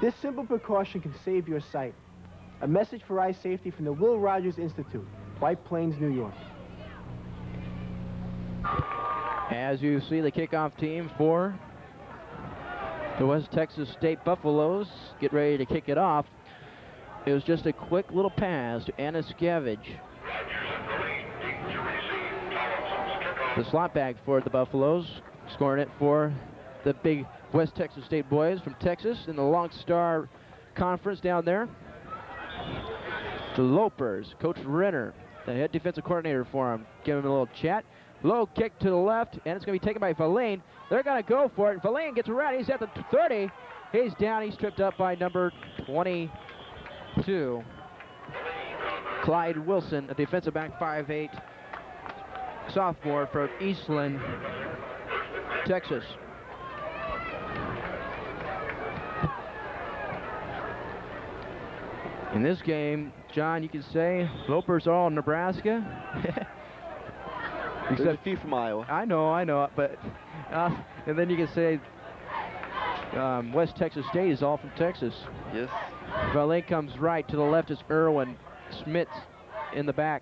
This simple precaution can save your sight. A message for eye safety from the Will Rogers Institute, White Plains, New York. As you see, the kickoff team for the West Texas State Buffaloes get ready to kick it off. It was just a quick little pass to Anaskavage. The slot back for the Buffaloes, scoring it for the big West Texas State boys from Texas in the Long Star Conference down there. The Lopers, Coach Renner, the head defensive coordinator for him, giving him a little chat. Low kick to the left, and it's going to be taken by Verlaine. They're going to go for it. Verlaine gets around. He's at the 30. He's down. He's tripped up by number 22. Clyde Wilson, a defensive back, 5'8", sophomore from Eastland, Texas. In this game, John, you can say Lopers are all Nebraska. There's a few from Iowa. I know, but and then you can say West Texas State is all from Texas. Yes. Valet comes right. To the left is Irwin. Smits in the back.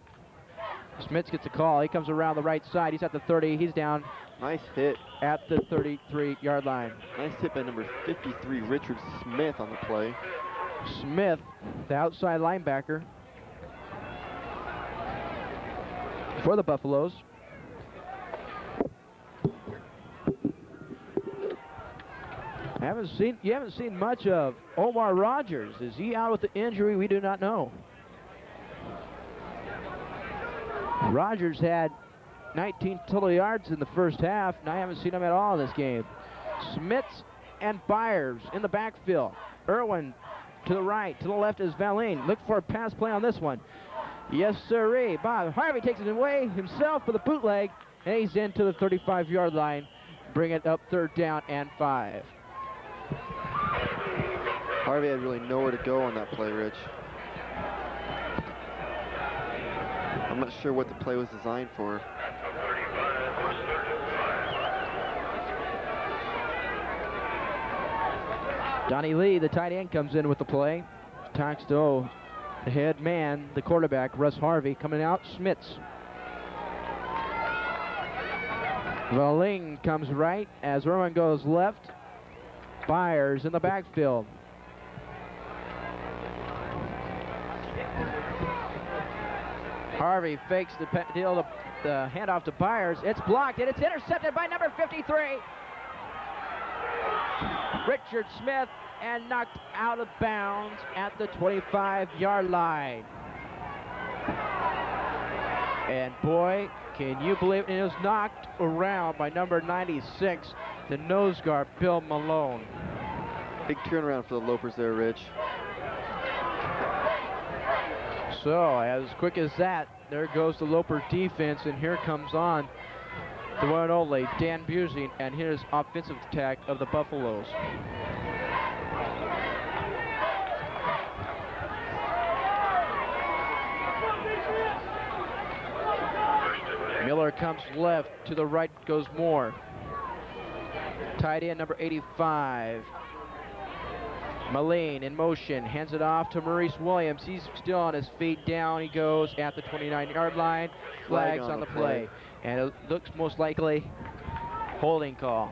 Smits gets a call. He comes around the right side. He's at the 30. He's down. Nice hit. At the 33-yard line. Nice hit by number 53, Richard Smith, on the play. Smith, the outside linebacker for the Buffaloes. You haven't seen much of Omar Rogers. Is he out with the injury? We do not know. Rogers had 19 total yards in the first half, and I haven't seen him at all in this game. Smits and Byers in the backfield. Irwin to the right, to the left is Valine. Look for a pass play on this one. Yes, sirree. Bob Harvey takes it away himself with a bootleg, and he's into the 35-yard line. Bring it up 3rd down and 5. Harvey had really nowhere to go on that play, Rich. I'm not sure what the play was designed for. Donnie Lee, the tight end, comes in with the play. Talks to the head man, the quarterback, Russ Harvey, coming out. Smits Valing comes right as Irwin goes left. Byers in the backfield. Harvey fakes the deal, the handoff to Byers. It's blocked and it's intercepted by number 53. Richard Smith, and knocked out of bounds at the 25-yard line. And boy, can you believe it was knocked around by number 96, the nose guard, Bill Malone. Big turnaround for the Lopers there, Rich. So, as quick as that, there goes the Loper defense, and here comes on the one and only Dan Busey and his offensive attack of the Buffaloes. Miller comes left, to the right goes Moore. Tight end number 85. Moline in motion, hands it off to Maurice Williams. He's still on his feet. Down he goes at the 29-yard line. Flags on the play. And it looks most likely holding call.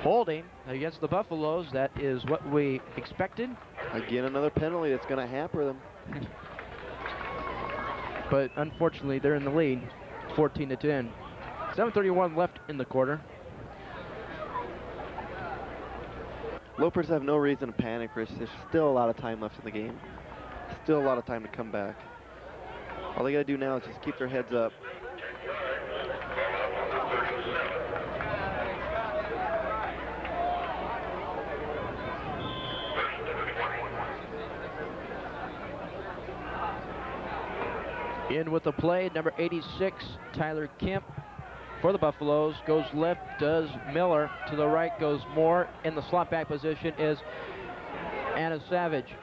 Holding against the Buffaloes. That is what we expected. Again, another penalty that's going to hamper them. But unfortunately, they're in the lead, 14-10. 7:31 left in the quarter. Lopers have no reason to panic, Rich. There's still a lot of time left in the game. Still a lot of time to come back. All they got to do now is just keep their heads up. In with the play, number 86, Tyler Kemp for the Buffaloes. Goes left, does Miller. To the right goes Moore. In the slot back position is Anna Savage.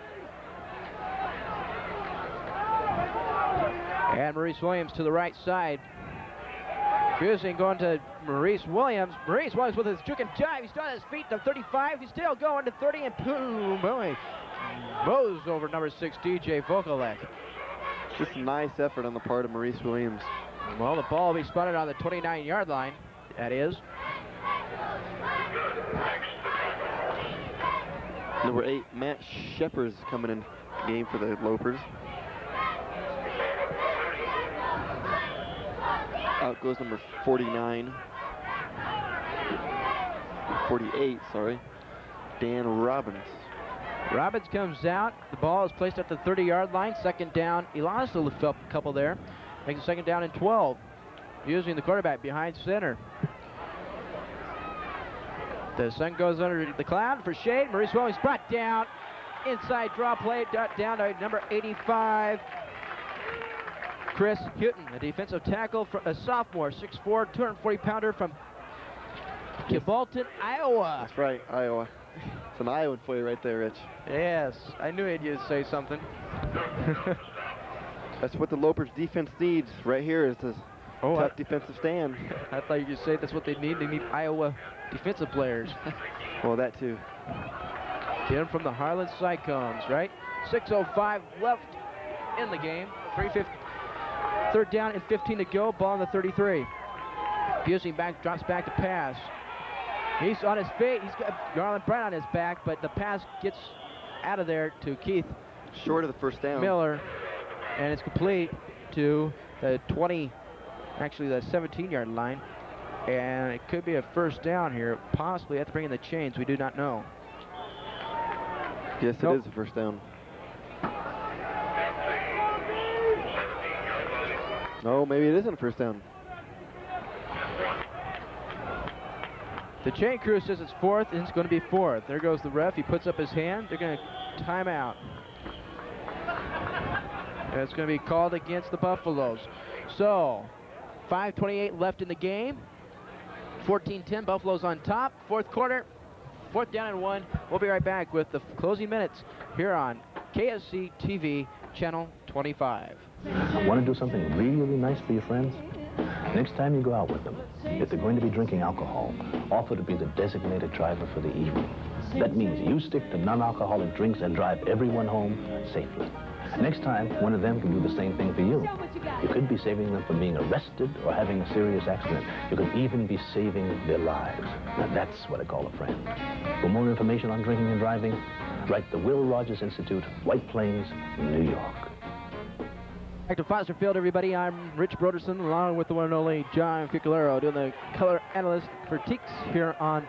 And Maurice Williams to the right side. Fusing going to Maurice Williams. Maurice Williams with his juke and jive. He's still on his feet to 35. He's still going to 30, and boom, boy, bows over number 6, DJ Vokalek. Just a nice effort on the part of Maurice Williams. Well, the ball will be spotted on the 29-yard line, that is. Number 8, Matt Shepard's coming in the game for the Lopers. Out goes number 48, sorry, Dan Robbins. Robbins comes out. The ball is placed at the 30-yard line. Second down. He lost a couple there. Makes a second down and 12. Using the quarterback behind center. The sun goes under the cloud for shade. Maurice Williams brought down. Inside draw play down to number 85. Chris Hutton, a defensive tackle, for a sophomore, 6'4", 240-pounder from Gibolton, Iowa. That's right, Iowa. It's an Iowan for you right there, Rich. Yes, I knew you'd say something. That's what the Lopers defense needs right here, is this tough defensive stand. I thought you could say that's what they need. They need Iowa defensive players. Well, that too. In from the Harlan Cyclones, right? 6:05 left in the game. 3:50. Third down and 15 to go. Ball on the 33. Busey drops back to pass. He's on his feet. He's got Garland Brown on his back, but the pass gets out of there to Keith. Short of the first down. Miller, and it's complete to the 20, actually the 17-yard line, and it could be a first down here. Possibly have to bring in the chains. We do not know. Yes, it is a first down. No, maybe it isn't a first down. The chain crew says it's fourth, and it's going to be fourth. There goes the ref. He puts up his hand. They're going to time out. And it's going to be called against the Buffaloes. So, 5:28 left in the game. 14-10, Buffaloes on top. Fourth quarter, fourth down and 1. We'll be right back with the closing minutes here on KSC TV, Channel 25. Want to do something really, really nice for your friends? Next time you go out with them, if they're going to be drinking alcohol, offer to be the designated driver for the evening. That means you stick to non-alcoholic drinks and drive everyone home safely. Next time, one of them can do the same thing for you. You could be saving them from being arrested or having a serious accident. You could even be saving their lives. Now that's what I call a friend. For more information on drinking and driving, write the Will Rogers Institute, White Plains, New York. Back to Foster Field, everybody. I'm Rich Broderson, along with the one and only John Ficolero, doing the color analyst for Teeks here on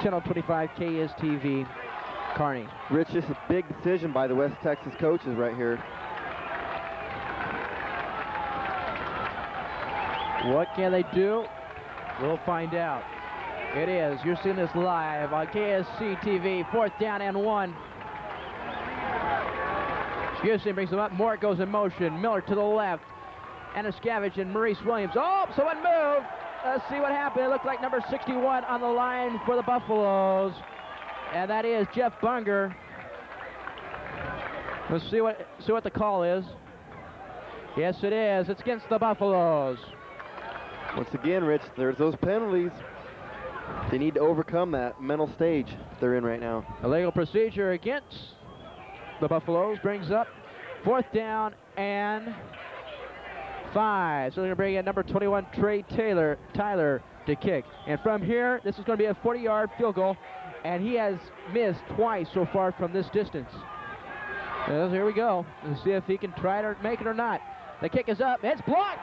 Channel 25 KSTV. Kearney. Rich, just a big decision by the West Texas coaches right here. What can they do? We'll find out. It is. You're seeing this live on KSC TV. 4th down and 1. Houston brings them up. Moore goes in motion. Miller to the left. Anaskavich and Maurice Williams. Oh, someone moved. Let's see what happened. It looked like number 61 on the line for the Buffaloes. And that is Jeff Bunger. Let's see what the call is. Yes, it is. It's against the Buffaloes. Once again, Rich, there's those penalties. They need to overcome that mental stage they're in right now. Illegal procedure against the Buffaloes brings up 4th down and 5. So they're going to bring in number 21, Trey Tyler to kick. And from here, this is going to be a 40-yard field goal. And he has missed twice so far from this distance. Here we go. Let's see if he can try to make it or not. The kick is up. It's blocked.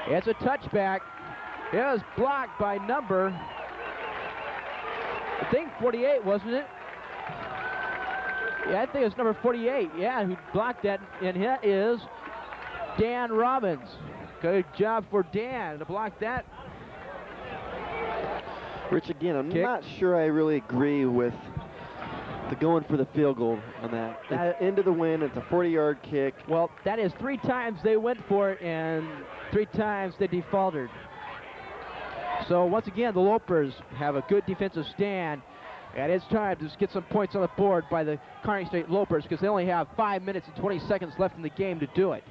It's a touchback. It was blocked by number, I think 48, wasn't it? Yeah, I think it's number 48. Yeah, who blocked that. And it is Dan Robbins. Good job for Dan to block that. Rich, again, I'm not sure I really agree with the going for the field goal on that. It's into the wind. It's a 40-yard kick. Well, that is 3 times they went for it, and 3 times they defaulted. So once again, the Lopers have a good defensive stand, and it's time to get some points on the board by the Kearney State Lopers because they only have 5 minutes and 20 seconds left in the game to do it.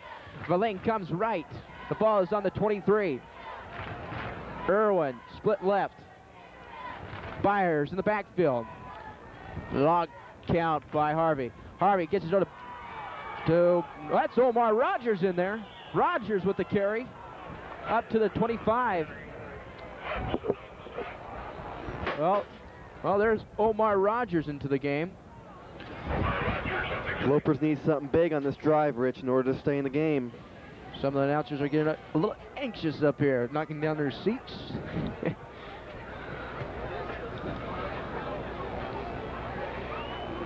Verlaine comes right. The ball is on the 23. Irwin, split left. Byers in the backfield. Long count by Harvey. Harvey gets his to that's Omar Rogers in there. Rogers with the carry. Up to the 25. Well, there's Omar Rogers into the game. Lopers need something big on this drive, Rich, in order to stay in the game. Some of the announcers are getting a little anxious up here, knocking down their seats.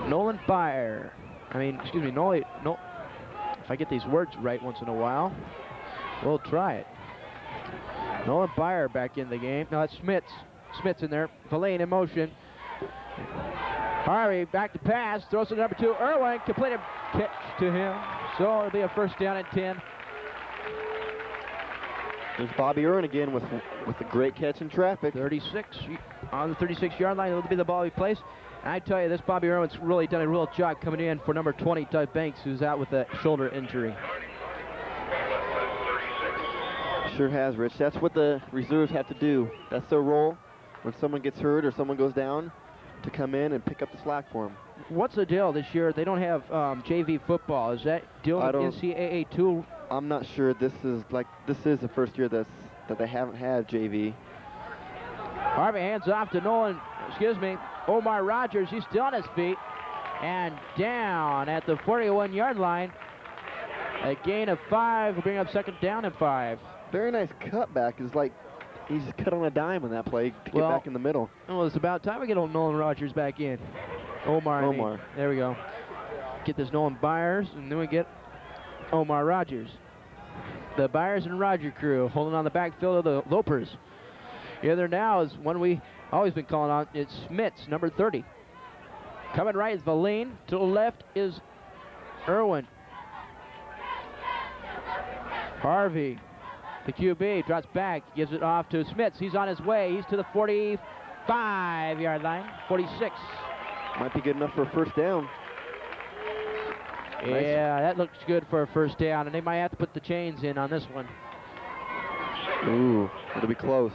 Nolan Byer. If I get these words right once in a while, we'll try it. Nolan Byer back in the game. No, it's Smits. Smits in there. Verlaine in motion. Harvey back to pass. Throws to number 2. Irwin. Completed catch to him. So it'll be a 1st down and 10. There's Bobby Irwin again with a great catch in traffic. 36 on the 36-yard line. It'll be the ball he plays. And I tell you, this Bobby Irwin's really done a real job coming in for number 20, Doug Banks, who's out with a shoulder injury. Sure has, Rich. That's what the reserves have to do. That's their role when someone gets hurt or someone goes down, to come in and pick up the slack for them. What's the deal this year? They don't have JV football. Is that deal with NCAA too? I'm not sure. This is the first year that they haven't had JV. Harvey hands off to Omar Rogers. He's still on his feet and down at the 41-yard line. A gain of 5 will bring up 2nd down and 5. Very nice cutback. It's like he just cut on a dime on that play to get back in the middle. Well, it's about time we get old Nolan Rogers back in. Omar. There we go. Get this Nolan Byers, and then we get Omar Rogers. The Byers and Roger crew holding on the backfield of the Lopers. Here there now is one we always been calling on. It's Smits, number 30. Coming right is Verlaine. To the left is Irwin. Harvey, the QB, drops back, gives it off to Smits. He's on his way. He's to the 45-yard line, 46. Might be good enough for a 1st down. Yeah, that looks good for a 1st down, and they might have to put the chains in on this one. Ooh. It'll be close.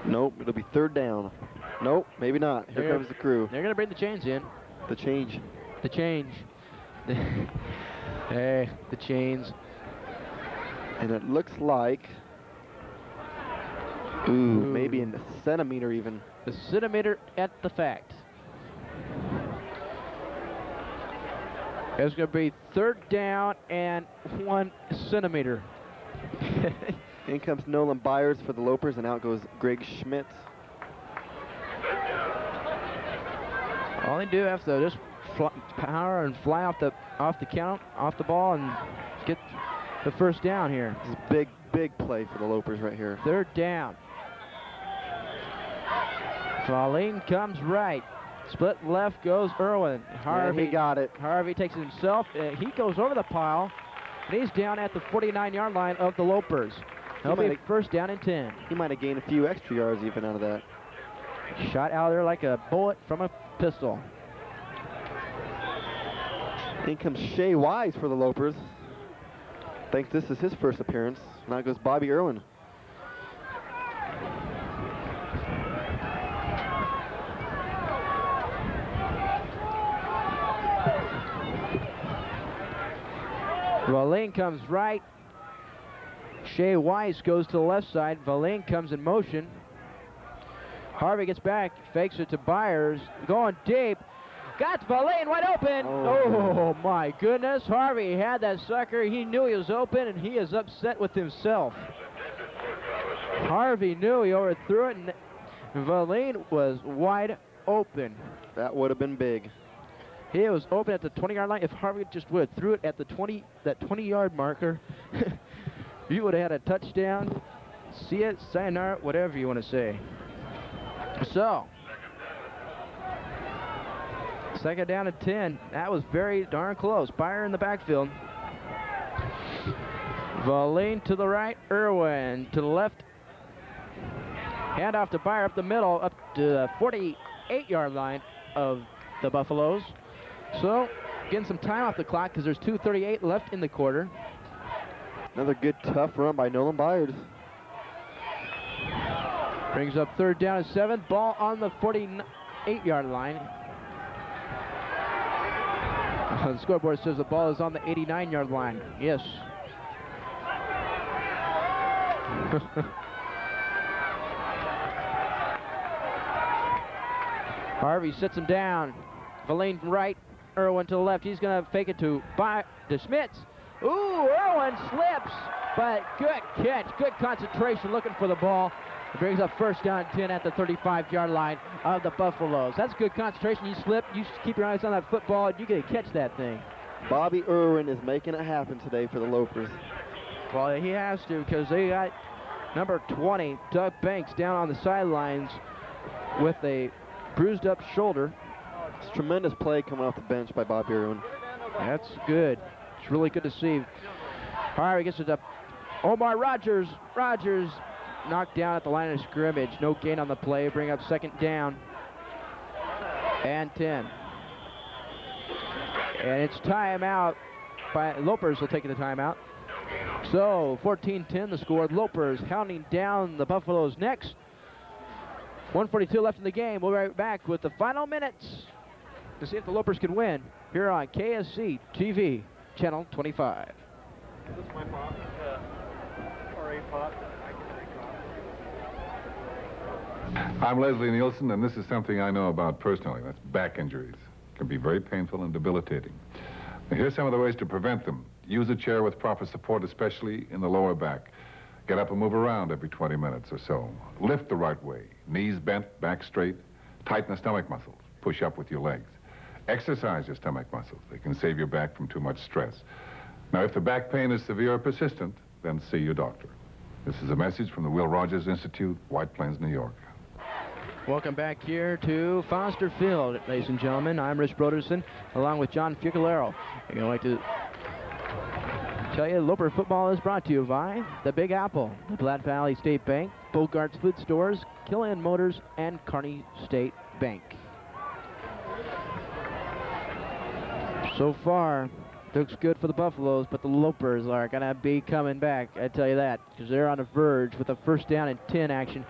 Nope, it'll be third down. Nope, maybe not. Here comes the crew. They're going to bring the chains in. The change. The change. Hey, the chains. And it looks like, maybe in a centimeter even. A centimeter at the fact. It's going to be third down and 1 centimeter. In comes Nolan Byers for the Lopers, and out goes Greg Schmidt. All they do is to just power and fly off the count, off the ball, and get the first down here. This is a big play for the Lopers right here. Third down. Pauline comes right. Split left goes Irwin. Harvey got it. Harvey takes it himself. He goes over the pile, and he's down at the 49-yard line of the Lopers. He'll be first down and 10. He might have gained a few extra yards even out of that. Shot out of there like a bullet from a pistol. In comes Shea Wise for the Lopers. Thinks this is his first appearance. Now goes Bobby Irwin. Valine comes right. Shea Weiss goes to the left side. Valine comes in motion. Harvey gets back, fakes it to Byers, going deep. Got Valine wide open. Oh my goodness. Harvey had that sucker. He knew he was open, and he is upset with himself. Harvey knew he overthrew it, and Valine was wide open. That would have been big. He was open at the 20-yard line. If Harvey just would have threw it at the 20-yard marker, you would have had a touchdown. See it, sayonara, whatever you want to say. So, second down and 10. That was very darn close. Byer in the backfield. Valine to the right. Irwin to the left. Hand off to Byer up the middle, up to the 48-yard line of the Buffaloes. So, getting some time off the clock because there's 2:38 left in the quarter. Another good, tough run by Nolan Byard. Brings up third down and 7. Ball on the 48-yard line. The scoreboard says the ball is on the 89-yard line. Yes. Harvey sits him down. Valine right. Irwin to the left. He's going to fake it to Schmitz. Ooh, Irwin slips, but good catch. Good concentration looking for the ball. It brings up first down and 10 at the 35-yard line of the Buffaloes. That's good concentration. You slip, you keep your eyes on that football, and you get to catch that thing. Bobby Irwin is making it happen today for the Lopers. Well, he has to because they got number 20, Doug Banks, down on the sidelines with a bruised up shoulder. It's a tremendous play coming off the bench by Bobby Irwin. That's good. It's really good to see. Harvey gets it up. Omar Rogers. Rogers knocked down at the line of scrimmage. No gain on the play. Bring up second down and 10. And it's timeout. Lopers will take the timeout. So 14-10 the score. Lopers hounding down the Buffaloes next. 1:42 left in the game. We'll be right back with the final minutes to see if the Lopers can win here on KSC TV, Channel 25. Is this my pop? Or a pop? I'm Leslie Nielsen, and this is something I know about personally. That's back injuries. It can be very painful and debilitating. Now, here's some of the ways to prevent them. Use a chair with proper support, especially in the lower back. Get up and move around every 20 minutes or so. Lift the right way. Knees bent, back straight. Tighten the stomach muscles. Push up with your legs. Exercise your stomach muscles. They can save your back from too much stress. Now, if the back pain is severe or persistent, then see your doctor. This is a message from the Will Rogers Institute, White Plains, New York. Welcome back here to Foster Field, ladies and gentlemen. I'm Rich Broderson, along with John Fucalero. I'd like to tell you, Loper football is brought to you by the Big Apple, the Platte Valley State Bank, Bogart's Food Stores, Killian Motors, and Kearney State Bank. So far, Looks good for the Buffaloes, but the Lopers are going to be coming back, I tell you that, because they're on the verge with a first down and 10 action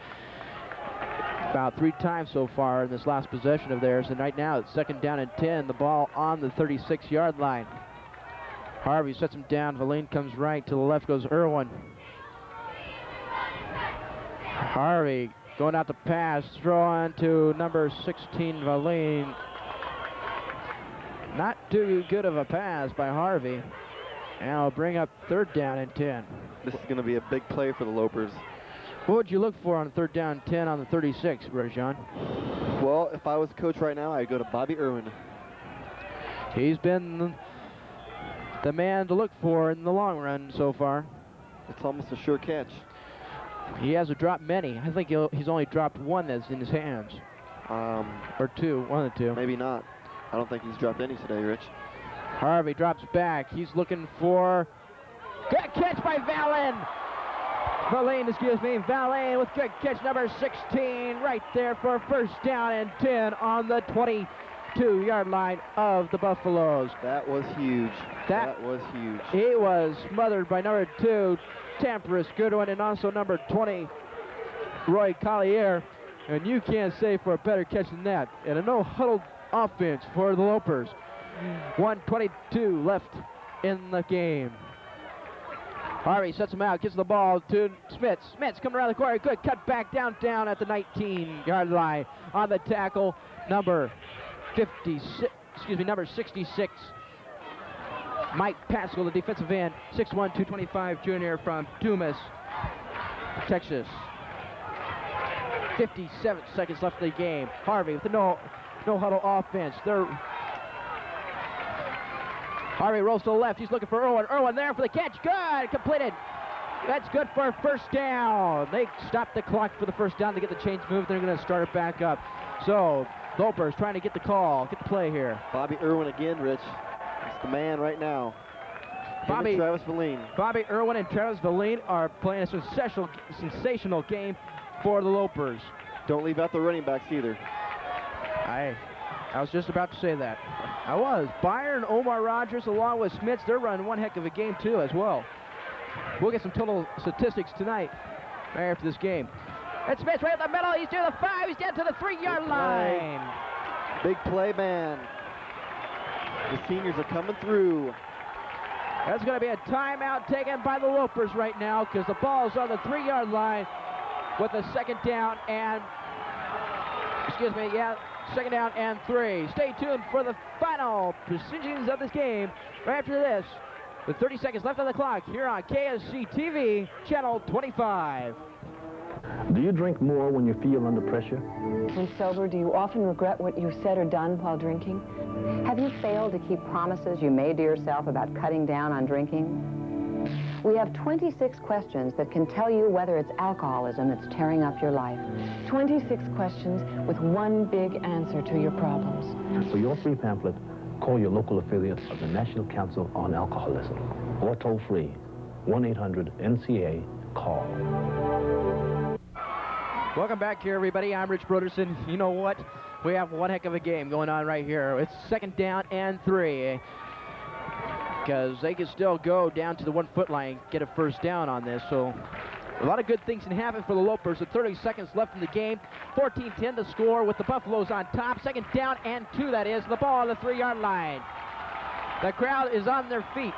about 3 times so far in this last possession of theirs. And right now it's second down and 10, the ball on the 36-yard line. Harvey sets him down. Valine comes right. To the left goes Irwin. Harvey going out to pass, throwing to number 16, Valine. Not too good of a pass by Harvey. And I'll bring up third down and 10. This is going to be a big play for the Lopers. What would you look for on third down 10 on the 36, Rajon? Well, if I was coach right now, I'd go to Bobby Irwin. He's been the man to look for in the long run so far. It's almost a sure catch. He hasn't dropped many. I think he's only dropped one that's in his hands. Or two, one of the two. Maybe not. I don't think he's dropped any today, Rich. Harvey drops back. He's looking for... Good catch by Valine, Valine with good catch, number 16, right there for first down and 10 on the 22-yard line of the Buffaloes. That was huge. That was huge. He was smothered by number 2, Temperance Goodwin, and also number 20, Roy Collier. And you can't say for a better catch than that. And a no-huddle offense for the Lopers. 1:22 left in the game. Harvey sets him out, gets the ball to Smits. Smits coming around the corner, good cut back down at the 19-yard line on the tackle, number 66. Mike Pascal, the defensive end, 6'1", 225 junior from Dumas, Texas. 57 seconds left in the game. Harvey with the no-huddle offense. Harvey rolls to the left. He's looking for Irwin. Irwin there for the catch. Good. Completed. That's good for a first down. They stopped the clock for the first down to get the chains moved. They're going to start it back up. So, Lopers trying to get the call, get the play here. Bobby Irwin again, Rich. He's the man right now. Travis Valine. Bobby Irwin and Travis Valine are playing a sensational game for the Lopers. Don't leave out the running backs either. I was just about to say that. I was. Byron, Omar Rogers, along with Smits, they're running one heck of a game, too, as well. We'll get some total statistics tonight, right after this game. And Smits right in the middle. He's to the 5. He's down to the 3-yard line. Big play, man. The seniors are coming through. That's going to be a timeout taken by the Lopers right now because the ball's on the 3-yard line with a second down and... second down and 3. Stay tuned for the final proceedings of this game right after this. With 30 seconds left on the clock here on KSC TV, Channel 25. Do you drink more when you feel under pressure? When sober, do you often regret what you said or done while drinking? Have you failed to keep promises you made to yourself about cutting down on drinking? We have 26 questions that can tell you whether it's alcoholism that's tearing up your life. 26 questions with one big answer to your problems. For your free pamphlet, call your local affiliate of the National Council on Alcoholism or toll free 1-800-NCA-CALL. Welcome back here, everybody. I'm Rich Broderson. You know what? We have one heck of a game going on right here. It's second down and 3. Because they can still go down to the 1-foot line, get a first down on this. So a lot of good things can happen for the Lopers. With 30 seconds left in the game, 14-10 to score with the Buffaloes on top. Second down and 2, that is. The ball on the 3-yard line. The crowd is on their feet.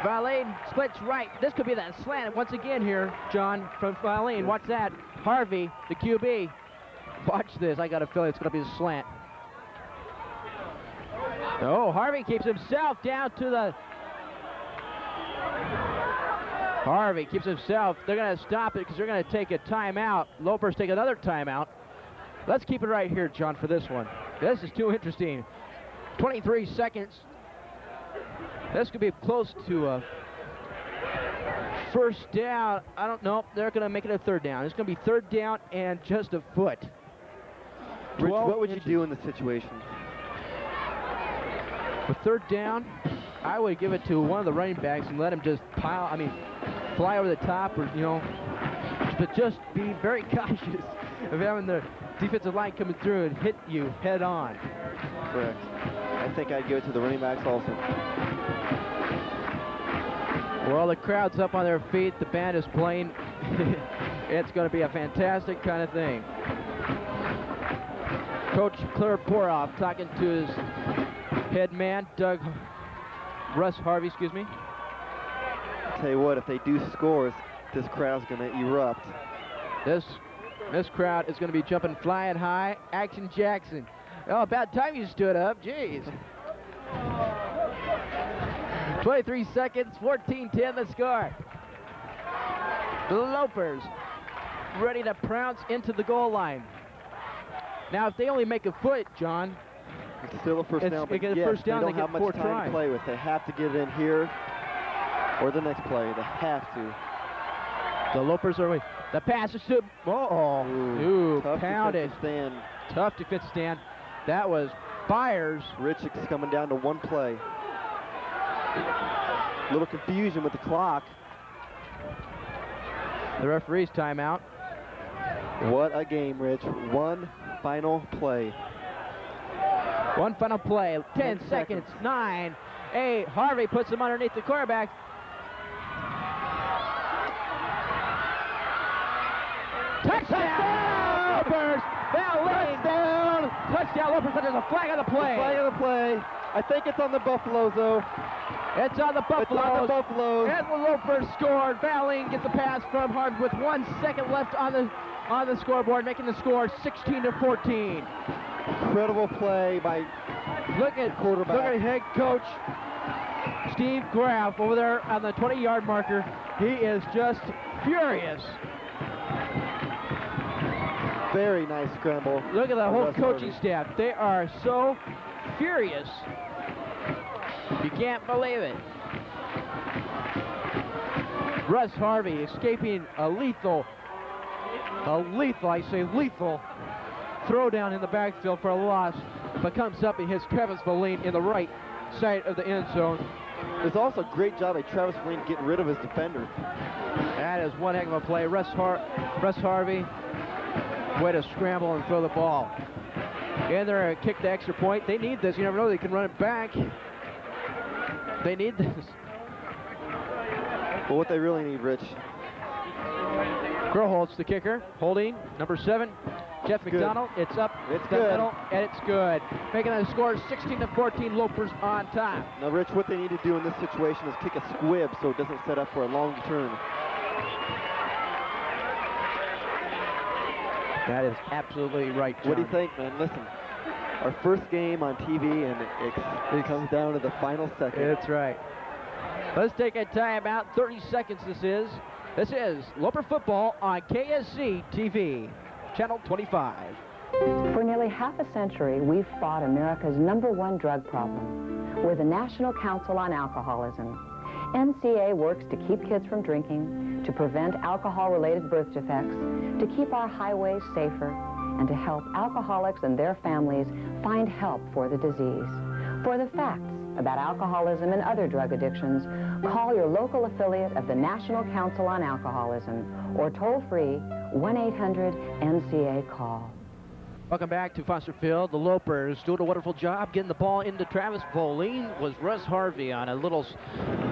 Valine splits right. This could be that slant once again here, John, from Valine. Watch that. Harvey, the QB. Watch this. I got a feeling it's going to be a slant. Oh, Harvey keeps himself down to the... Harvey keeps himself. They're going to stop it because they're going to take a timeout. Lopers take another timeout. Let's keep it right here, John, for this one. This is too interesting. 23 seconds. This could be close to a first down. I don't know. They're going to make it a third down. It's going to be third down and just a foot. Rich, what would you do in this situation? With third down, I would give it to one of the running backs and let him just fly over the top, or but just be very cautious of having the defensive line coming through and hit you head on. Correct. I think I'd give it to the running backs also. Well, the crowd's up on their feet. The band is playing. It's going to be a fantastic kind of thing. Coach Claire Poroff talking to his head man, Russ Harvey, excuse me. I'll tell you what, if they do score, this crowd's going to erupt. This crowd is going to be jumping flying high. Action Jackson. Oh, about time you stood up. Jeez. 23 seconds, 14-10 the score. The Lopers ready to pounce into the goal line. Now, if they only make a foot, John, it's still a first down. They get a first down, they don't get have much 4 time tries. to play with. They have to get it in here or the next play. They have to. The Lopers are away. The pass is to Tough pounded. defensive stand. Tough defensive stand. That was Byers. Rich is coming down to one play. A little confusion with the clock. The referee's timeout. What a game, Rich. One final play. One final play. 10 seconds. 9, 8. Harvey puts him underneath the quarterback. Touchdown! Lopers! Touchdown! Touchdown, Lopers, but there's a flag on the play. Flag on the play. I think it's on the Buffaloes, though. It's on the Buffaloes. It's on the Buffaloes. And the Lopers scored. Valine gets the pass from Harvey with 1 second left on the scoreboard, making the score 16-14. Incredible play by quarterback. Look at head coach Steve Graff over there on the 20-yard marker. He is just furious. Very nice scramble. Look at the whole coaching staff. They are so furious. You can't believe it. Russ Harvey escaping a lethal, I say lethal, throwdown in the backfield for a loss, but comes up and hits Travis Valine in the right side of the end zone. There's also a great job by Travis Valine getting rid of his defender. That is one heck of a play. Russ Harvey, way to scramble and throw the ball. And they're going to kick the extra point. They need this. You never know, they can run it back. They need this. But what they really need, Rich. Grolholtz, the kicker, holding, number 7. Jeff McDonald, it's up the middle, and it's good. Making the score 16-14, Lopers on top. Now, Rich, what they need to do in this situation is kick a squib so it doesn't set up for a long return. That is absolutely right, John. What do you think, man? Listen, our first game on TV, and it comes down to the final second. That's right. Let's take a timeout. 30 seconds this is. This is Loper Football on KSC TV, Channel 25. For nearly half a century, we've fought America's #1 drug problem. We're the National Council on Alcoholism. NCA works to keep kids from drinking, to prevent alcohol-related birth defects, to keep our highways safer, and to help alcoholics and their families find help for the disease. For the facts about alcoholism and other drug addictions, call your local affiliate of the National Council on Alcoholism or toll-free 1-800-NCA-CALL. Welcome back to Foster Field. The Lopers doing a wonderful job getting the ball into Travis Valine. Was Russ Harvey on a little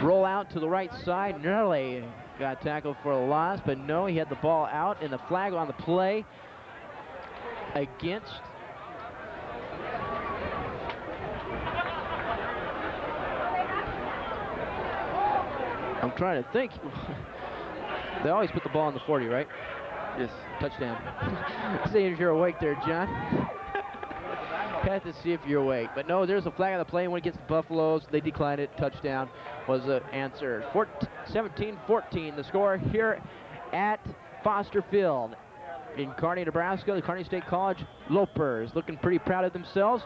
roll out to the right side. Nearly got tackled for a loss, but no, he had the ball out, and the flag on the play against I'm trying to think. They always put the ball on the 40, right? Yes. Touchdown. See if you're awake there, John. Have to see if you're awake. But no, there's a flag on the play when it gets the Buffaloes. They declined it. Touchdown was the answer. 17-14 the score here at Foster Field in Kearney, Nebraska. The Kearney State College Lopers looking pretty proud of themselves.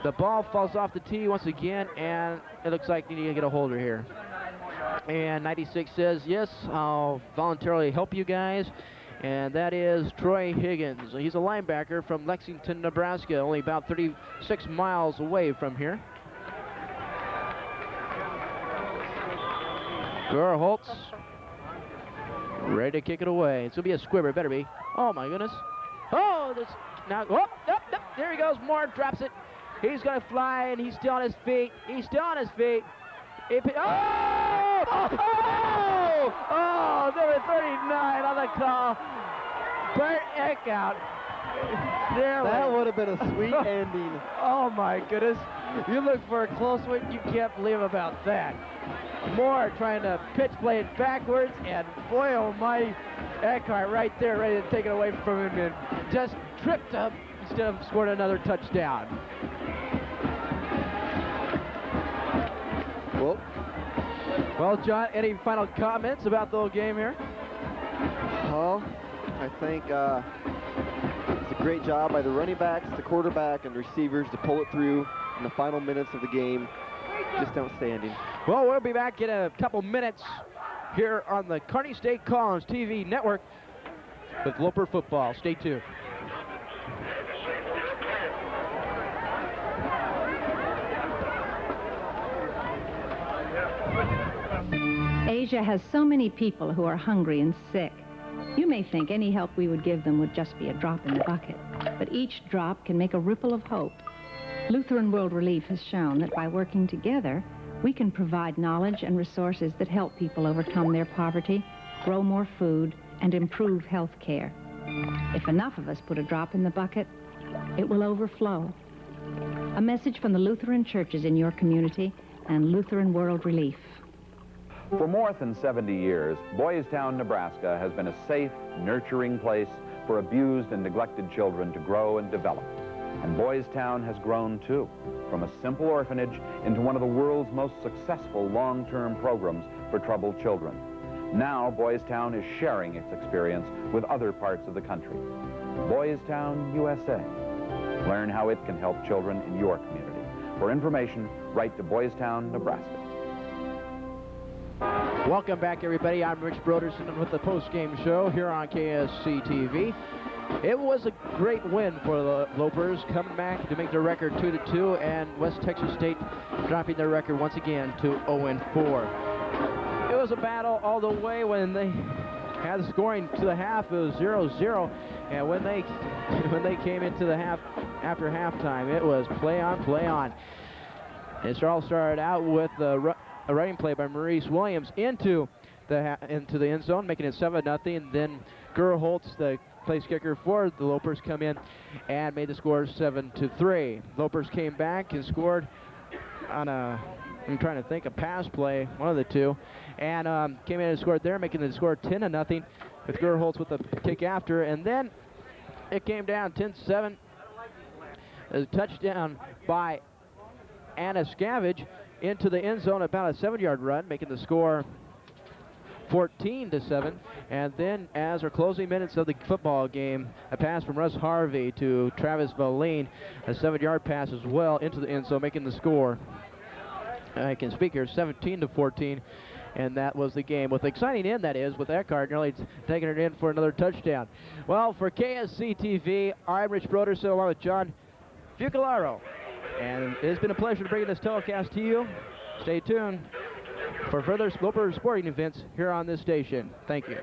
The ball falls off the tee once again, and it looks like you need to get a holder here. And 96 says, yes, I'll voluntarily help you guys. And that is Troy Higgins. He's a linebacker from Lexington, Nebraska, only about 36 miles away from here. Grolholtz ready to kick it away. It's going to be a squibber, better be. Oh, my goodness. Oh, Oh, this now. Oh, there he goes. Moore drops it. He's going to fly, and he's still on his feet. He's still on his feet. Number 39 on the call. Bert Eckhout. That would have been a sweet ending. Oh, my goodness. You look for a close one, you can't believe about that. Moore trying to pitch play it backwards, and boy almighty, Eckhart right there ready to take it away from him and just tripped up instead of scoring another touchdown. Well, John, any final comments about the game here? Well, I think it's a great job by the running backs, the quarterback, and receivers to pull it through in the final minutes of the game. Just outstanding. Well, we'll be back in a couple minutes here on the Kearney State Collins TV network with Loper football. Stay tuned. Asia has so many people who are hungry and sick. You may think any help we would give them would just be a drop in the bucket, but each drop can make a ripple of hope. Lutheran World Relief has shown that by working together, we can provide knowledge and resources that help people overcome their poverty, grow more food, and improve health care. If enough of us put a drop in the bucket, it will overflow. A message from the Lutheran churches in your community and Lutheran World Relief. For more than 70 years, Boys Town, Nebraska has been a safe, nurturing place for abused and neglected children to grow and develop. And Boys Town has grown too, from a simple orphanage into one of the world's most successful long-term programs for troubled children. Now, Boys Town is sharing its experience with other parts of the country. Boys Town, USA. Learn how it can help children in your community. For information, write to Boys Town, Nebraska. Welcome back, everybody. I'm Rich Broderson with the post-game show here on KSC TV. It was a great win for the Lopers, coming back to make their record 2-2, and West Texas State dropping their record once again to 0-4. It was a battle all the way. When they had the scoring to the half, it was 0-0, and when they came into the half after halftime, it was play on, play on. It all started out with a running play by Maurice Williams into the end zone, making it 7-0. Then Gerholtz, the place kicker for the Lopers, come in and made the score 7-3. Lopers came back and scored on a pass play, one of the two, and came in and scored there, making the score 10-0 with Gerholtz with a kick after. And then it came down 10-7. A touchdown by Anna Scavage into the end zone, about a 7-yard run, making the score 14-7. And then, as our closing minutes of the football game, a pass from Russ Harvey to Travis Valine, a 7-yard pass as well into the end zone, making the score, I can speak here, 17-14. And that was the game. With exciting end, that is, with Eckhart nearly taking it in for another touchdown. Well, for KSC TV, I'm Rich Broderson along with John Fucalaro. And it's been a pleasure to bring this telecast to you. Stay tuned for further Loper sporting events here on this station. Thank you.